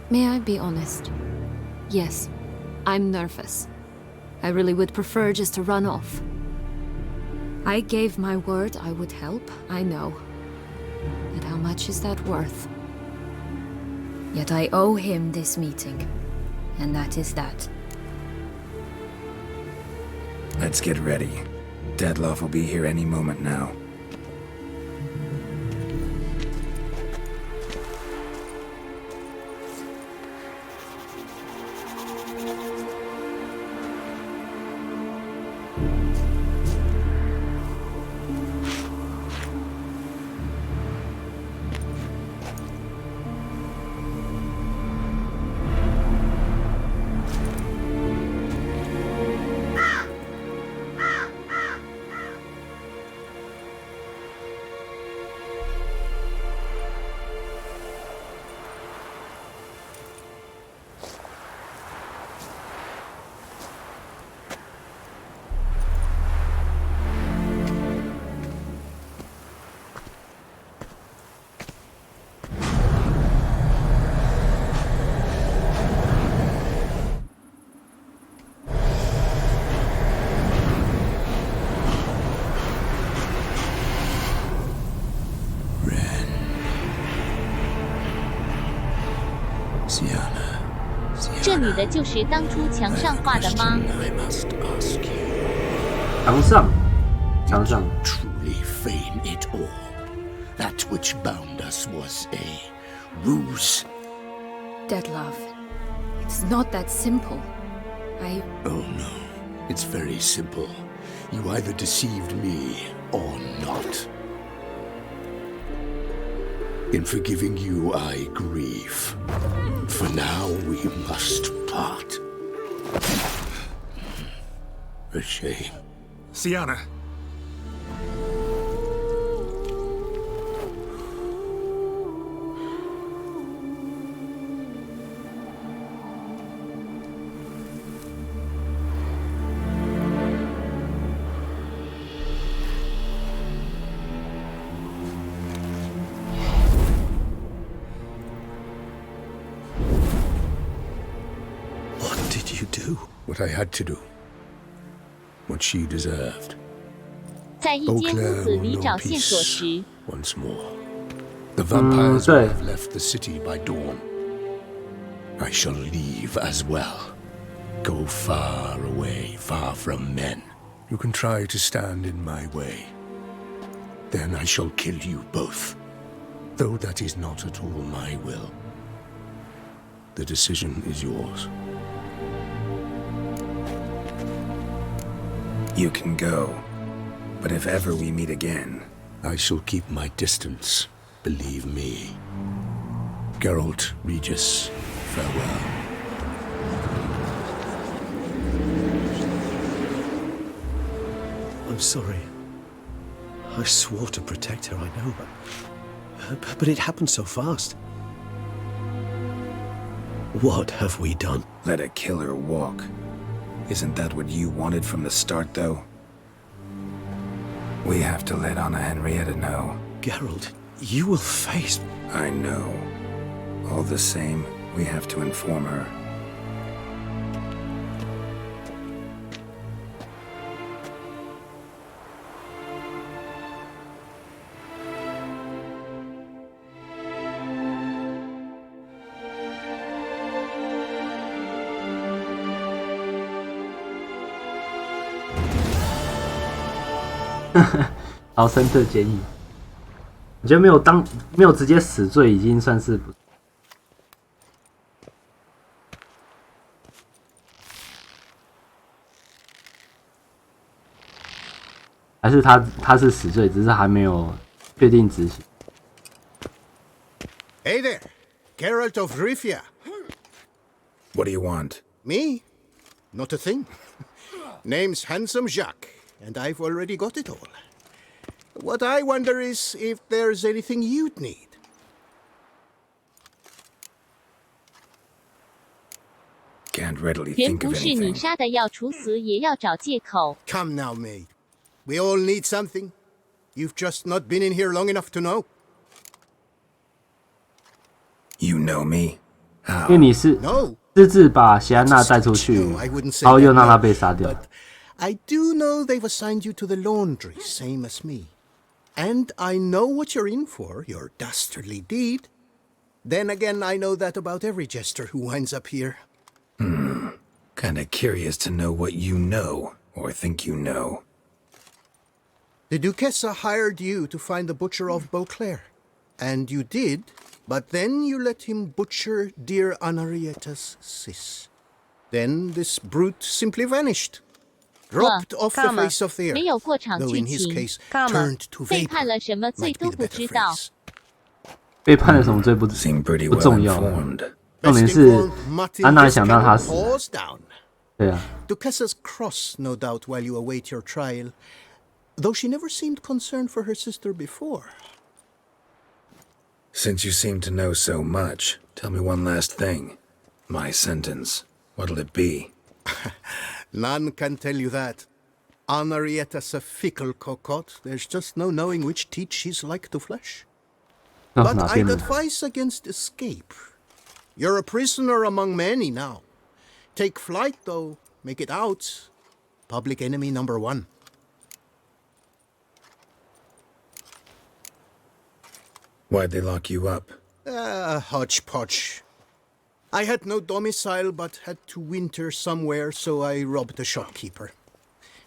May I be honest? Yes, I'm nervous. I really would prefer just to run off. I gave my word I would help, I know. But how much is that worth? Yet I owe him this meeting. And that is that. Let's get ready. Detlef will be here any moment now. Sienna. 这女的就是当初墙上画的吗？墙上。 Truly feign it all. That which bound us was a ruse. Detlef, it's not that simple. Oh no, it's very simple. You either deceived me or not. In forgiving you, I grieve. For now, we must part. A shame. Sienna. What I had to do. What she deserved. 在一间屋子里找线索时 Once more. The vampires will have left the city by dawn. I shall leave as well. Go far away, far from men. You can try to stand in my way. Then I shall kill you both. Though that is not at all my will. The decision is yours. You can go. But if ever we meet again... I shall keep my distance, believe me. Geralt, Regis, farewell. I'm sorry. I swore to protect her, I know, but it happened so fast. What have we done? Let a killer walk. Isn't that what you wanted from the start, though? We have to let Anna Henrietta know. Geralt, you will face... I know. All the same, we have to inform her.劳森特监狱，我觉得没有直接死罪已经算是不，还是他是死罪，只是还没有确定执行。Hey there, Geralt of Rivia. What do you want? Me? Not a thing. Name's Handsome Jacques, and I've already got it all. What I wonder is if there's anything you'd need. Can't readily 人 think 不 of 是你 anything. 杀的，要处死也要找借口。 Come now, maid. We all need something. You've just not been in here long enough to know. You know me? How? 因为你是私自把席安娜带出去，然后又让她被杀掉。 I do know they've assigned you to the laundry, same as me. And I know what you're in for, your dastardly deed. Then again, I know that about every jester who winds up here. Kinda curious to know what you know, or think you know. The Duchessa hired you to find the butcher of Beauclair. And you did, but then you let him butcher dear Anarietta's sis. Then this brute simply vanished. Dropped off the face of the 没有 earth, 过场 though 剧 in his 情 case turned to 背 vapor. 叛了什么罪都不知道。背叛了什么罪不重要，重点是安娜想让他死。对啊。 Duchessa's cross, no doubt, while you await your trial, though she never seemed concerned for her sister before. Since you seem to know so much, tell me one last thing. My sentence, what'll it be? None can tell you that. Anarietta's a fickle cocotte. There's just no knowing which teat she's like to flesh. But I'd advise against escape. You're a prisoner among many now. Take flight, though. Make it out. Public enemy number one. Why'd they lock you up? Hodgepodge. I had no domicile, but had to winter somewhere, so I robbed a shopkeeper.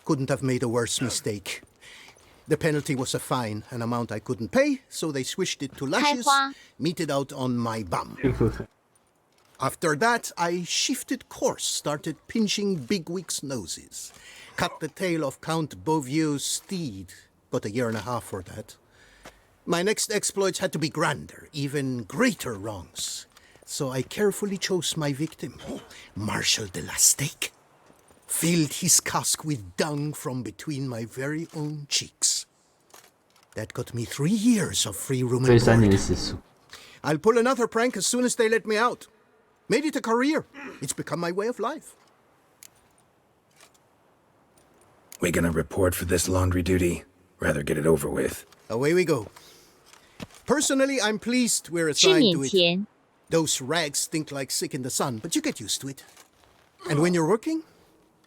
Couldn't have made a worse mistake. The penalty was a fine, an amount I couldn't pay, so they switched it to lashes, meted out on my bum. After that, I shifted course, started pinching bigwigs' noses. Cut the tail of Count Beauvieux's steed. Got a year and a half for that. My next exploits had to be grander, even greater wrongs. So I carefully chose my victim, Marshal de la Stake. Filled his cask with dung from between my very own cheeks. That got me 3 years of free room and board. I'll pull another prank as soon as they let me out. Made it a career. It's become my way of life. We gonna report for this laundry duty? Rather get it over with. Away we go. Personally, I'm pleased we're assigned to it. Those rags stink like sick in the sun, but you get used to it. And when you're working,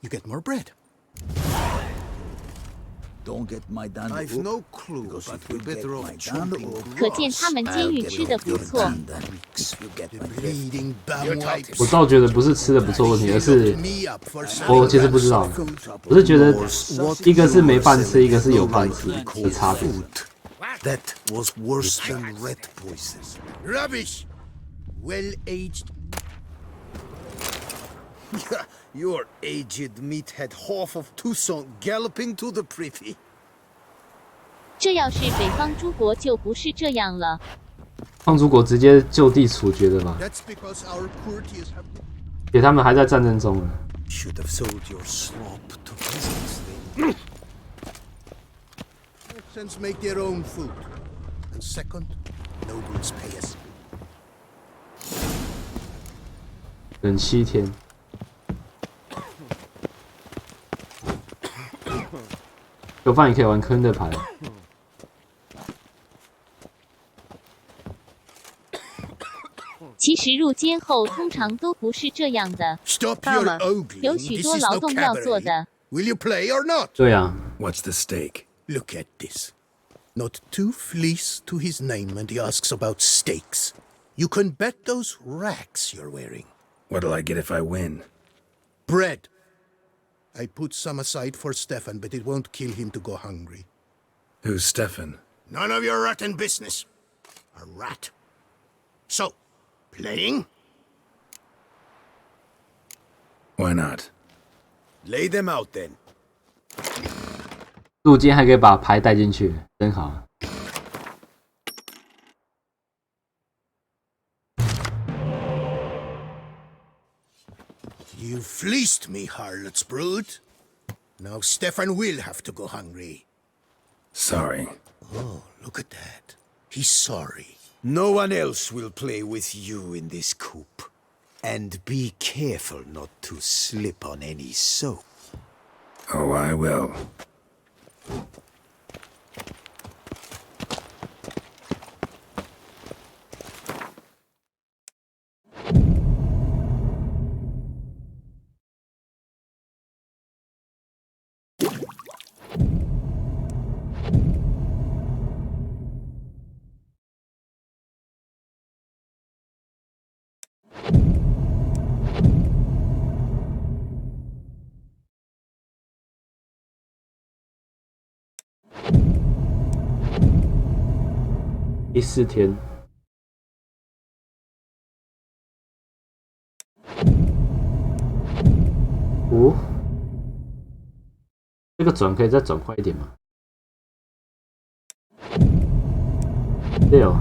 you get more bread. Don't get my done. I've no clue, but we're better off 可见他们监狱吃的不错。我倒觉得不是吃的不错问题，而是我其实不知道，我是觉得一个是没饭吃，一个是有饭吃的差别。That was worse than rat poison. Rubbish! Well-aged. Your aged meathead half of Tucson galloping to the privy. 这要是北方诸国就不是这样了。放诸国直接就地处决的嘛，给他们还在战争中呢。Should have sold your slop to peasants then. Merchants make their own food. And second, nobles pay us. 忍7天。有饭也可以玩坑的牌。其实入监后通常都不是这样的。爸爸，有许多劳动要做的。Will you play or not? 对啊。What's the stake? Look at this. Not 2 fleece to his name, and he asks about stakes. You can bet those rags you're wearing. What'll I get if I win? Bread. I put some aside for Stefan, but it won't kill him to go hungry. Who's Stefan? None of your rotten business. A rat. So, playing? Why not? Lay them out then. 入监还可以把牌带进去，真好。You fleeced me, harlot's brood. Now Stefan will have to go hungry. Sorry. Oh, look at that. He's sorry. No one else will play with you in this coop. And be careful not to slip on any soap. Oh, I will.第4天，哦，这个转可以再转快一点吗？6，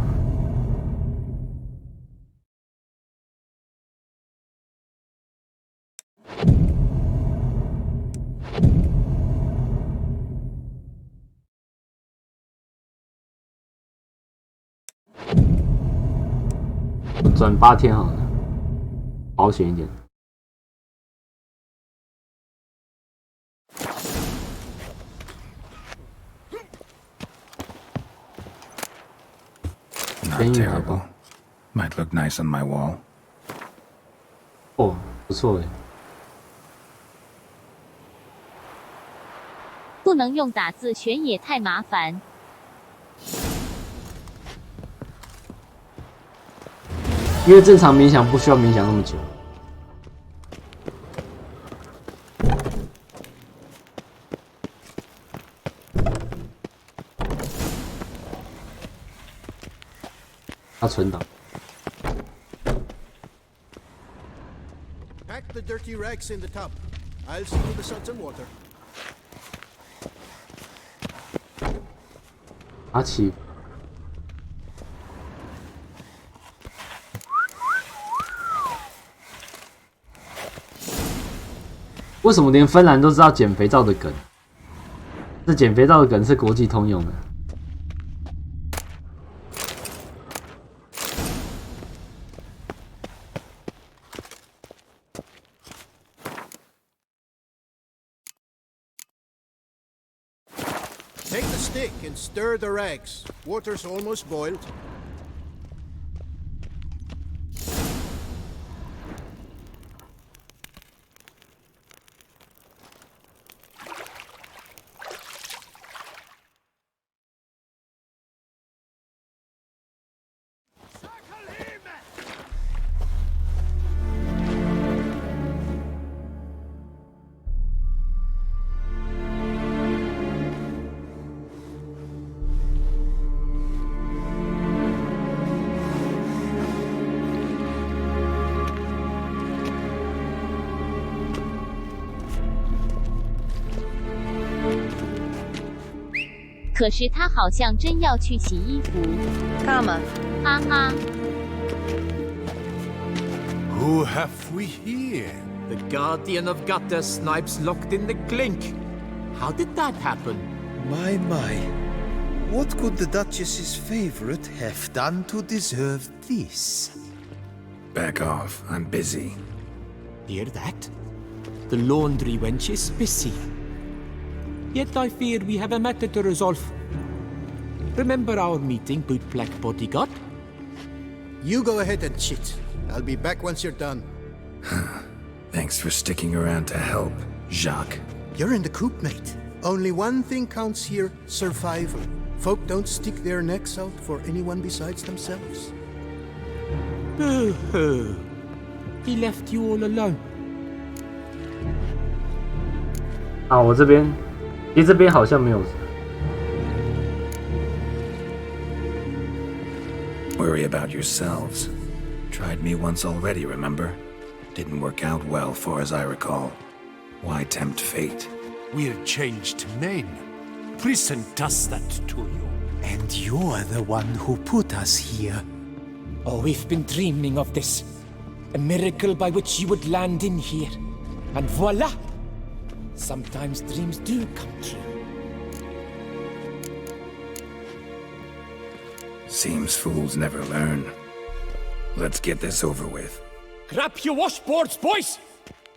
我转8天好了，保险一点。Not terrible. Might look nice on my wall. 哦，不错哎。不能用打字选也太麻烦。因为正常冥想不需要冥想那么久。他存档。Pack the dirty rags in the tub. I'll see to the salt and water. 阿奇，为什么连芬兰都知道捡肥皂的梗？这捡肥皂的梗是国际通用的。Take the stick and stir the rags. Water's almost boiled.可是他好像真要去洗衣服。Come on. 哈哈。Who have we here? The Guardian of Gutter Snipes locked in the clink. How did that happen? My. What could the Duchess's favorite have done to deserve this? Back off. I'm busy. Hear that? The laundry wench is busy. Yet I fear we have a matter to resolve. Remember our meeting, bootblack bodyguard? You go ahead and chit. I'll be back once you're done. Thanks for sticking around to help, Jacques. You're in the coop, mate. Only one thing counts here, survival. Folk don't stick their necks out for anyone besides themselves. Boo-hoo. He left you all alone. 啊，我这边，其实这边好像没有。Worry about yourselves. Tried me once already, remember? Didn't work out well, far as I recall. Why tempt fate? We're changed men. Prison does that to you. And you're the one who put us here. Oh, we've been dreaming of this. A miracle by which you would land in here. And voila! Sometimes dreams do come true. Seems fools never learn. Let's get this over with. Grab your washboards, boys!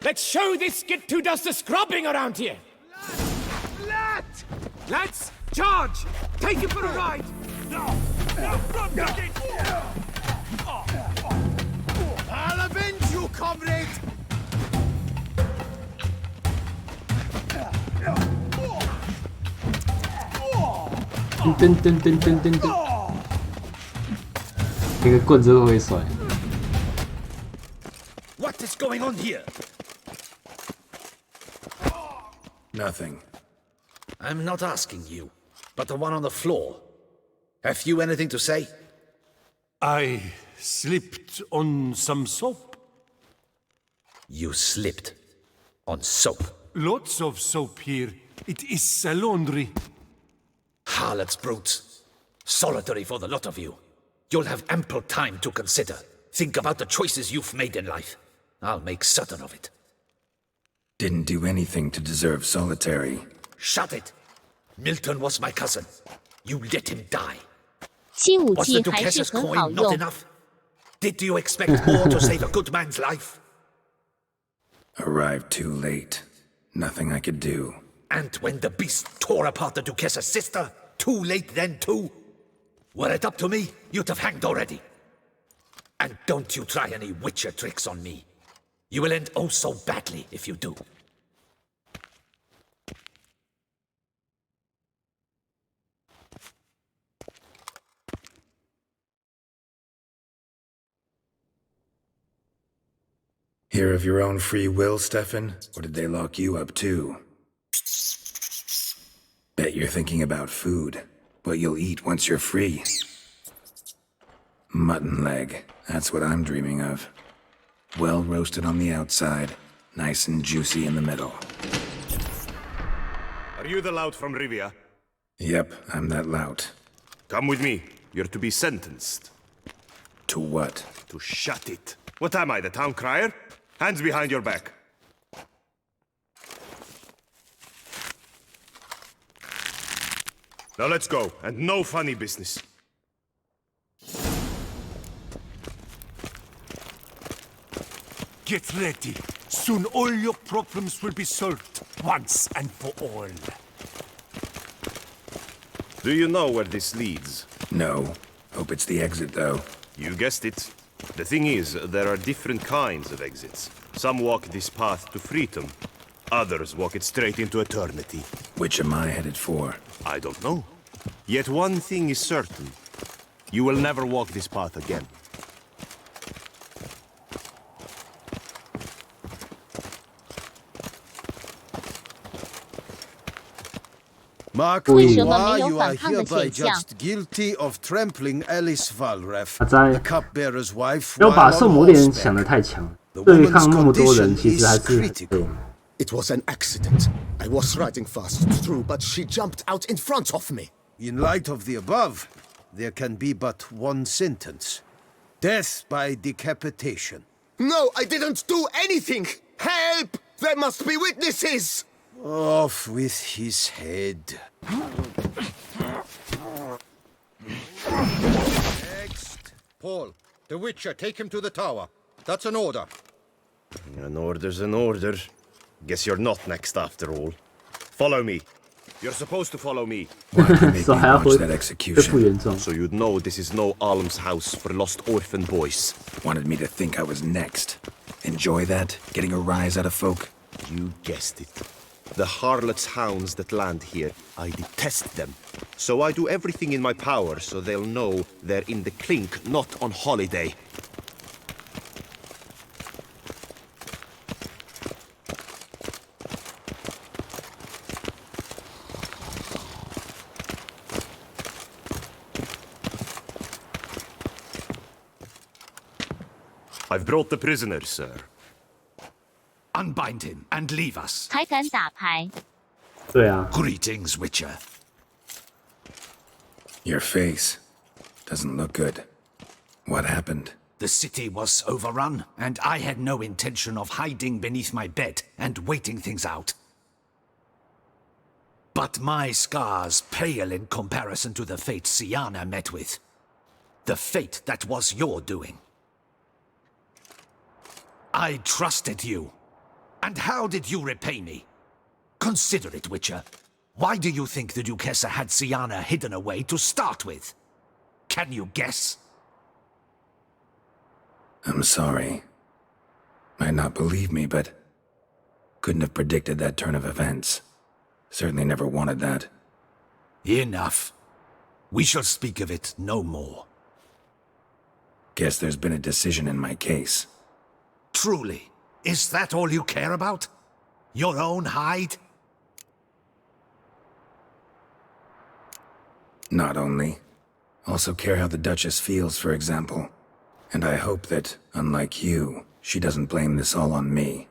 Let's show this git who does the scrubbing around here! Lads, charge! Take him for a ride! I'll avenge you, comrade!噔，那个棍子会不会甩？ What is going on here? Nothing. I'm not asking you, but the one on the floor. Have you anything to say? I slipped on some soap. You slipped on soap. Lots of soap here. It is a laundry. Harlots, brutes. Solitary for the lot of you. You'll have ample time to consider. Think about the choices you've made in life. I'll make certain of it. Didn't do anything to deserve solitary. Shut it! Milton was my cousin. You let him die. 新武 Was 器 the 还是 Duchess's 很好 coin not 用。 enough? Did you expect more to save a good man's life? Arrived too late. Nothing I could do. And when the beast tore apart the Duchess's sister, too late then too? Were it up to me, you'd have hanged already. And don't you try any witcher tricks on me. You will end oh so badly if you do. Here of your own free will, Stefan? Or did they lock you up too? Bet you're thinking about food. What you'll eat once you're free. Mutton leg. That's what I'm dreaming of. Well roasted on the outside, nice and juicy in the middle. Are you the lout from Rivia? Yep, I'm that lout. Come with me. You're to be sentenced. To what? To shut it. What am I, the town crier? Hands behind your back. Now let's go, and no funny business. Get ready. Soon all your problems will be solved, once and for all. Do you know where this leads? No. Hope it's the exit, though. You guessed it. The thing is, there are different kinds of exits. Some walk this path to freedom. Others walk it straight into eternity. Which am I headed for? I don't know. Yet one thing is certain. You will never walk this path again. Mark, 为 you 什么 are 没有反抗的 hereby 选项？ judged guilty of trampling Alice Valref, 他在 the cupbearer's wife, 没有把 while 圣 on 母脸 horseback. 想得太强了， The 对 woman's 抗那么多人， condition 其实还 is 是很 critical. 对。 It was an accident. I was riding fast through, but she jumped out in front of me. In light of the above, there can be but one sentence. Death by decapitation. No, I didn't do anything! Help! There must be witnesses! Off with his head. Next. Paul, the Witcher, take him to the tower. That's an order. An order's an order. Guess you're not next after all. Follow me. You're supposed to follow me. Why did you make me 手还要 watch 恢 that 恢 execution? 复原状。 So you'd know this is no almshouse for lost orphan boys. Wanted me to think I was next. Enjoy that? Getting a rise out of folk? You guessed it. The harlots' hounds that land here, I detest them. So I do everything in my power so they'll know they're in the clink, not on holiday. I've brought the prisoner, sir. Unbind him and leave us. 还敢打牌？对啊， Greetings, Witcher. Your face doesn't look good. What happened? The city was overrun, and I had no intention of hiding beneath my bed and waiting things out. But my scars pale in comparison to the fate Siana met with. The fate that was your doing. I trusted you. And how did you repay me? Consider it, Witcher. Why do you think the Duchessa had Siana hidden away to start with? Can you guess? I'm sorry. Might not believe me, but couldn't have predicted that turn of events. Certainly never wanted that. Enough. We shall speak of it no more. Guess there's been a decision in my case. Truly, is that all you care about? Your own hide? Not only. Also care how the Duchess feels, for example. And I hope that, unlike you, she doesn't blame this all on me.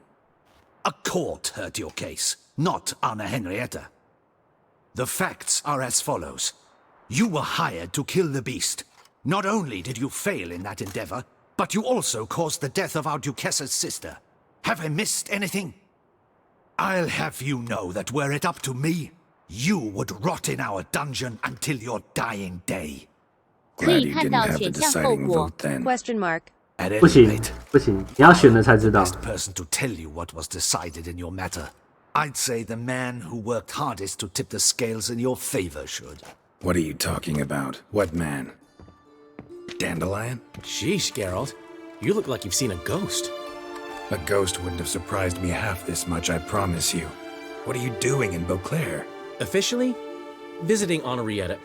A court heard your case, not Anna Henrietta. The facts are as follows. You were hired to kill the beast. Not only did you fail in that endeavor, but you also caused the death of our Duchessa's sister. Have I missed anything? I'll have you know that were it up to me, you would rot in our dungeon until your dying day. 可 Glad 以 you 看 didn't 到 have the 选项后 deciding 果 vote。then. Question mark. At 不 any 行 rate, 不行，你要选了才知道。 best person to tell you what was decided in your matter. I'd say the man who worked hardest to tip the scales in your favor should. What are you talking about? What man? Dandelion? Sheesh, Geralt. You look like you've seen a ghost. A ghost wouldn't have surprised me half this much, I promise you. What are you doing in Beauclair? Officially, visiting Henrietta.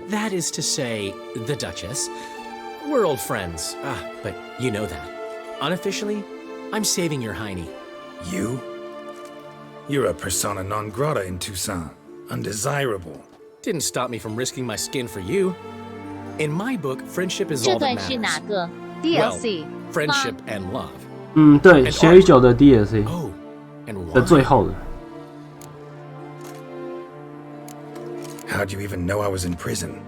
That is to say, the Duchess. We're old friends, but you know that. Unofficially, I'm saving your hiney. You? You're a persona non grata in Toussaint. Undesirable. Didn't stop me from risking my skin for you. In my book, friendship is 这 all that 段是哪 matters. 个 DLC. Well, friendship and love. 嗯，对，血与酒的 DLC And 的 why? 最后的。 How'd you even know I was in prison?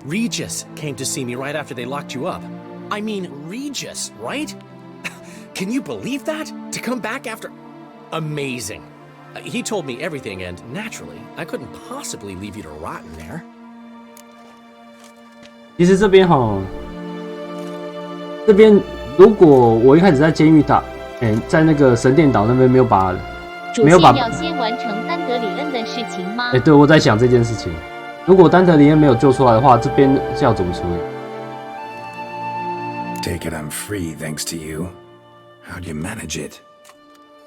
Regis came to see me right after they locked you up. I mean, Regis, right? Can you believe that? To come back after... Amazing. He told me everything, and naturally, I couldn't possibly leave you to rot in there. 其实这边如果我一开始在监狱在那个神殿岛那边没有把要先完成丹德里恩的事情吗？对，我在想这件事情。如果丹德里恩没有救出来的话，这边是要怎么处理 Take it I'm free thanks to you. How'd you manage it?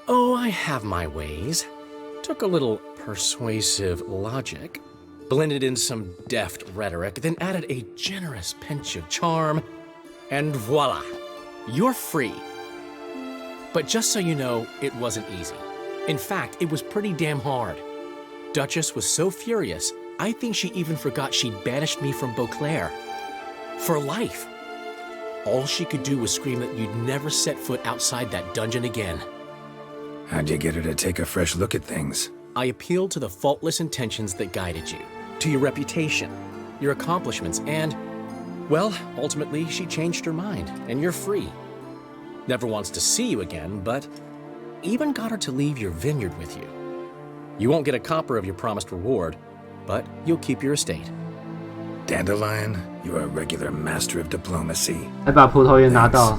Oh, I have my ways. Took a little persuasive logic, blended in some deft rhetoric, then added a generous pinch of charm, and voila, you're free. But just so you know, it wasn't easy. In fact, it was pretty damn hard. Duchess was so furious, I think she even forgot she'd banished me from Beauclair. For life. All she could do was scream that you'd never set foot outside that dungeon again. How'd you get her to take a fresh look at things? I appealed to the faultless intentions that guided you, to your reputation, your accomplishments, and, well, ultimately she changed her mind, and you're free. Never wants to see you again, but even got her to leave your vineyard with you. You won't get a copper of your promised reward, but you'll keep your estate. Dandelion, you're a regular master of diplomacy. 还把葡萄园拿到，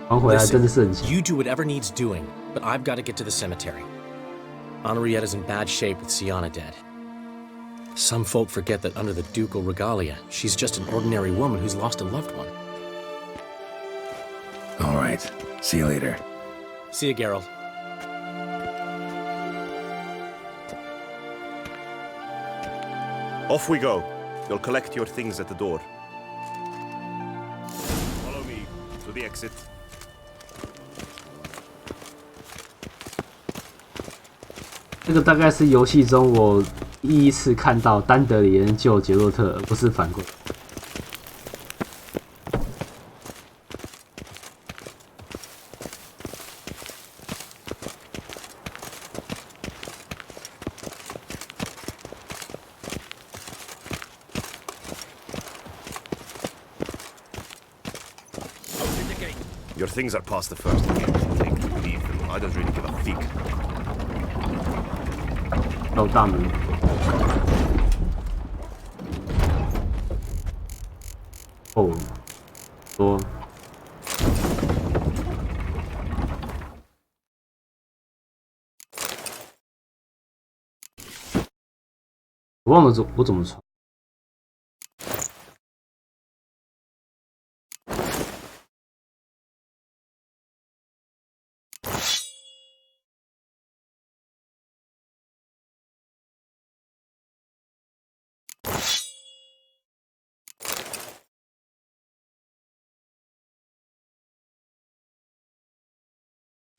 还回来真的是很强。 You do whatever needs doing, but I've got to get to the cemetery. Henrietta's in bad shape with Sienna dead. Some folk forget that under the ducal regalia, she's just an ordinary woman who's lost a loved one. All right. See you later. See you, Geralt. Off we go. You'll collect your things at the door. Follow me to the exit. 这个大概是游戏中我第一次看到丹德里恩救杰洛特，而不是反过来。Your things are past the first gate. Take them, leave them. I don't really give a fig. 到大门。哦，说。我忘了我怎么穿。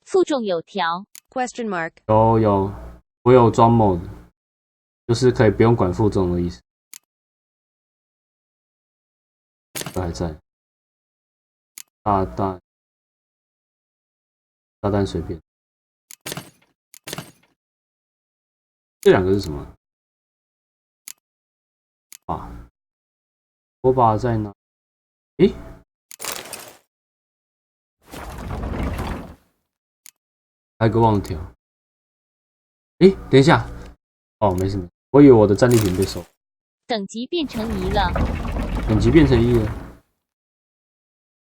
负重有条 ？Question mark。有，我有装 mode， 就是可以不用管负重的意思。这还在。炸弹随便。这两个是什么？火把在哪？诶？还有个忘了调。诶，等一下。哦，没什么。我以为我的战利品被收。等级变成1了。等级变成1了。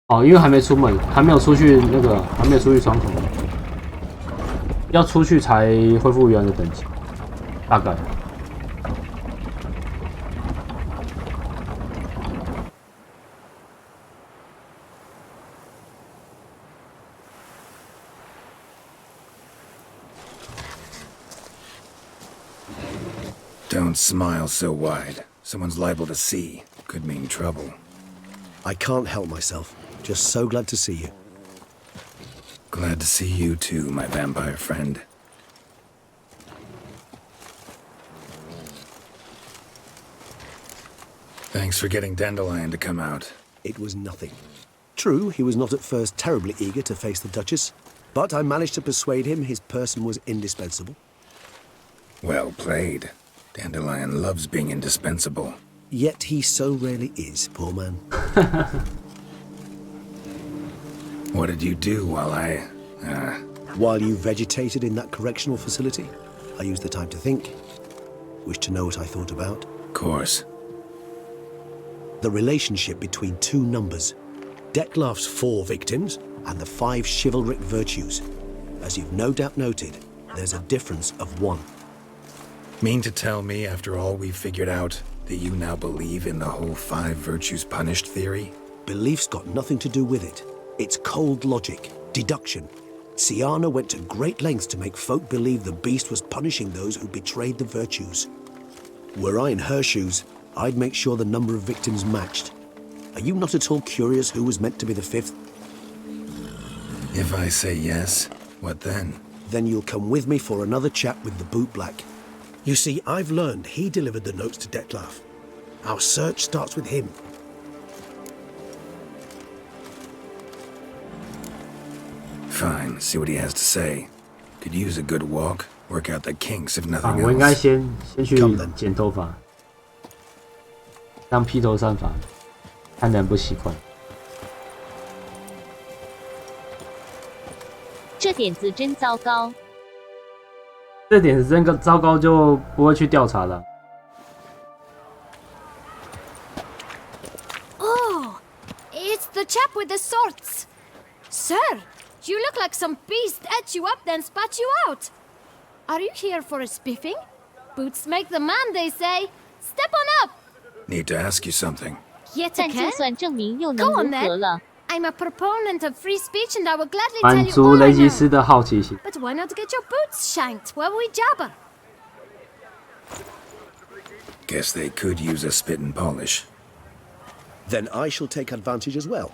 哦，因为还没出门，还没有出去那个，还没有出去窗口，要出去才恢复原来的等级，大概。Don't smile so wide. Someone's liable to see. Could mean trouble. I can't help myself. Just so glad to see you. Glad to see you too, my vampire friend. Thanks for getting Dandelion to come out. It was nothing. True, he was not at first terribly eager to face the Duchess, but I managed to persuade him his person was indispensable. Well played. Dandelion loves being indispensable. Yet he so rarely is, poor man. What did you do while While you vegetated in that correctional facility, I used the time to think. Wished to know what I thought about. Of course. The relationship between two numbers. Dettlaff's 4 victims and the 5 chivalric virtues. As you've no doubt noted, there's a difference of 1. Mean to tell me, after all we've figured out, that you now believe in the whole 5 virtues punished theory? Belief's got nothing to do with it. It's cold logic, deduction. Syanna went to great lengths to make folk believe the beast was punishing those who betrayed the virtues. Were I in her shoes, I'd make sure the number of victims matched. Are you not at all curious who was meant to be the 5th? If I say yes, what then? Then you'll come with me for another chat with the bootblack. You see, I've learned he delivered the notes to Dettlaff. Our search starts with him. Fine, see what he has to say. Could use a good walk, work out the kinks if nothing else. 我应该先去剪头发，当披头散发，看人不习惯。这点子真糟糕。这点子真糟糕，就不会去调查了。Oh, it's the chap with the swords. Sir, you look like some beast ate you up then spat you out. Are you here for a spiffing? Boots make the man, they say. Step on up. Need to ask you something. Yet 但就 again? 算证明又能 Go 如 on 何 then. 了？ I'm a proponent of free speech and I will gladly tell 满 you 足 all I 雷吉 know. 斯的好奇心。 But why not get your boots shanked while we jabber? Guess they could use a spit and polish. Then I shall take advantage as well.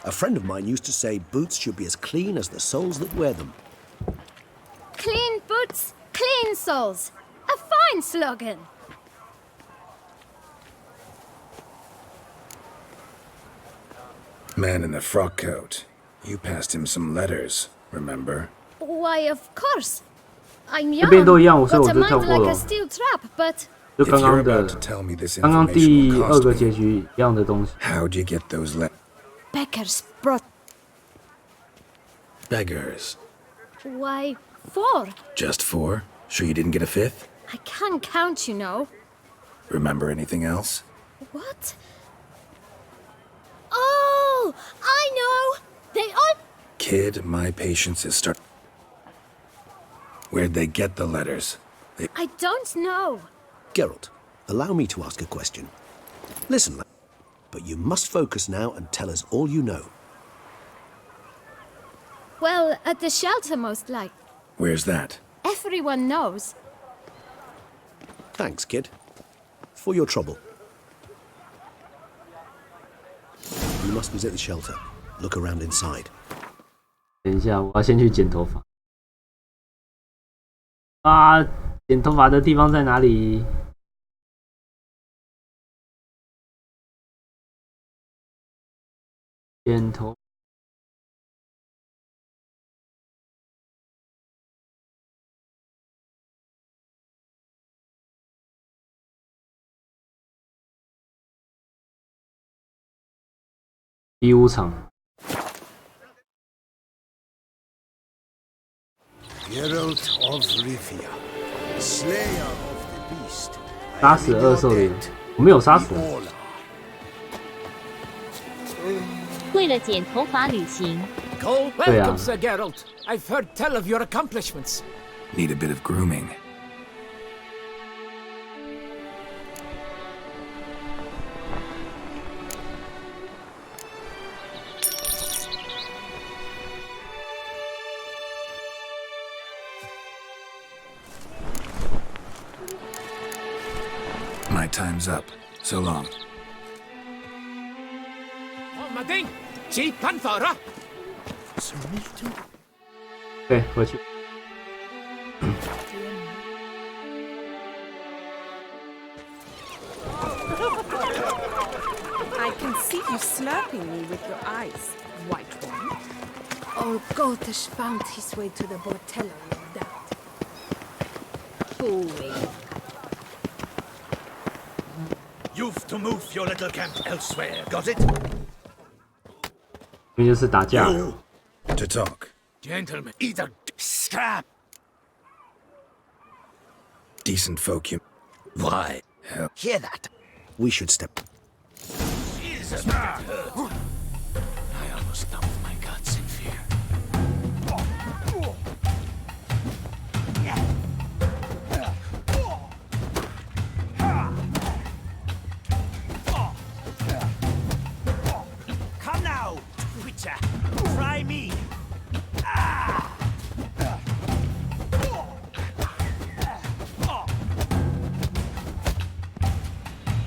A friend of mine used to say boots should be as clean as the soles that wear them. Clean boots, clean soles. A fine slogan. Man in the frock coat. You passed him some letters, remember? Why, of course. I'm 这边都一样， young, 所以 got 我 a 就跳 mind 过 like 了 a。steel trap, but 就刚刚的，刚刚第2个结局一样的东西。 How'd you get those beggars brought... beggars? Why, 4. Just 4? Sure you didn't get a 5th? I can't count, you know. Remember anything else? What? Oh, I know! They all... Kid, my patience is start. Where'd they get the letters? I don't know. Geralt, allow me to ask a question. Listen, but you must focus now and tell us all you know. Well, at the shelter, most like. Where's that? Everyone knows. Thanks, kid. For your trouble. You must visit the shelter. Look around inside. 等一下，我要先去剪头发。啊，剪头发的地方在哪里？剪头。第5场。 Geralt of Rivia, Slayer of the Beast. 杀死恶兽灵，我没有杀死。为了剪头发旅行。 Welcome, Sir Geralt. I've heard tell of your accomplishments. Need a bit of grooming. My time's up. So long. Mading, Chief Panthara. Sir Milton. 对，回去。 I can see you slurping me with your eyes, white one. Oh, Gotish found his way to the Bortello, no doubt. Fooey. You've to move your little camp elsewhere, got it? 因为就是打架。 To talk. Gentlemen, either scrap. Decent folk, you. Why? Hell. Hear that? We should step. subject to hurt. I almost dumped my guts in fear. Come now, Witcher. Try me.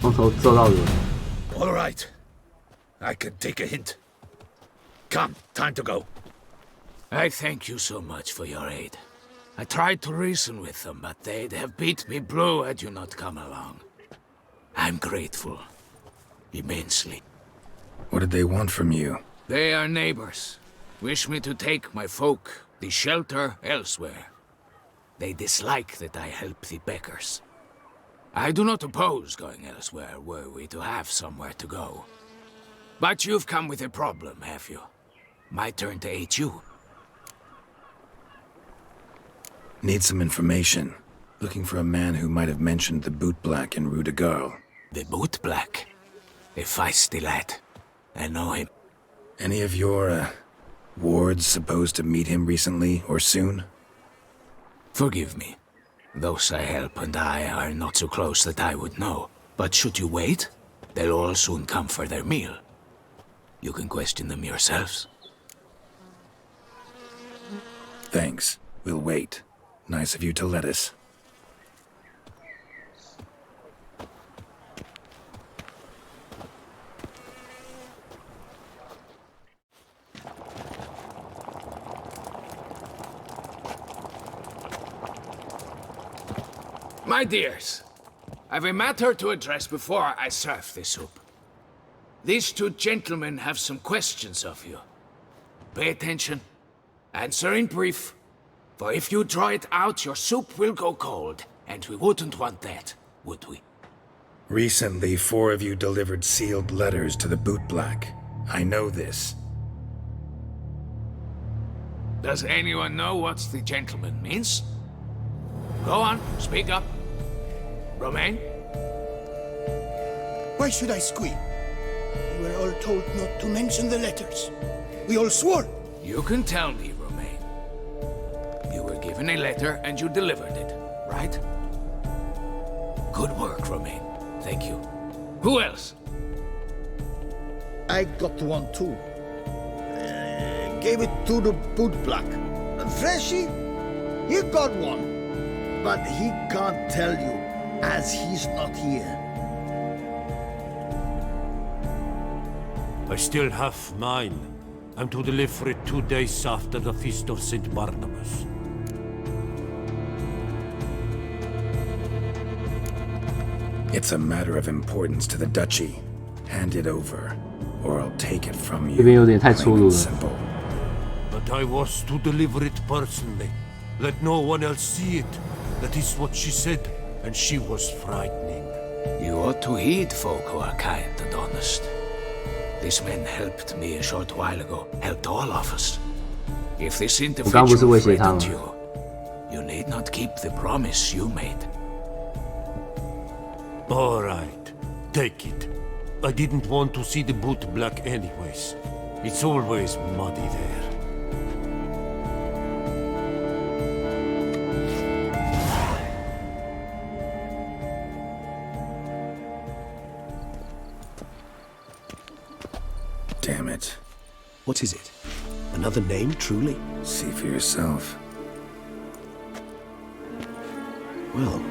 从头揍到尾。 All right. I can take a hint. Come, time to go. I thank you so much for your aid. I tried to reason with them, but they'd have beat me blue had you not come along. I'm grateful. Immensely. What did they want from you? They are neighbors. Wish me to take my folk, the shelter, elsewhere. They dislike that I help the beggars. I do not oppose going elsewhere, were we to have somewhere to go. But you've come with a problem, have you? My turn to aid you. Need some information. Looking for a man who might have mentioned the bootblack in Rue de Garl. The bootblack? A feisty lad. I know him. Any of your, wards supposed to meet him recently or soon? Forgive me. Those I help and I are not so close that I would know. But should you wait, they'll all soon come for their meal. You can question them yourselves. Thanks. We'll wait. Nice of you to let us. My dears, I've a matter to address before I serve the soup. These two gentlemen have some questions of you. Pay attention. Answer in brief. For if you draw it out, your soup will go cold, and we wouldn't want that, would we? Recently, 4 of you delivered sealed letters to the bootblack. I know this. Does anyone know what the gentleman means? Go on, speak up. Romain? Why should I squeal? We were all told not to mention the letters. We all swore. You can tell me, Romain. You were given a letter and you delivered it, right? Good work, Romain. Thank you. Who else? I got one too. Gave it to the bootblack. Freshy, he got one. But he can't tell you, as he's not here. I still have mine. I'm to deliver it 2 days after the Feast of St. Barnabas. It's a matter of importance to the duchy. Hand it over, or I'll take it from you. 这边有点太粗鲁了。 Simple. But I was to deliver it personally. Let no one else see it. That is what she said, and she was frightening. You ought to heed folk who are kind and honest. This man helped me a short while ago, helped all of us. If this individual threatened you, you need not keep the promise you made. All right, take it. I didn't want to see the bootblack anyways. It's always muddy there. Damn it. What is it? Another name, truly? See for yourself. Well.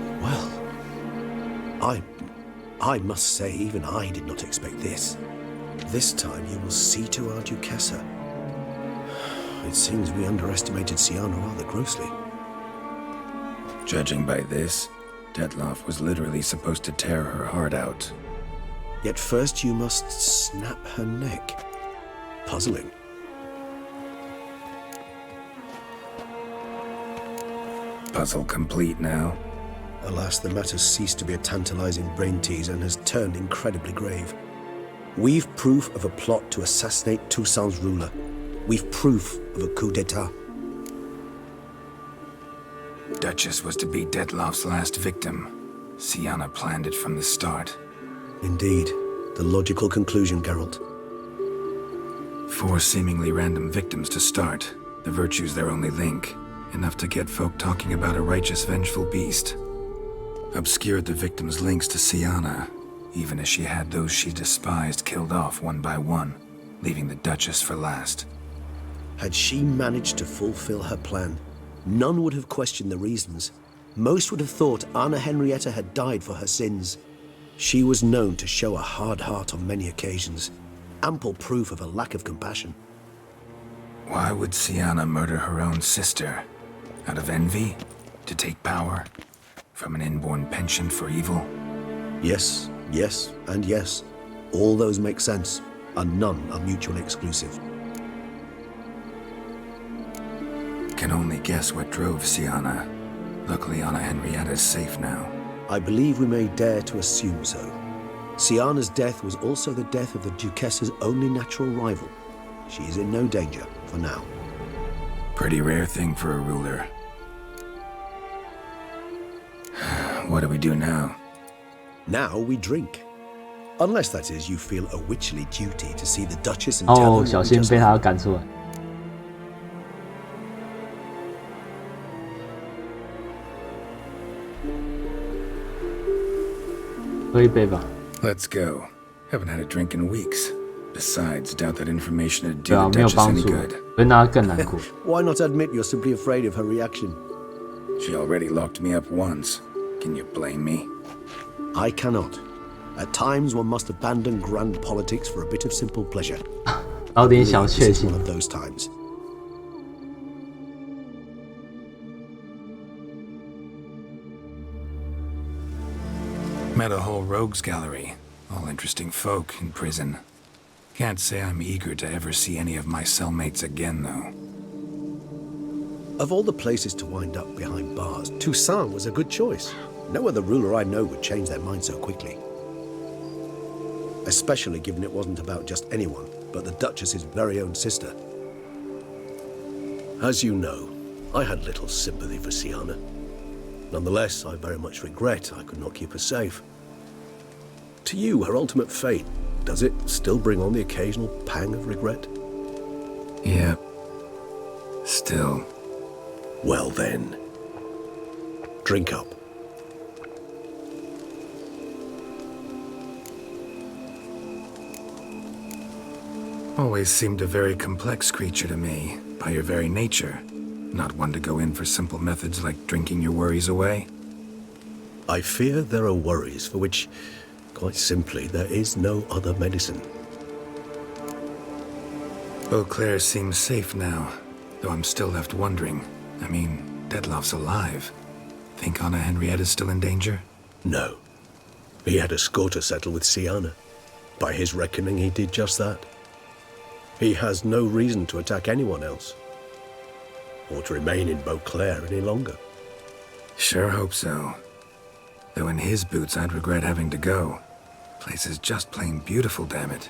I must say, even I did not expect this. This time you will see to our Duchessa. It seems we underestimated Siana rather grossly. Judging by this, Detloff was literally supposed to tear her heart out. Yet first you must snap her neck. Puzzling. Puzzle complete now. Alas, the matter's ceased to be a tantalizing brain tease and has turned incredibly grave. We've proof of a plot to assassinate Toussaint's ruler. We've proof of a coup d'etat. Duchess was to be Detloff's last victim. Siana planned it from the start. Indeed. The logical conclusion, Geralt. 4 seemingly random victims to start. The virtue's their only link. Enough to get folk talking about a righteous, vengeful beast. Obscured the victims' links to Siana, even as she had those she despised killed off one by one, leaving the Duchess for last. Had she managed to fulfill her plan, none would have questioned the reasons. Most would have thought Anna Henrietta had died for her sins. She was known to show a hard heart on many occasions, ample proof of a lack of compassion. Why would Siana murder her own sister? Out of envy? To take power? From an inborn penchant for evil? Yes, yes, and yes. All those make sense, and none are mutually exclusive. Can only guess what drove Siana. Luckily, Anna Henrietta's safe now. I believe we may dare to assume so. Siana's death was also the death of the Duchess's only natural rival. She is in no danger, for now. Pretty rare thing for a ruler. What do we do now? Now we drink. Unless, that is, you feel a witchly duty to see the Duchess and tell her what 小 we 心 just 被他赶出来。喝一杯吧。 Let's go. Haven't had a drink in weeks. Besides, doubt that information would 对 do 啊， the 没有 Duchess 帮 any 助， good. 会让他更难过。Why not admit you're simply afraid of her reaction? She already locked me up once. Can you blame me? I cannot. At times one must abandon grand politics for a bit of simple pleasure. 有点小确 This is 幸 one。of those times. Met a whole rogues gallery. All interesting folk in prison. Can't say I'm eager to ever see any of my cellmates again, though. Of all the places to wind up behind bars, Toussaint was a good choice. No other ruler I know would change their mind so quickly. Especially given it wasn't about just anyone, but the Duchess's very own sister. As you know, I had little sympathy for Siana. Nonetheless, I very much regret I could not keep her safe. To you, her ultimate fate, does it still bring on the occasional pang of regret? Yep. Still. Well then, drink up. Always seemed a very complex creature to me, by your very nature. Not one to go in for simple methods like drinking your worries away. I fear there are worries for which, quite simply, there is no other medicine. Beauclair seems safe now, though I'm still left wondering. I mean, Detloff's alive. Think Anna Henrietta's still in danger? No. He had a score to settle with Siana. By his reckoning, he did just that. He has no reason to attack anyone else, or to remain in Beauclair any longer. Sure hope so. Though in his boots, I'd regret having to go. Place is just plain beautiful, damn it.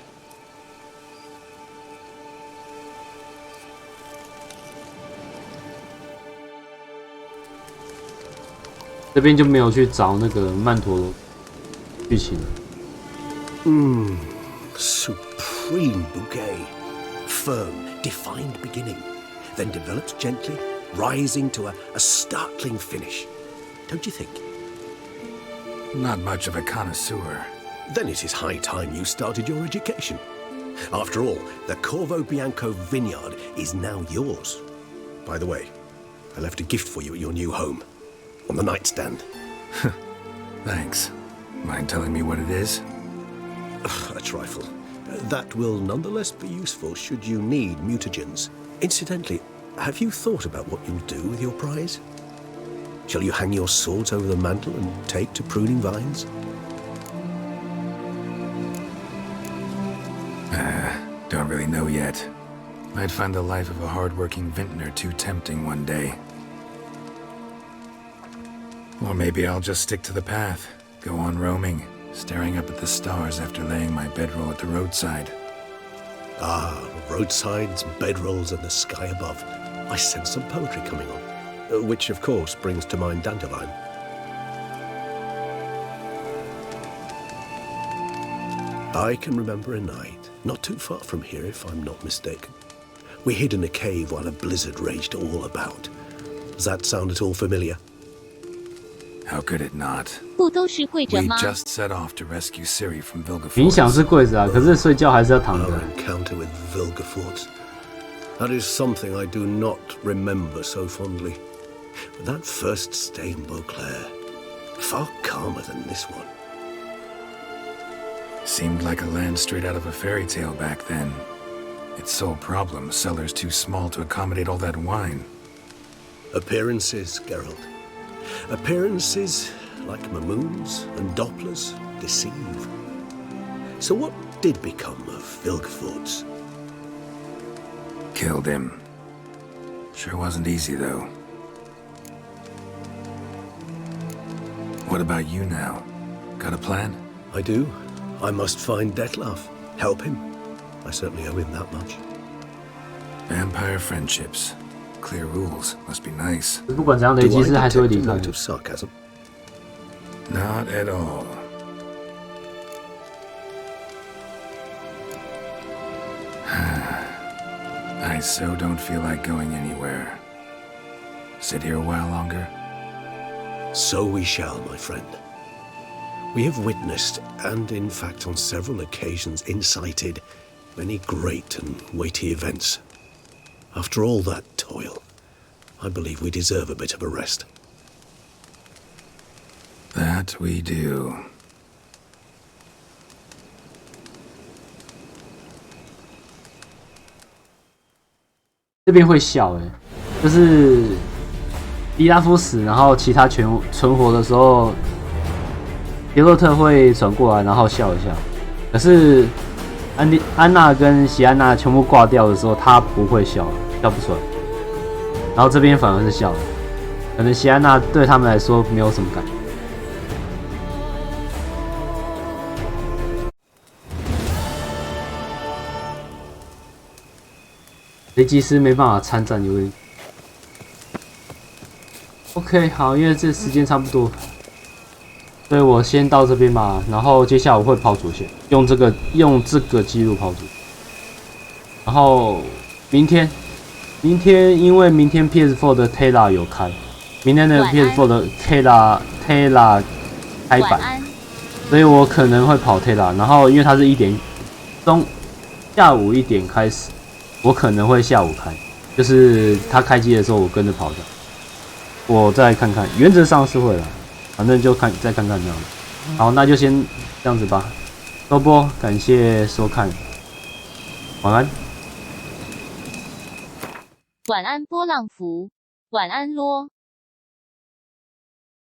这边就没有去找那个曼陀罗剧情了。Supreme bouquet. Firm, defined beginning, then developed gently, rising to a startling finish. Don't you think? Not much of a connoisseur. Then it is high time you started your education. After all, the Corvo Bianco vineyard is now yours. By the way, I left a gift for you at your new home. On the nightstand. Thanks. Mind telling me what it is? A trifle. That will nonetheless be useful should you need mutagens. Incidentally, have you thought about what you'll do with your prize? Shall you hang your swords over the mantle and take to pruning vines? Don't really know yet. Might find the life of a hard-working vintner too tempting one day. Or maybe I'll just stick to the path, go on roaming, staring up at the stars after laying my bedroll at the roadside. Ah, roadsides, bedrolls, and the sky above. I sense some poetry coming on, which of course brings to mind Dandelion. I can remember a night, not too far from here if I'm not mistaken. We hid in a cave while a blizzard raged all about. Does that sound at all familiar? How could it not? 不都是跪着 We 吗？ just set off to rescue Ciri from 冥想 Vilgefortz. 是跪着啊，可是睡觉还是要躺着。 Our encounter with Vilgefortz. That is something I do not remember so fondly. But that first stay in Beauclair, far calmer than this one. Seemed like a land straight out of a fairy tale back then. Its sole problem, cellars too small to accommodate all that wine. Appearances, Geralt. Appearances, like Mamoons and Dopplers, deceive. So what did become of Vilgefortz? Killed him. Sure wasn't easy, though. What about you now? Got a plan? I do. I must find Detlef. Help him. I certainly owe him that much. Vampire friendships. Clear rules. Must be nice. 不管怎样，雷吉斯还是会离 detect 开 a。note of sarcasm? Not at all. I so don't feel like going anywhere. Sit here a while longer? So we shall, my friend. We have witnessed, and in fact on several occasions incited, many great and weighty events. After all that toil, I believe we deserve a bit of a rest. That we do. 这边会笑就是伊拉夫死，然后其他全存活的时候，杰洛特会转过来，然后笑一下。可是安娜跟席安娜全部挂掉的时候，他不会笑，笑不出来。然后这边反而是笑的，可能席安娜对他们来说没有什么感觉。雷吉斯没办法参战，有点。OK， 好，因为这时间差不多，所以我先到这边吧。然后接下来我会跑主线，用这个记录跑主。然后明天因为明天 PS4 的 Tela 有开，明天的 PS4 的 Tela 开版，所以我可能会跑 Tela。然后因为它是下午1点开始。我可能会下午开，就是他开机的时候我跟着跑的，我再看看，原则上是会啦，反正就再看看这样。好，那就先这样子吧。收播，感谢收看，晚安。晚安波浪符，晚安咯。